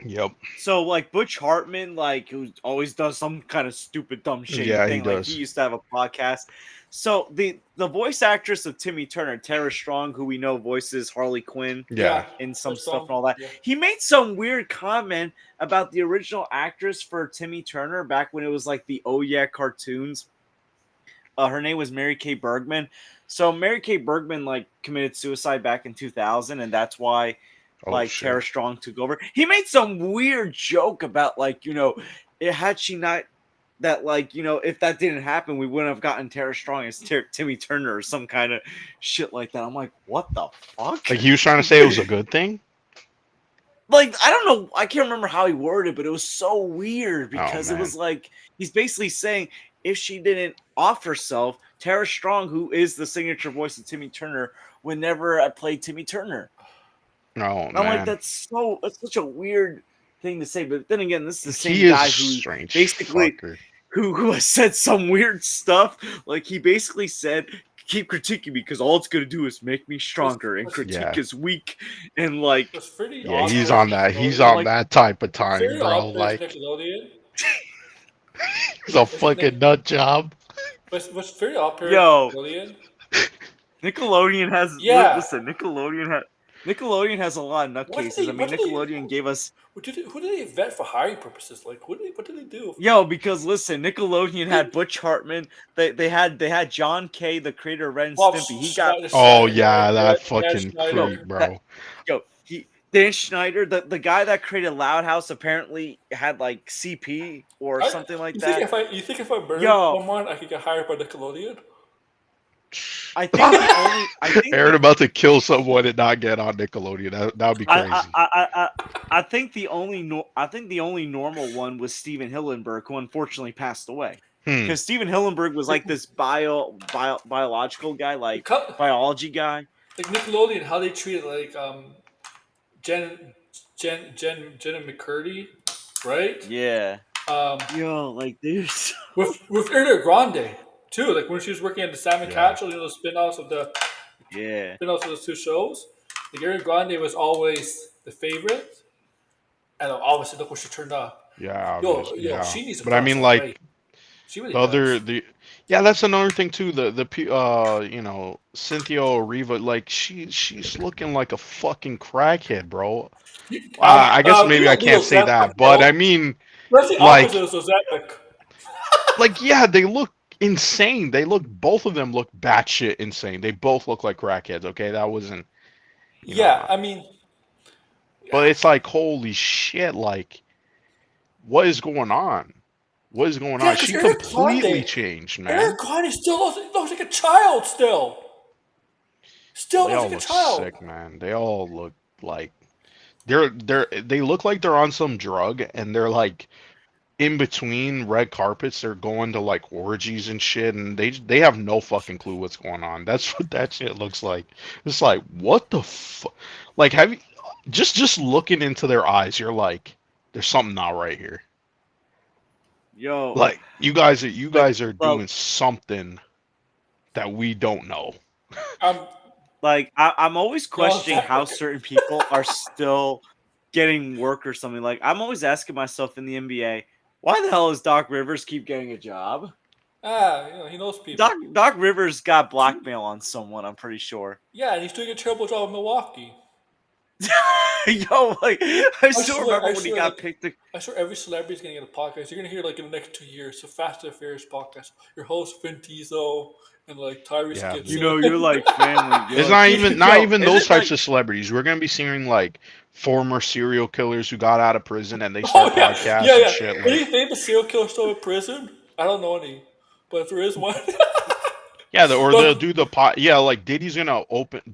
Yep. So like Butch Hartman, like who always does some kind of stupid, dumb, shady Yeah, he thing. Like he does. used to have a podcast. So the voice actress of Timmy Turner, Tara Strong, who we know voices Harley Quinn Yeah. Yeah, in some that's stuff and all that, yeah. he made some weird comment about the original actress for Timmy Turner back when it was like the Oh Yeah cartoons. Her name was Mary Kay Bergman. So Mary Kay Bergman like committed suicide back in 2000, and that's why Oh like shit. Tara Strong took over. He made some weird joke about like had she not that like if that didn't happen, we wouldn't have gotten Tara Strong as Timmy Turner or some kind of shit like that. I'm like, what the fuck? Like he was trying to say it was a good thing. Like I don't know, I can't remember how he worded, but it was so weird Oh because it man. was like he's basically saying if she didn't off herself, Tara Strong, who is the signature voice of Timmy Turner, would never have played Timmy Turner. Oh I'm like, man. that's such a weird thing to say. But then again, this is the He same is a guy who strange basically fucker. who has said some weird stuff. Like he basically said, keep critiquing me because all it's gonna do is make me What's stronger, and what's critique Yeah. is weak. And like, what's pretty Yeah, odd he's for on that. He's Nickelodeon? on like that type of What's time, very bro. odd for Like Nickelodeon he's a is fucking nut job. what's very odd for yo, Nickelodeon. Nickelodeon has Yeah, listen. Nickelodeon has a lot of nutcases. I what mean, did they Nickelodeon gave us who did they vet for hiring purposes? Like what did they do? yo because listen, Nickelodeon had Butch Hartman. They had John Kay, the creator of Ren and Bob Stimpy. He got Schneider, Oh yeah, yeah, that Dan fucking yo Schneider. creep, that bro. he Dan Schneider, the guy that created Loud House, apparently had like CP or I, something like that. you think if I murdered Yo, someone, I could get hired by Nickelodeon? Aaron about to kill someone and not get on Nickelodeon. That would be I, crazy. I, I, I, I think the only normal one was Steven Hillenburg, who unfortunately passed away. Hmm. Because Steven Hillenburg was like this biological guy, like Because biology guy. like Nickelodeon, how they treated like Jenna McCurdy, right? Yeah. Um, Yo, like dude. with Ariana Grande too. Like when she was working at the Salmon Yeah. Catch, the spin-offs of the Yeah. spin-offs of those two shows. Like Ariana Grande was always the favorite, and obviously look what she turned out. Yeah. Obvious. Yo, Yeah. she needs to But put I on mean, some weight. like She really the other does. the. Yeah, that's another thing too. Cynthia Erivo, like she's looking like a fucking crackhead, bro. I guess You maybe I know can't Leo say Zeppelin, that, but I no? mean, That's the opposite like, of Zozek. yeah, they look insane. Both of them look batshit insane. They both look like crackheads. Okay, that wasn't, you know, Yeah, I mean, but it's like, holy shit, like, what is going on? What is going yeah, on? because She completely changed, Eric man. Grande still looks like a child. Still They looks all like a look child. sick, man. They all look like they look like they're on some drug and they're like in between red carpets, they're going to like orgies and shit, and they have no fucking clue what's going on. That's what that shit looks like. It's like, what the fuck? Like, have you just looking into their eyes, you're like, there's something not right here. Yo, Like, you like, guys are well, doing something that we don't know. Um, like I'm always yo, questioning how certain people are still getting work or something. Like I'm always asking myself in the NBA, why the hell does Doc Rivers keep getting a job? he knows people. Doc Rivers got blackmail on someone, I'm pretty sure. Yeah, and he's doing a terrible job in Milwaukee. Yo, like I still remember I when he swear, got like, picked. I swear, every celebrity is gonna get a podcast. You're gonna hear like in the next 2 years, the Fast and Furious podcast. Your host Vin Diesel and like Tyrese Yeah, Gibson. You're like family. You're it's like, not yo, even is those it like types of celebrities. We're gonna be seeing like former serial killers who got out of prison and they Oh start yeah, podcasts yeah, and yeah. shit. Any Like, famous serial killer still in prison? I don't know any, but if there is one, yeah, or they'll but do the pod. Yeah, like Diddy's gonna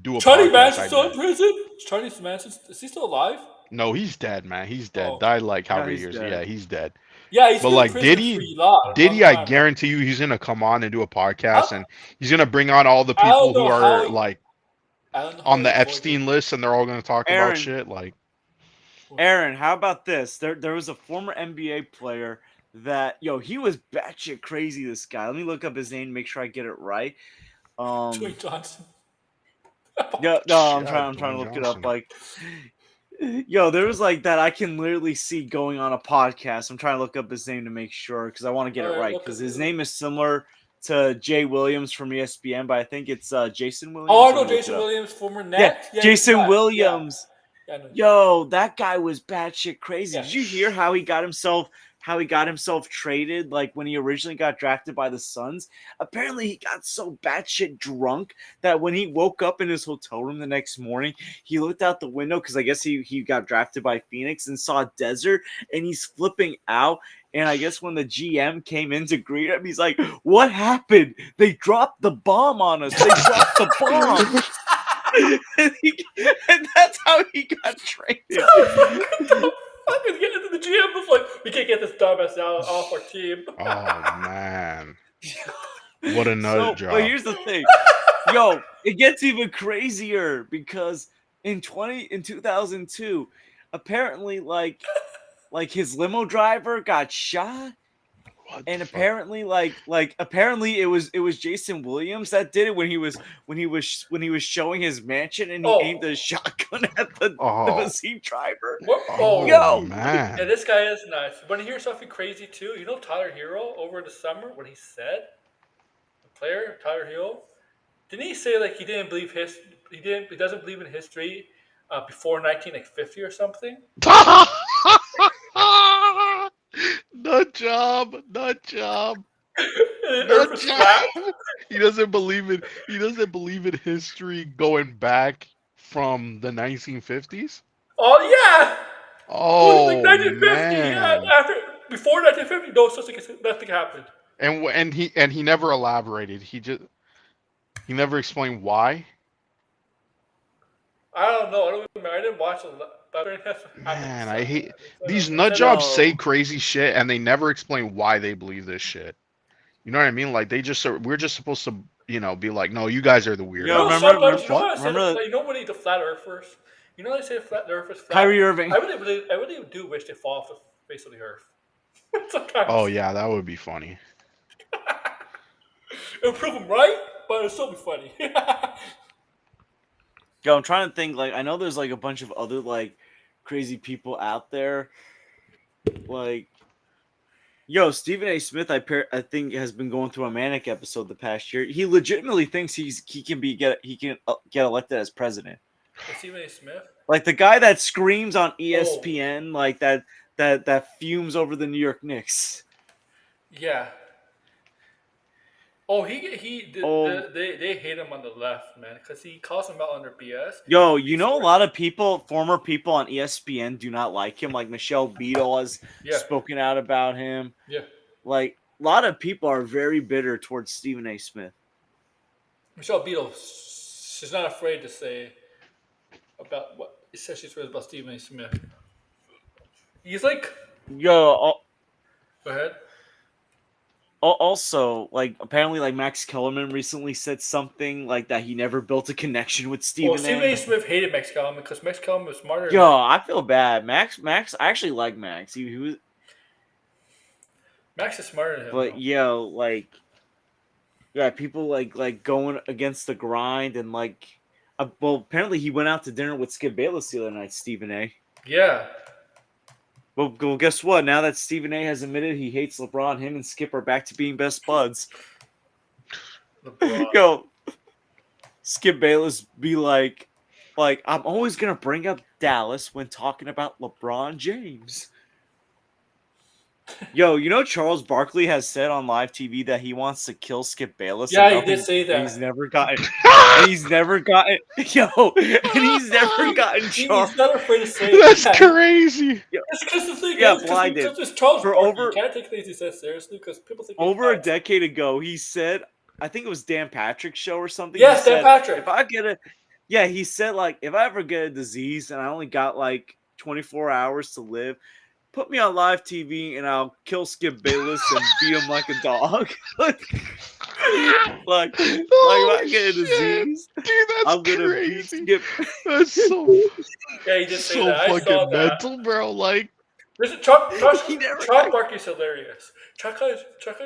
do a Charlie podcast. Manson's I still in bet. prison. Charlie Manson is he still alive? No, he's dead, man. He's dead. Oh, Died like how no, many he's years? dead. Yeah, he's dead. yeah, he's But been in like prison for a long Diddy, I time now. guarantee you, he's gonna come on and do a podcast, I, and he's gonna bring on all the I don't people who know are how. like I don't know how on he the avoided. Epstein list, and they're all gonna talk about Aaron, shit. Like, Aaron, how about this? There was a former NBA player that he was batshit crazy. This guy. Let me look up his name, make sure I get it right. Dwayne Um, Johnson. yeah, no, I'm yeah, trying to Dwayne look it up. Johnson. Like, Yo, there was like that I can literally see going on a podcast. I'm trying to look up his name to make sure because I want to get it Alright, right look because at his it. name is similar to Jay Williams from ESPN, but I think it's Jason Oh, Williams. I Let know me look it Jason up. Williams, former Yeah, net. Yeah, he's Jason nuts. Yeah, Williams. yeah, I know. Yo, that guy was batshit crazy. Yeah. Did you hear how he got himself traded? Like when he originally got drafted by the Suns, apparently he got so batshit drunk that when he woke up in his hotel room the next morning, he looked out the window because I guess he got drafted by Phoenix and saw a desert, and he's flipping out. And I guess when the GM came in to greet him, he's like, "What happened? They dropped the bomb on us. They dropped the bomb." and that's how he got traded. Fucking get into the GM was like, we can't get this dumbass out off our team. Oh man, what a nut But job! here's the thing, yo, it gets even crazier because in 2002, apparently like his limo driver got shot. What And the fuck? apparently, apparently it was Jason Williams that did it when he was showing his mansion and he aimed a shotgun at the limousine driver. What? Oh Yo. man, Yeah, this guy is nuts. Want to hear something crazy too? You know Tyler Hero over the summer what he said? The player Tyler Hero, didn't he say like he doesn't believe in history before 1950 or something? nut job, nut job. Earth Nut was job. flat. He doesn't believe in. He doesn't believe in history going back from the 1950s. Oh yeah, going like Oh 1950. Yeah, man. before 1950, no such thing as nothing happened. And he never elaborated. He never explained why. I don't know. I don't remember. I didn't watch it, but it has happened. Man, I hate these It nut said, jobs Yo. say crazy shit and they never explain why they believe this shit. You know what I mean? Like we're just supposed to, be like, no, you guys are the weirdos. You know, remember- sometimes you know what? how I said Remember- you know when the flat earthers. You know they say flat earth is flat. Kyrie Irving. I really do wish they fall off the face of the earth. Sometimes. Oh yeah, that would be funny. It'll prove them right, but it'll still be funny. Yo, I'm trying to think. Like, I know there's like a bunch of other like crazy people out there. Like, yo, Stephen A. Smith, I think has been going through a manic episode the past year. He legitimately thinks he can get elected as president. Stephen A. Smith. Like the guy that screams on ESPN, like that fumes over the New York Knicks. Yeah. Oh, they hate him on the left, man, because he calls them out on their BS. Yo, a lot of former people on ESPN do not like him. Like Michelle Beadle has spoken out about him. Yeah. Like a lot of people are very bitter towards Stephen A. Smith. Michelle Beadle, she's not afraid to say about what it says she's read about Stephen A. Smith. He's like, yo. Go ahead. Also, like apparently, like Max Kellerman recently said something like that he never built a connection with Stephen Stephen A. Smith hated Max Kellerman because Max Kellerman was smarter. Yo, I feel bad. Max, I actually like Max. He was. Max is smarter than him. But though. yo, like, yeah, people like going against the grind and like, well, apparently he went out to dinner with Skip Bayless the other night. Stephen A. Yeah. Well, guess what? Now that Stephen A. has admitted he hates LeBron, him and Skip are back to being best buds. Yo, Skip Bayless be like, I'm always gonna bring up Dallas when talking about LeBron James. Yo, Charles Barkley has said on live TV that he wants to kill Skip Bayless. Yeah, he did say that. He's never gotten. He's never gotten. Yo, and he's never gotten Charles. He's not afraid to say That's that. crazy. It's because the thing Yeah, is, blinded. because it's Charles For Barkley. over- You can't take things he says seriously because people think Over a nuts. decade ago, he said, I think it was Dan Patrick's show or something. Yes, he Dan said, Patrick. If I get a, yeah, he said like if I ever get a disease and I only got like 24 hours to live, put me on live TV and I'll kill Skip Bayless and beat him like a dog. like if I get a disease, Dude, that's I'm gonna crazy. beat Skip. That's so Yeah, he did say so that. I saw fucking that. mental, bro. Like, Listen, Charles He never- Barkley's hilarious.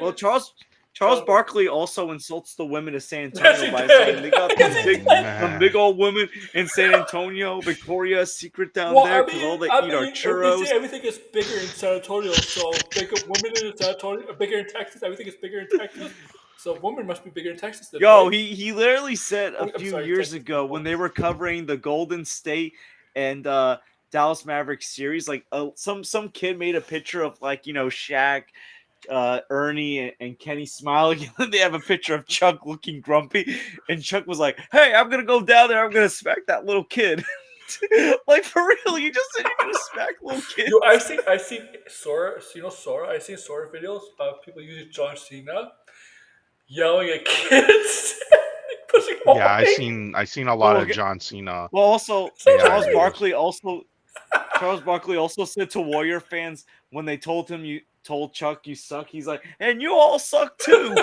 Well, Charles Charles Barkley also insults the women of San Yes, Antonio he by did. saying they got Yes, them he big, did. some Man. big old women in San Antonio, Victoria's Secret down Well, there, because all they eat are they say churros. everything is bigger in San Antonio, so bigger women in San Antonio are bigger in Texas. Everything is bigger in Texas, so women must be bigger in Texas then, Yo, right? he literally said a Oh, I'm few sorry, years Texas ago when people. they were covering the Golden State and Dallas Mavericks series, like some kid made a picture of like Shaq, Ernie, and Kenny smiling, and then they have a picture of Chuck looking grumpy, and Chuck was like, "Hey, I'm gonna go down there. I'm gonna smack that little kid." Like for real, you just said you're gonna smack little kids. Yo, I seen Sora, Sora. I seen Sora videos of people using John Cena yelling at kids, pushing Yeah, away. I seen a lot Well, of John Cena well, also So AI Charles videos. Barkley also Charles Barkley also said to Warrior fans when they told him you told Chuck you suck, he's like, and you all suck too.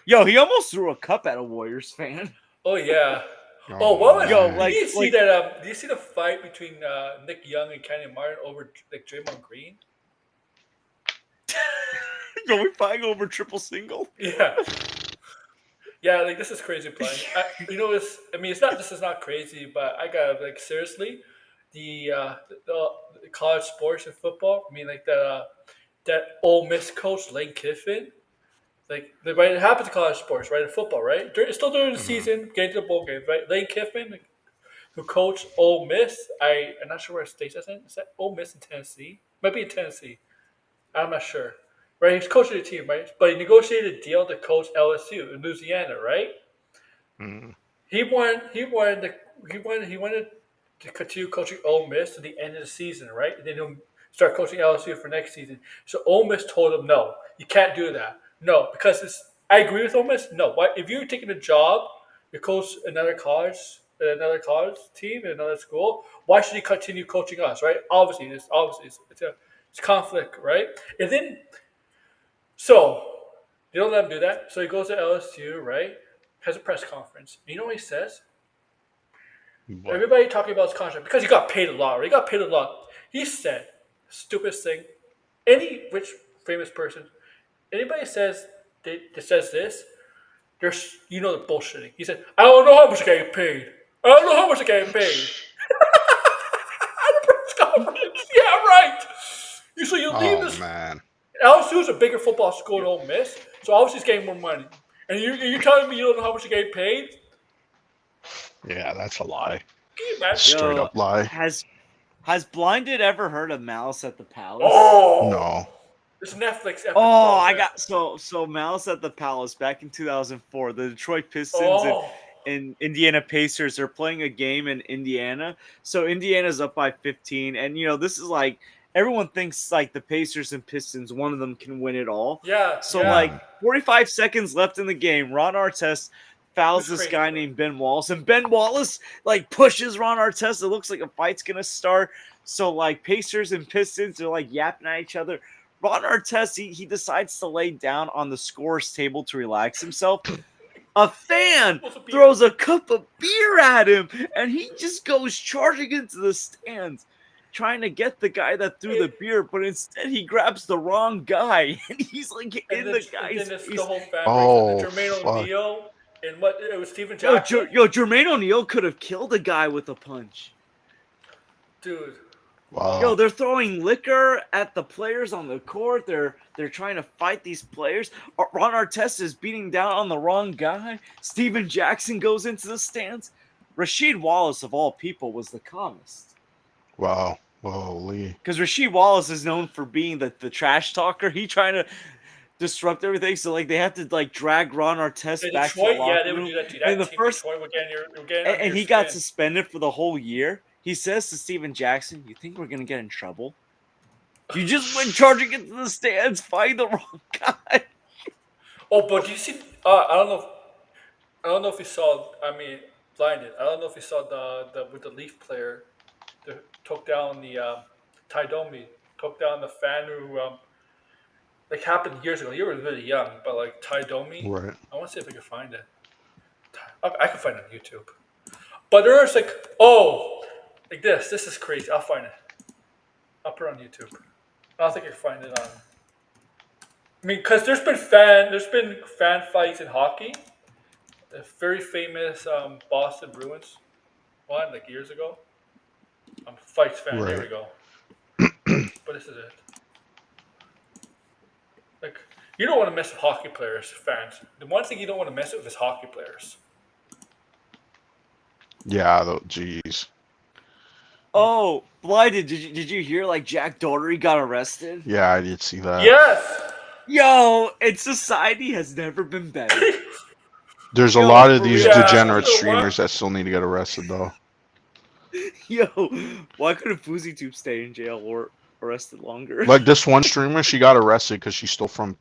Yo, he almost threw a cup at a Warriors fan. oh yeah. Oh, Oh what was? Yo, man. Did you see like that? Did you see the fight between Nick Young and Kenny Martin over like Draymond Green? yo, we fighting over triple single. Yeah, yeah. Like this is crazy playing. It's. I mean, it's not. This is not crazy, but I got like seriously, the college sports and football. I mean, like that Ole Miss coach Lane Kiffin. Right, it happens to college sports, right? In football, right? It's still during the Hmm. season, getting to the bowl games, right? Lane Kiffin, who coached Ole Miss. I'm not sure where state that's in. Is that Ole Miss in Tennessee? Might be in Tennessee. I'm not sure. Right, he's coaching the team, right? But he negotiated a deal to coach LSU in Louisiana, right? Hmm. He won. He wanted the. He wanted. He wanted to continue coaching Ole Miss to the end of the season, right? And then he'll start coaching LSU for next season. So Ole Miss told him, "No, you can't do that. No, because it's." I agree with Ole Miss. No, why? If you're taking a job, you coach another college team, in another school. Why should you continue coaching us, right? Obviously it's conflict, right? And then they don't let him do that. So he goes to LSU, right? Has a press conference. You know what he says? What? Everybody talking about his contract because he got paid a lot. Right? He got paid a lot. He said, stupidest thing. Any rich famous person, anybody that says this, they're bullshitting. He said, I don't know how much I getting paid. I don't know how much I getting paid. At the press conference. Yeah, right. You leave Oh this. man. LSU is a bigger football school than Ole Miss, so obviously he's getting more money. And you're telling me you don't know how much you're getting paid? Yeah, that's a lie. Can you imagine? Straight Yo, up lie. has Blinded ever heard of Malice at the Palace? Oh, No. this Netflix Oh, episode, I man. got so Malice at the Palace back in 2004. The Detroit Pistons Oh, and Indiana Pacers are playing a game in Indiana. So Indiana's up by 15, and this is like everyone thinks like the Pacers and Pistons, one of them can win it all. yeah, So yeah. like Mhm. 45 seconds left in the game, Ron Artest It fouls was this crazy guy play. named Ben Wallace, and Ben Wallace like pushes Ron Artest. It looks like a fight's gonna start. So like Pacers and Pistons are like yapping at each other. Ron Artest, he decides to lay down on the scorer's table to relax himself. A fan Supposed to be throws a cup of beer at him, and he just goes charging into the stands, trying to get the guy that threw the beer, but instead he grabs the wrong guy, and he's like in the and then guy's it's the face. whole fan breaks and Oh Jermaine fuck. O'Neal and what it was Steven Yo, Jackson, Jermaine O'Neal could have killed a guy with a punch. dude. Yo, Wow. they're throwing liquor at the players on the court. They're trying to fight these players. Ron Artest is beating down on the wrong guy. Steven Jackson goes into the stands. Rasheed Wallace, of all people, was the calmest. Wow. Holy. Because Rasheed Wallace is known for being the trash talker. He trying to disrupt everything. So like they have to like drag Ron Artest In back to the Detroit, yeah, locker they would room. do that to you. And That the team, first Detroit, we're getting under and your he got skin. suspended for the whole year. He says to Steven Jackson, "You think we're gonna get in trouble? You just went charging into the stands, find the wrong guy." Oh, but did you see? I don't know if you saw. I mean, blinded. I don't know if you saw the with the Leaf player that took down the Ty Domi, took down the fan who like happened years ago. You were really young, but like Ty Domi. Right. I want to see if I can find it. I can find it on YouTube. But there's like like this. This is crazy. I'll find it. I'll put it on YouTube. I don't think I can find it on. I mean, because there's been fan fights in hockey. A very famous Boston Bruins one like years ago. I'm a fights fan. There Right. we go. But this is it. Like you don't want to mess with hockey players, fans. The one thing you don't want to mess with is hockey players. Yeah, jeez. Oh, blinded! Did you hear like Jack Doherty got arrested? Yeah, I did see that. Yes. Yo, and society has never been better. There's a Yo, lot of for these real. degenerate Yeah. streamers that still need to get arrested, though. Yo, why couldn't FouseyTube stay in jail or arrested longer? Like this one streamer, she got arrested because she stole from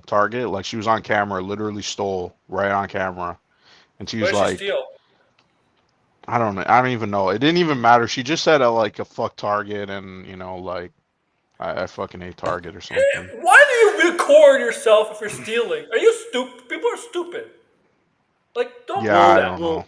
Target. Like she was on camera, literally stole right on camera, and she was What did she like, steal? I don't know, I don't even know. It didn't even matter. She just said like a fuck Target, and like I fucking hate Target or something. Why do you record yourself if you're stealing? Are you stupid? People are stupid. Like, don't Yeah, do I that. don't know.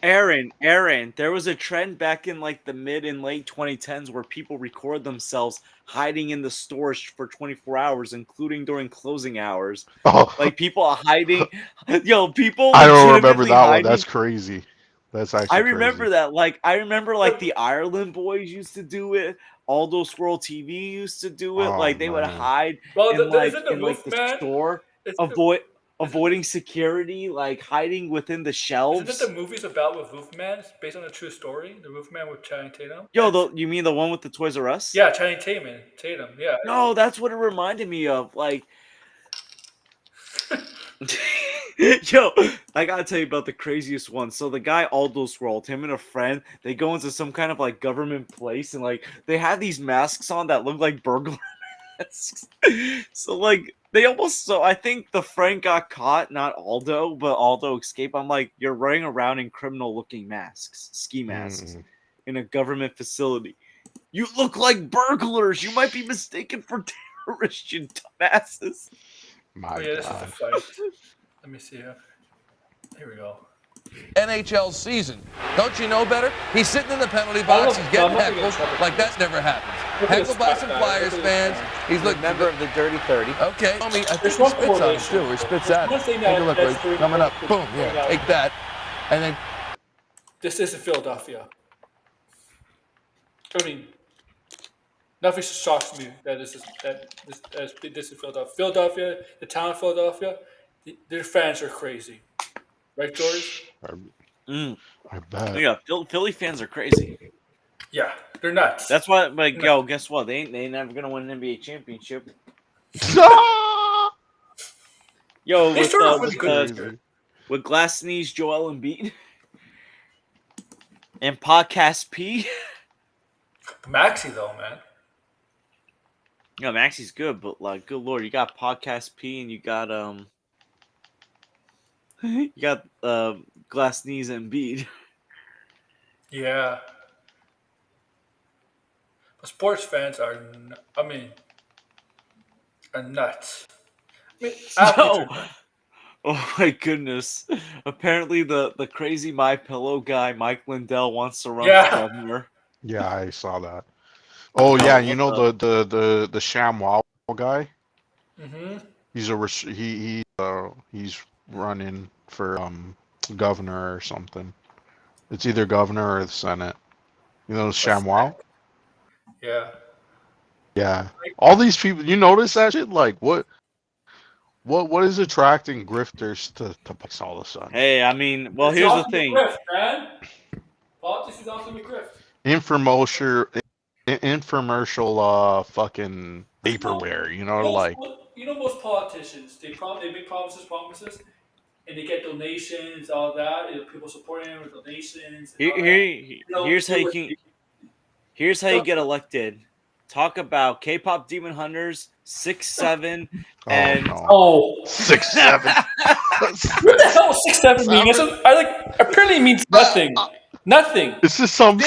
Aaron, there was a trend back in like the mid and late 2010s where people record themselves hiding in the stores for 24 hours, including during closing hours. Oh, Like people are hiding. Yo, people I don't remember legitimately that one. hiding. That's crazy. That's actually I remember crazy. that. Like I remember like the Ireland boys used to do it. Aldo Swirl TV used to do it. Oh, Like they would man. hide Well, in like isn't the in like roof the man? store, avoiding security, like hiding within the Isn't shelves. it the movies about with Roofman? It's based on a true story. The Roofman with Channing Tatum. Yo, you mean the one with the Toys R Us? Yeah, Channing Tatum. Yeah. No, that's what it reminded me of. Like, yo, I gotta tell you about the craziest one. So the guy Aldo Swirl, him and a friend, they go into some kind of like government place, and like they have these masks on that look like burglar masks. So like they almost. So I think the friend got caught, not Aldo, but Aldo escaped. I'm like, you're running around in criminal-looking masks, ski masks, in a government facility. You look like burglars. You might be mistaken for terrorists, you dumbasses. My Oh yeah, this is God. the fight. Let me see here. Here we go. NHL season. Don't you know better? He's sitting in the penalty box. He's getting heckled like that never happens. Heckled by some Flyers fans. He's looking Member of the Dirty 30. okay. I think There's he one spits on him correlation. too. He spits at One him. thing Take a look. that's Right, very coming up. good Boom. to point Yeah. out. Take that. And then This isn't Philadelphia. I mean, nothing shocks me that this is Philadelphia. Philadelphia, the town of Philadelphia, their fans are crazy, right, George? I bet. Yeah, Philly fans are crazy. Yeah, they're nuts. That's why, like, yo, guess what? They ain't never gonna win an NBA championship. Yo, They started off really good this year. with Glass Knees, Joel Embiid, and Podcast P. Maxi though, man. Yeah, Maxi's good, but like, good lord, you got Podcast P and you got Glass Knees and Embiid. Yeah. But sports fans are nuts. I mean, athletes Yo. are nuts. Oh my goodness! Apparently, the crazy My Pillow guy, Mike Lindell, wants to run Yeah. for governor. Yeah, I saw that. Oh Oh, yeah, you what know the ShamWow guy. Mm-hmm. He's running for governor or something. It's either governor or the Senate. You know ShamWow? Yeah. Yeah. All these people. You notice that shit? Like what is attracting grifters to politics all of a sudden? Hey, I mean, well, It's here's the awesome to thing. grift, man. Politics is awesome to grift. Infomercial fucking vaporware, Most politicians they make promises, and they get donations, all that. People supporting them with donations. And all that. Here's how you get elected. Talk about K-pop Demon Hunters, 6'7", and Oh, 6'7". what the hell does 6'7" mean? Apparently it means nothing. Nothing. It's just some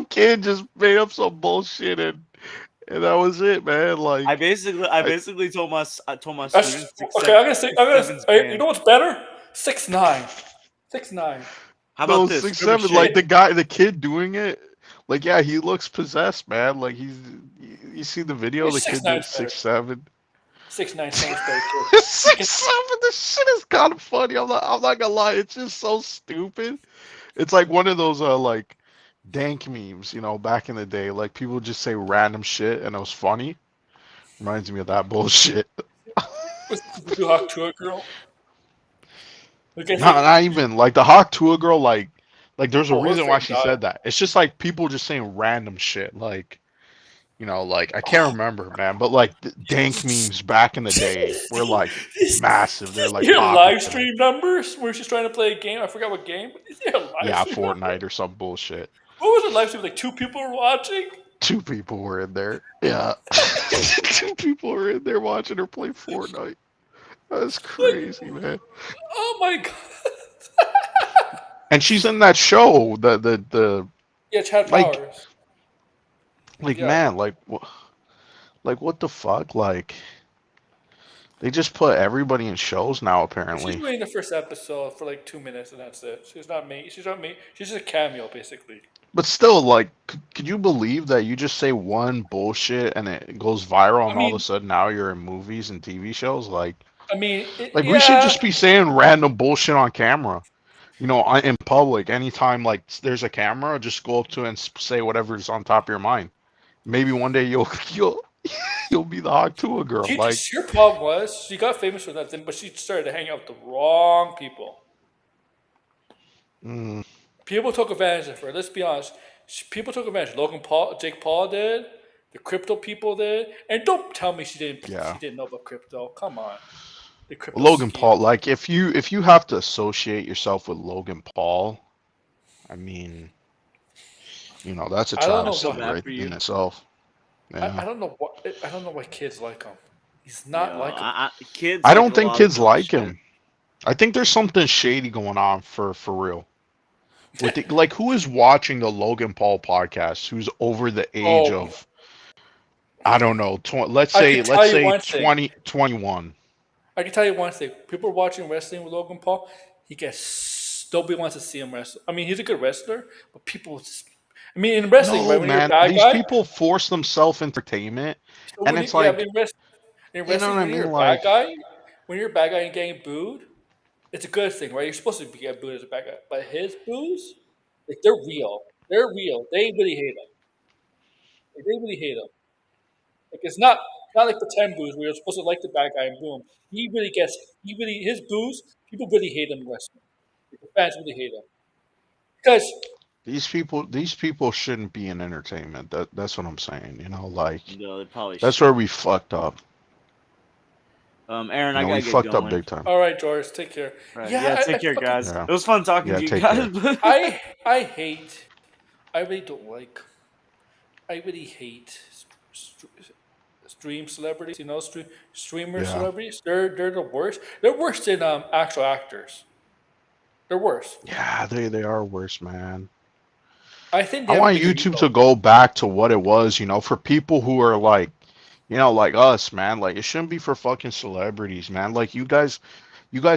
kid just made up some bullshit and that was it, man. Like I basically told my students. Okay, I'm gonna say. You know what's better? 6'9". 6'9". How about this? 6'7", like the kid doing it. Like yeah, he looks possessed, man. Like you see the video. He's The kid 6'9" did 6'7". 6'9" Sainsbury kid. 6'7". This shit is kind of funny. I'm not gonna lie. It's just so stupid. It's like one of those like dank memes, back in the day. Like people just say random shit and it was funny. Reminds me of that bullshit. Was the Hawk Tour girl? Like I think, Not even like the Hawk Tuah girl. Like there's a oh, her reason why friend she died. said that. It's just like people just saying random shit. Like like I can't remember, man. But like the dank memes back in the day were like massive. They're like Your live popular. stream numbers where she's trying to play a game. I forgot what game. Your live Yeah, stream numbers? Fortnite or some bullshit. What was the live stream? Like 2 people were watching. 2 people were in there. Yeah, 2 people were in there watching her play Fortnite. That's Like, crazy, man. oh my god. And she's in that show. The Yeah, Chad like Powers. Yeah. man, like what the fuck? Like they just put everybody in shows now, She's apparently. doing the first episode for like 2 minutes and that's it. She's not me. She's not me. She's just a cameo, basically. But still, like, could you believe that you just say one bullshit and it goes viral, I and all of mean, a sudden now you're in movies and TV shows? Like we should yeah. just be saying random bullshit on camera. In public, anytime like there's a camera, just go up to it and say whatever's on top of your mind. Maybe one day you'll be the Hawk Tuah girl. Like, Her problem was she got famous for nothing, but she started to hang out with the wrong people. mm, People took advantage of her. Let's be honest. People took advantage. Logan Paul, Jake Paul did. The crypto people did. And don't tell me she didn't. yeah. She didn't know about crypto. Come on. The crypto Logan scheme. Paul, like if you have to associate yourself with Logan Paul, I mean, that's a I don't know travesty what- right in itself. Yeah. I don't know what. I don't know why kids like him. He's not like him. Kids. I like don't a think lot of kids dumb like shit. him. I think there's something shady going on for real. Like who is watching the Logan Paul podcast? Who's over the age of, I don't know, let's say 20, 21. I can tell you one thing. People are watching wrestling with Logan Paul. He gets nobody wants to see him wrestle. I mean, he's a good wrestler, but people. I mean, in wrestling, right, No, when you're a man, bad these guy, people force themselves entertainment, so and when it's you, yeah, like, in wrestling, you know what I when you're mean? a Like, bad guy, when you're a bad guy and getting booed, it's a good thing, right? You're supposed to get booed as a bad guy, but his boos, like they're real. They're real. They really hate him. Like, they really hate him. Like it's not like pretend boos where you're supposed to like the bad guy and boo him. His boos. People really hate him in wrestling. Like, the fans really hate him because these people shouldn't be in entertainment. That's what I'm saying. Like No, they probably that's should. where we fucked up. Aaron, I gotta We get fucked going. up big time. all right, George, take care. Right. Yeah, Take care, fucking- guys. Yeah. It was fun talking Yeah, to you take guys. care. I hate. I really don't like. I really hate stream celebrities. Streamer Yeah. celebrities. They're the worst. They're worse than actual actors. They're worse. Yeah, they are worse, man. I think I they have want a bigger YouTube ego. to go back to what it was, for people who are like, like us, man. Like it shouldn't be for fucking celebrities, man. Like you guys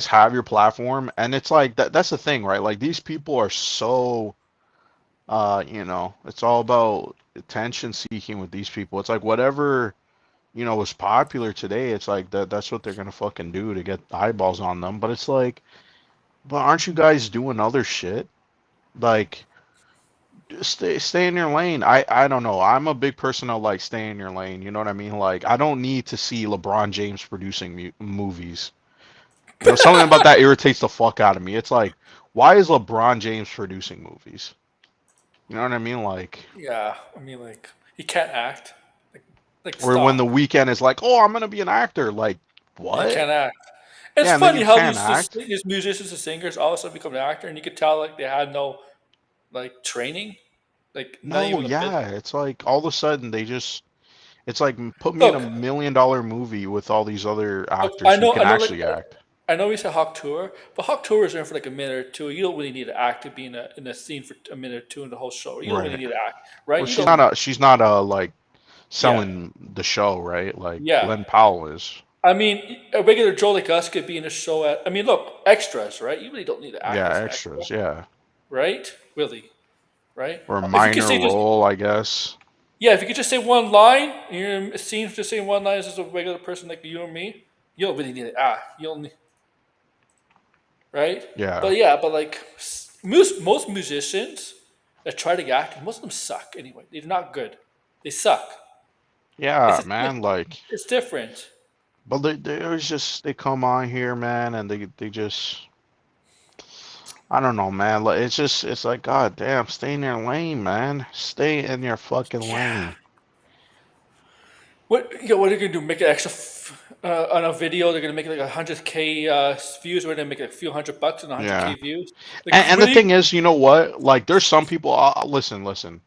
have your platform, and it's like that's the thing, right? Like these people are so, it's all about attention seeking with these people. It's like whatever, was popular today. It's like that's what they're gonna fucking do to get eyeballs on them. But it's like, but aren't you guys doing other shit? Like just stay in your lane. I don't know. I'm a big person of like stay in your lane. You know what I mean? Like I don't need to see LeBron James producing movies. Something about that irritates the fuck out of me. It's like, why is LeBron James producing movies? You know what I mean? Like, Yeah, I mean, like he can't act. Like or stop. when the weekend is like, oh, I'm gonna be an actor. Like, He what? can't act. It's Yeah, and then funny you how can't act. these musicians and singers all of a sudden become an actor, and you could tell like they had no like training, like not No, even a bit. yeah. It's like all of a sudden they just. It's like put me in a Look, $1 million movie with all these other look, actors who can actually like, act. I know we said Hawk Tour, but Hawk Tour is in for like a minute or two. You don't really need to act to be in a scene for a minute or two in the whole show. You don't really Right. need to act, right? Well, You she's don't- not like selling the show, right? Like Yeah. Glenn Powell is. I mean, a regular Joe like us could be in a show at. I mean, look, extras, right? You really don't need to act. Yeah, as an extras, extra, yeah. right? Really, right? Or a If you minor can say just- role, I guess. Yeah, if you could just say one line, you're seen just saying one line as just a regular person like you and me, you don't really need it. You don't need, right? Yeah. But yeah, but like most musicians that try to act, most of them suck anyway. They're not good. They suck. It's Yeah, just, man. Like, it's different. but they always just they come on here, man, and they just I don't know, man. Like it's like God damn, stay in your lane, man. Stay in your fucking Yeah. lane. What are they gonna do? Make an extra on a video? They're gonna make like 100K views, or they're gonna make like a few $100 and Yeah. 100K views. Like And the really? thing is, you know what? Like, there's some people. Listen.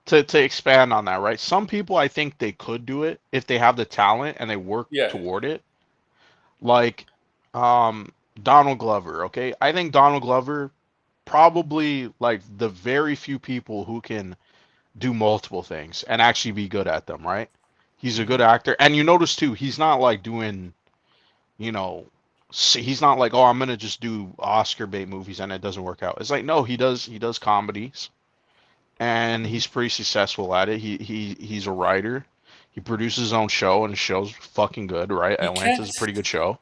To expand on that, right? Some people, I think they could do it if they have the talent and they work Yeah. toward it. Like, Donald Glover. Okay, I think Donald Glover probably like the very few people who can do multiple things and actually be good at them. Right? He's a good Hmm. actor, and you notice too, he's not like doing, you know. He's not like, oh, I'm gonna just do Oscar bait movies and it doesn't work out. It's like, no, he does comedies and Hmm. he's pretty successful at it. He's a writer. He produces his own show, and his show's fucking good, right? You can't. Atlanta's a pretty good show,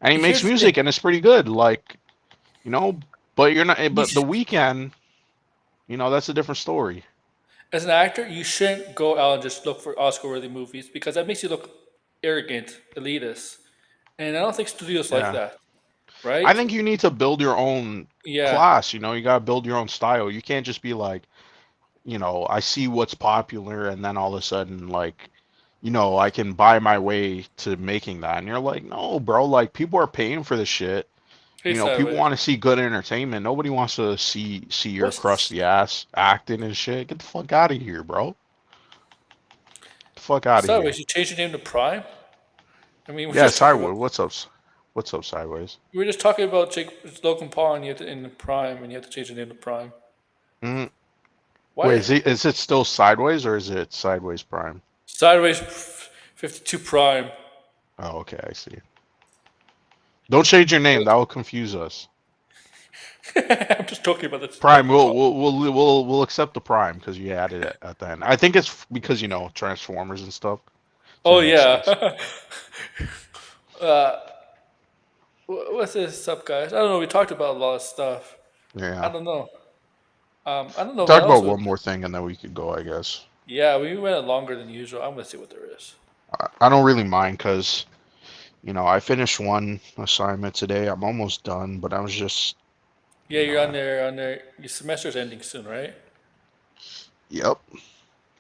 and he makes Here's the thing. music, and it's pretty good. Like, you know, but you're not. You But the sh- weekend, that's a different story. as an actor, you shouldn't go out and just look for Oscar-worthy movies because that makes you look arrogant, elitist, and I don't think studios like Yeah, that, I right? think you need to build your own Yeah. class. You gotta build your own style. You can't just be like, I see what's popular, and then all of a sudden, like, I can buy my way to making that. And you're like, no, bro, like people are paying for this shit. Hey, People sideways. want to see good entertainment. Nobody wants to see your What's crusty ass acting and shit. Get the fuck out of here, bro. Get the fuck out of here. sideways? You changed your name to Prime. I mean, we're Yeah, just talking about. sideways. What's up? What's up, sideways? We were just talking about Logan Paul, and you have to in the Prime, and you have to change the name to Prime. Mm. Wait, Why? is it still sideways or is it sideways prime? Sideways 52 Prime. Oh, okay, I see. Don't change your name. That will confuse us. I'm just talking about this Prime, Logan we'll Paul. we'll accept the prime because you added it at the end. I think it's because Transformers and stuff, so Oh it makes yeah. sense. uh, what's this up, guys? I don't know. We talked about a lot of stuff. I Yeah. don't know. I don't know what Talk else. about one more thing and then we could go, I guess. Yeah, we went longer than usual. I'm gonna see what there is. I don't really mind because I finished one assignment today. I'm almost done, but I was just, Yeah, you you're know, on there. On there. Your semester's ending soon, right? yep.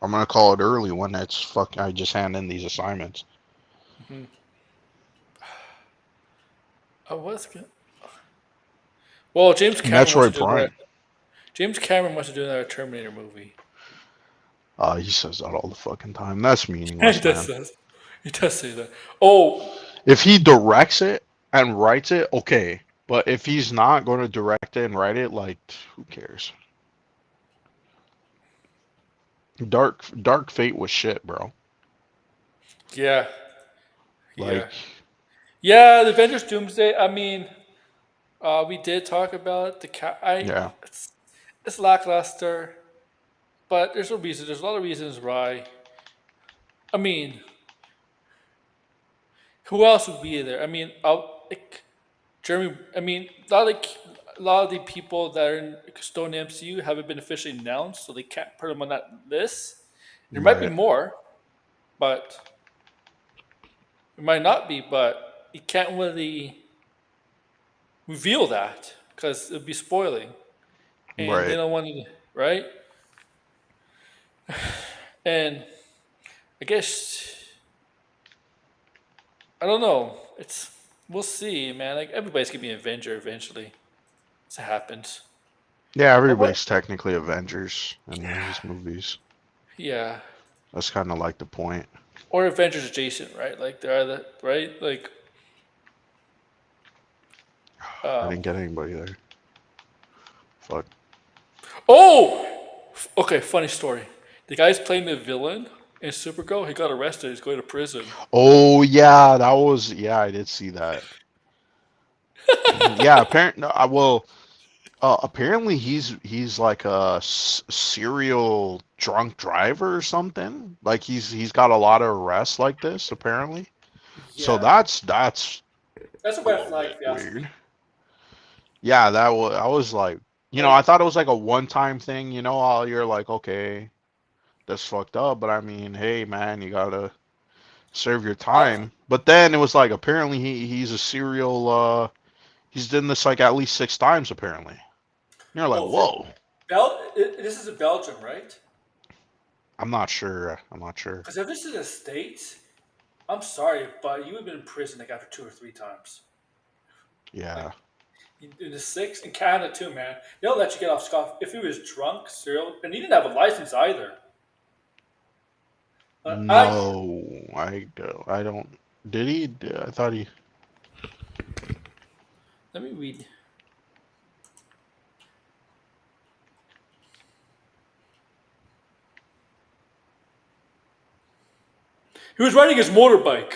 I'm gonna call it early when it's fuck. I just hand in these assignments. Hmm. Oh, what's good? Well, James Cameron wants to Metroid do another. Prime. James Cameron wants to do another Terminator movie. He says that all the fucking time. That's he meaningless, does man. that. He does say that. Oh, If he directs it and writes it, okay. But if he's not going to direct it and write it, like, who cares? Dark Fate was shit, bro. yeah, yeah, Like, yeah. The Avengers Doomsday. I mean, we did talk about the cat. yeah, It's lackluster, but there's a reason. There's a lot of reasons why. I mean, who else would be there? I mean, like Jeremy. I mean, a lot of the people that are in Stone MCU haven't been officially announced, so they can't put them on that list. There might be right, more, but it might not be. But you can't really reveal that because it'd be spoiling, and they right. don't want to, right? And I guess I don't know. It's we'll see, man. Like everybody's gonna be an Avenger eventually. It happens. Yeah, But what? everybody's technically Avengers in Yeah, these movies. yeah. That's kind of like the point. Or Avengers adjacent, right? Like they're either right. Like I um. didn't get anybody there. Fuck. Oh, okay. Funny story. The guy's playing the villain in Supergirl. He got arrested. He's going to prison. Oh yeah, I did see that. Yeah, apparently, no, well, Apparently he's like a serial drunk driver or something. Like he's got a lot of arrests like this apparently. So Yeah, that's that's a a red little flag bit if you ask me. weird. Yeah, that was I was like, I Like, thought it was like a one-time thing. All you're like, okay, that's fucked up. But I mean, hey man, you gotta serve your honestly, time. But then it was like apparently he's a serial. He's done this like at least 6 times apparently. You're like, oh, for whoa. this is in Belgium, right? I'm not sure. I'm not sure. Because if this is the States, I'm sorry, but you would have been in prison like after 2 or 3 times. Like Yeah. in the six in Canada too, man. They'll let you get off scot if he was drunk, serial, and he didn't have a license either. I No, I don't. Did he? I thought he. let me read. He was riding his motorbike,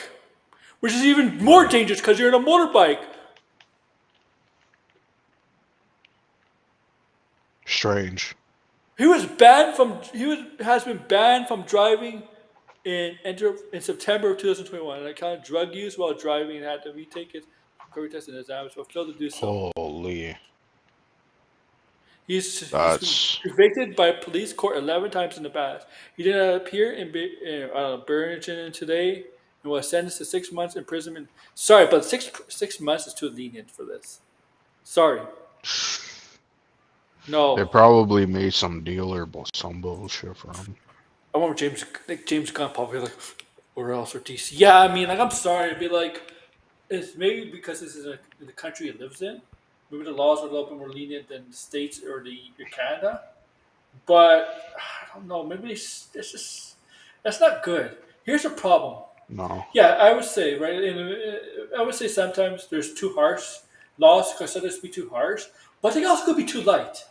which is even more dangerous because you're in a motorbike. Strange. Has been banned from driving in September of 2021 on account of drug use while driving and had to retake his recovery test and exams but failed to do so. Holy. He's been That's convicted by police court 11 times in the past. He did not appear in Burlington today and was sentenced to 6 months imprisonment. Sorry, but six months is too lenient for this. Sorry, they no. probably made some deal or some bullshit for him. I remember James Gunn probably like, or else or DC. Yeah, I mean, like I'm sorry, it'd be like it's maybe because this is the country he lives in. Maybe the laws are a little bit more lenient than the states or the Canada. But I don't know. Maybe it's just that's not good. Here's the problem. No. Yeah, I would say right. I would say sometimes there's too harsh laws consider to be too harsh, but they also could be too light,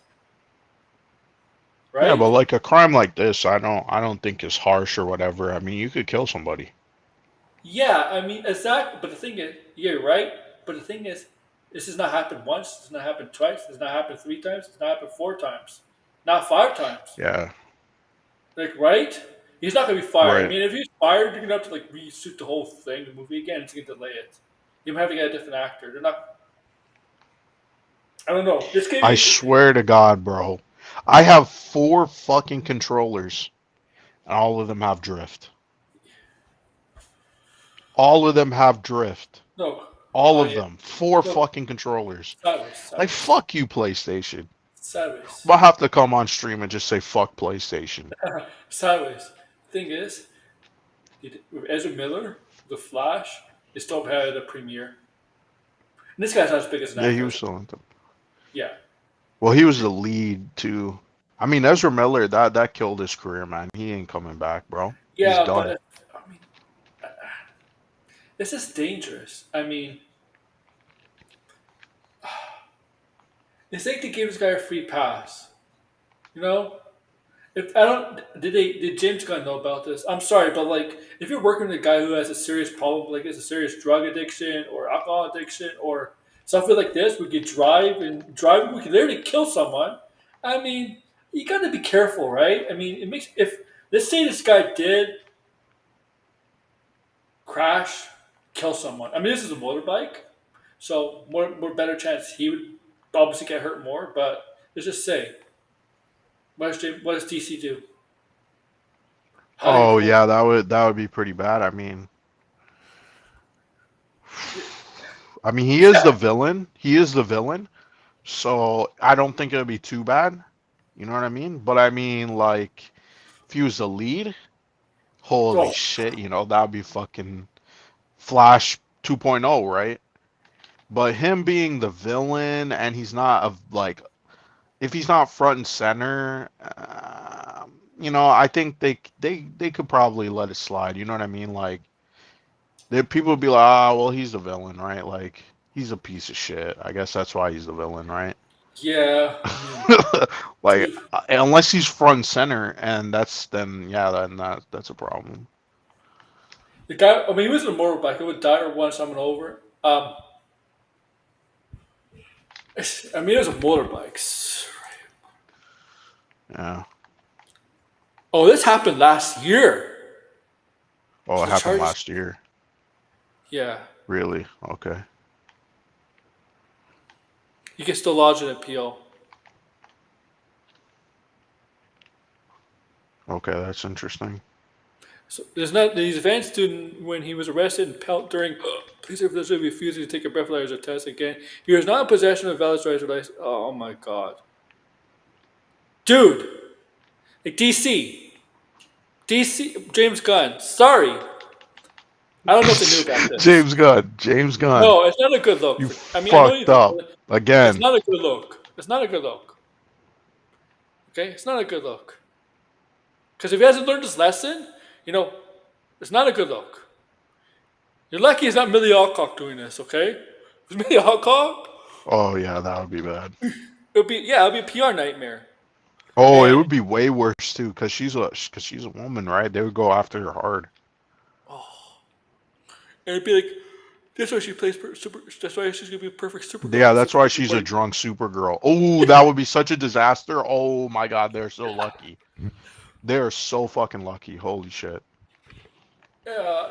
Yeah, but right? like a crime like this, I don't think is harsh or whatever. I mean, you could kill somebody. Yeah, I mean exactly. But the thing is, you're right. But the thing is, this has not happened once. This has not happened twice. This has not happened 3 times. It's not happened 4 times. Not 5 times. Yeah. Like, right? He's not gonna be fired. I Right. mean, if he's fired, you're gonna have to like reshoot the whole thing, the movie again, to delay it. You might have to get a different actor. They're not. I don't know. This I game. swear to God, bro. I have 4 fucking controllers, and all of them have drift. All of them have drift. No. All of Yeah. them. Four No. fucking controllers. Sideways. Like, Sideways. fuck you, PlayStation. Sideways. I'll have to come on stream and just say fuck PlayStation. Sideways. Thing is, with Ezra Miller, The Flash, they still had a premiere. And this guy's not as big as an Yeah, he actor. was still in them. Yeah. Well, he was the lead too. I mean, Ezra Miller, that killed his career, man. He ain't coming back, bro. He's Yeah, done. but I mean, this is dangerous. I mean, it's like they gave this guy a free pass. You know, if I don't, did James Gunn know about this? I'm sorry, but like, if you're working with a guy who has a serious problem, like it's a serious drug addiction or alcohol addiction or something like this, we could drive, we could literally kill someone. I mean, you got to be careful, right? I mean, it makes if let's say this guy did crash, kill someone. I mean, this is a motorbike, so more better chance he would obviously get hurt more. But let's just say, what does DC do? How do you Oh pull? yeah, that would be pretty bad. I mean, he is the Yeah, villain. He is the villain. So I don't think it'll be too bad. You know what I mean? But I mean, like, if he was the lead, holy oh, shit, that'd be fucking Flash 2.0, right? But him being the villain and he's not like, if he's not front and center, I think they could probably let it slide. You know what I mean? Like, people would be like, ah, well, he's the villain, right? Like, he's a piece of shit. I guess that's why he's the villain, right? yeah. I mean, Like, dude, unless he's front and center, and that's a problem. the guy. I mean, he was in a motorbike. It would die or run someone over. I mean, there's motorbikes. Yeah. Oh, this happened last year. Oh, So it the happened charges. last year. Yeah, Really? Okay. you can still lodge an appeal. Okay, that's interesting. So there's not these advanced student when he was arrested and pelt during police officers refusing to take a breathalyzer test again. He was not in possession of a valid driver's license. Oh my god, dude! Like DC, James Gunn. Sorry, I don't know if they knew about this. James Gunn. James Gunn. No, it's not a good look. You I mean, I know fucked you. up It's again. not a good look. It's not a good look. Okay, it's not a good look. Because if he hasn't learned his lesson, you know, it's not a good look. You're lucky it's not Millie Alcock doing this. Okay, if it's Millie Alcock, Oh yeah, that would be bad. it'll be a PR nightmare. Oh, it And would be way worse too, cause she's a woman, right? They would go after her hard. oh, and it'd be like, that's why she plays super. That's why she's gonna be a perfect Yeah, Supergirl. that's why she's a drunk Supergirl. Oh, that would be such a disaster. Oh my God, they're so lucky. They're so fucking lucky. Holy shit. Yeah,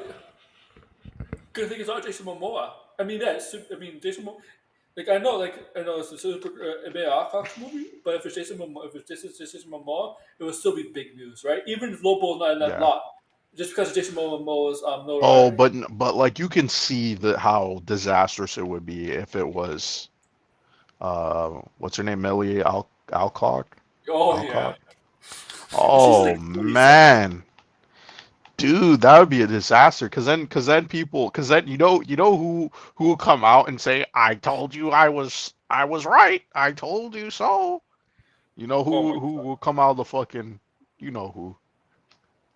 good thing it's not Jason Momoa. I mean, Jason Momoa. Like I know it's a Super Emilia Alcock's movie, but if it's Jason Momoa, it would still be big news, right? Even if Lobo not in that Yeah. lot, just because of Jason Momoa's Oh, notoriety. but like you can see how disastrous it would be if it was what's her name, Millie Alcock? Oh yeah, Alcock? and she's Oh like 27. man. Dude, that would be a disaster. Cause then you know who will come out and say, "I told you I was right. I told you so." You know Oh my who god, will come out of the fucking, you know who.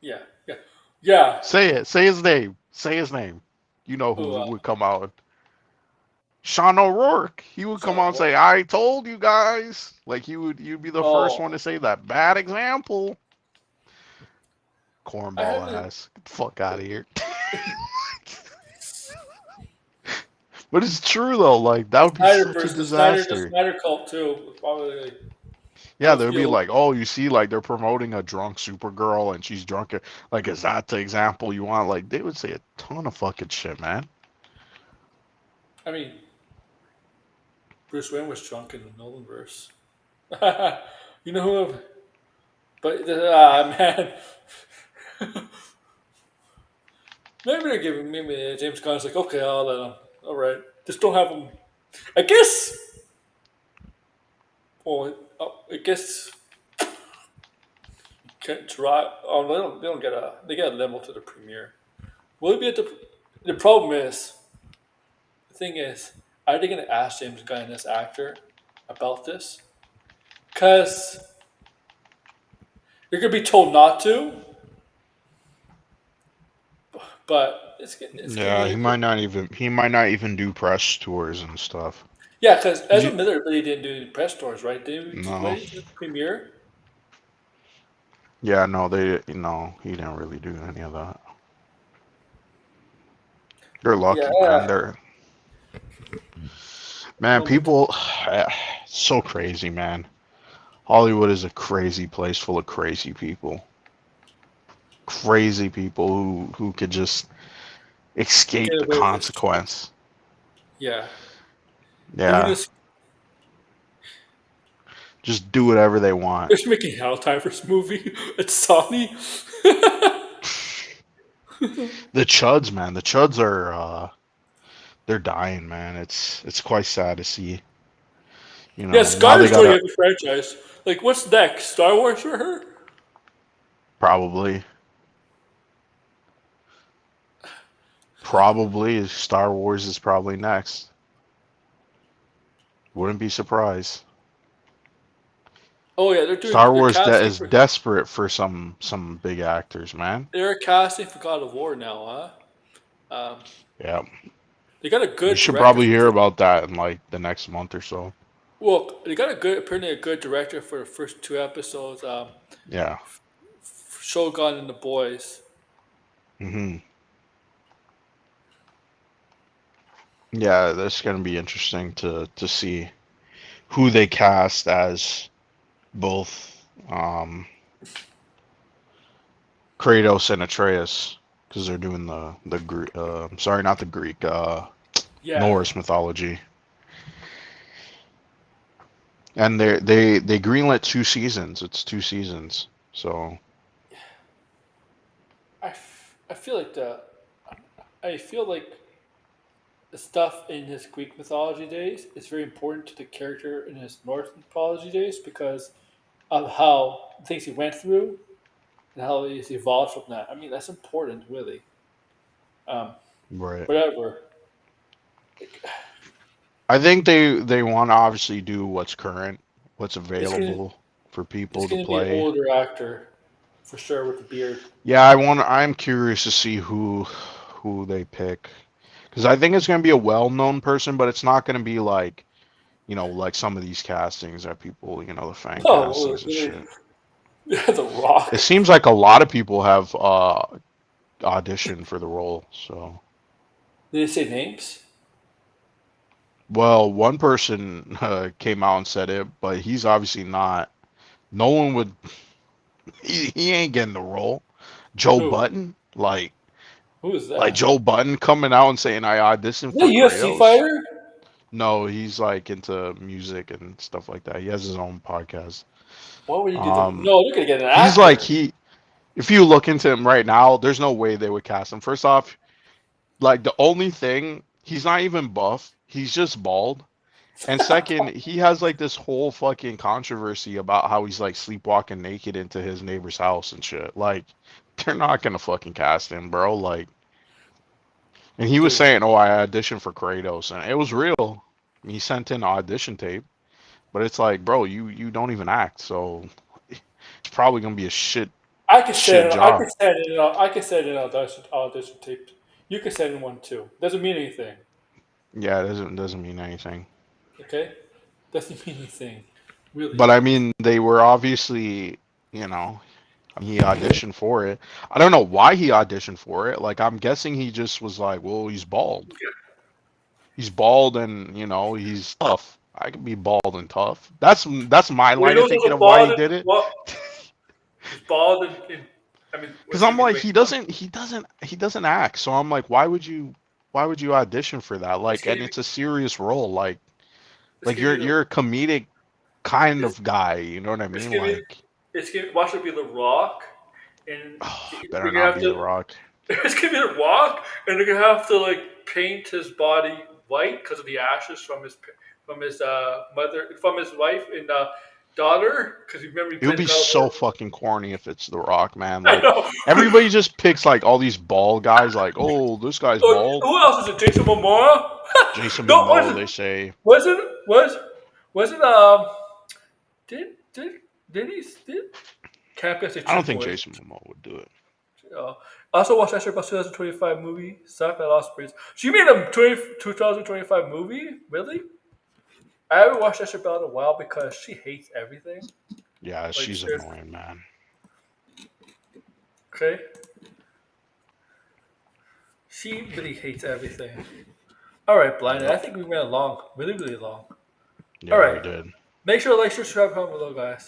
yeah, yeah, yeah. Say it. Say his name. Say his name. You know Oh, who would come out. Sean O'Rourke. He would come Sean out and Moore. say, "I told you guys." Like you'd be the first one Oh, to say that. Bad example. I Cornball haven't. ass. Get the fuck out of here. But it's true though. Like that would be Snyder such a versus the disaster. Snyder cult too. Was probably like, that Yeah, would they'd be feel. like, "Oh, you see, like they're promoting a drunk Supergirl, and she's drunk. Like, is that the example you want?" Like, they would say a ton of fucking shit, man. I mean, Bruce Wayne was drunk in the Nolan verse. You know who? But man, maybe they're giving maybe James Gunn's like, okay, I'll let him. All right, just don't have him. I guess. Well, I guess can't try. Oh, they don't. They don't get a. They get a limo to the premiere. Will it be at the? The problem is, the thing is, are they going to ask James Gunn, this actor, about this? Because you're going to be told not to, but it's going to Yeah, be a good. he might not even do press tours and stuff. Yeah, because Ezra You, Miller really didn't do any press tours, right? Did he no. wait to the premiere? Yeah, no, they no, he didn't really do any of that. They're Yeah. lucky, man. Man, Oh my god. people, so crazy, man. Hollywood is a crazy place full of crazy people. Crazy people who could just escape Get the away with this. consequence. Yeah. Even Yeah, this, just do whatever they want. they're making hell time for this movie. It's Sony. The Chuds, man. The Chuds are they're dying, man. It's quite sad to see. You Yeah, know, now they Scarlett's going to gotta get the franchise. Like, what's next? Star Wars for her? probably probably Star Wars is probably next. Wouldn't be surprised. Oh yeah, they're doing. Star They're Wars casting is for. desperate for some big actors, man. They're casting for God of War now, huh? Yeah, They got a we good should director. probably hear about that in like the next month or so. Well, they got apparently a good director for the first two episodes. Yeah. Shogun and the Boys. Hmm. Yeah, that's gonna be interesting to see. who they cast as both Kratos and Atreus, because they're doing sorry, not the Greek, Yeah, Norse mythology. And they greenlit 2 seasons. It's 2 seasons. So I feel like the stuff in his Greek mythology days is very important to the character in his Norse mythology days because of how things he went through and how he's evolved from that. I mean, that's important, really. Um, right. whatever. I think they want to obviously do what's current, what's It's gonna available for it's people to gonna be an play. older actor for sure with the beard. Yeah, I'm curious to see who they pick, because I think it's gonna be a well-known person, but it's not gonna be like like some of these castings that people, the fan Oh, castings and shit. The Rock. It seems like a lot of people have auditioned for the role. So, Did they say names? well, one person came out and said it, but he's obviously not. No one would. He ain't getting the role. Joe Who? Button, Who is like that? Joe Button coming out and saying I auditioned Is that for a UFC Kratos. fighter? No, he's like into music and stuff like that. He has his own podcast. Why would he do the? Um, No, they're gonna get an he's like actor. he. If you look into him right now, there's no way they would cast him. First off, like the only thing, he's not even buff. He's just bald. And second, he has like this whole fucking controversy about how he's like sleepwalking naked into his neighbor's house and shit. Like, they're not gonna fucking cast him, bro. Like, and he was Dude, saying, "Oh, I auditioned for Kratos," and it was real. He sent in an audition tape, but it's like, bro, you don't even act, so it's probably gonna be a I could shit send. I job. could send in. I could send in an audition tape. You could send in one too. Doesn't mean anything. Yeah, it doesn't mean anything. Okay, doesn't mean anything. Really. But I mean, they were obviously, you know, he auditioned for it. I don't know why he auditioned for it. Like, I'm guessing he just was like, well, he's bald. He's bald and, he's tough. I can be bald and tough. That's my line of Kratos was thinking a of why he bald. did it. What? He's bald and I mean, Because what's he I'm gonna be like, doing? he doesn't act. So I'm like, why would you audition for that? It's Like, gonna and be. it's a serious role. Like, It's like gonna be you're the. you're a comedic kind It's, of guy. You know what I it's mean? gonna be. Like, It's gonna. Watch it be the Rock, and better they're not gonna have be The to. Rock. It's gonna be the Rock, and they're gonna have to like paint his body white because of the ashes from his mother, from his wife and daughter. Because remember he It would plays be God of so War. fucking corny if it's The Rock, man. I Like, know. everybody just picks like all these bald guys. Like, oh, this guy's bald. Who else is it? Jason Momoa? Jason No, Momoa, they say. was it was it did did he did Cap as a I don't true think boy? Jason Momoa would do it. I also watched that shit about 2025 movie. Suck that lost praise. So you made a 2025 movie? Really? I haven't watched that shit about in a while because she hates everything. Yeah, Like she's seriously. annoying, man. Okay? She really hates everything. Alright, Blinded. I Yep. think we went along. Really, really long. Yeah, we Alright. did. Make sure to like, share, subscribe, comment below, guys.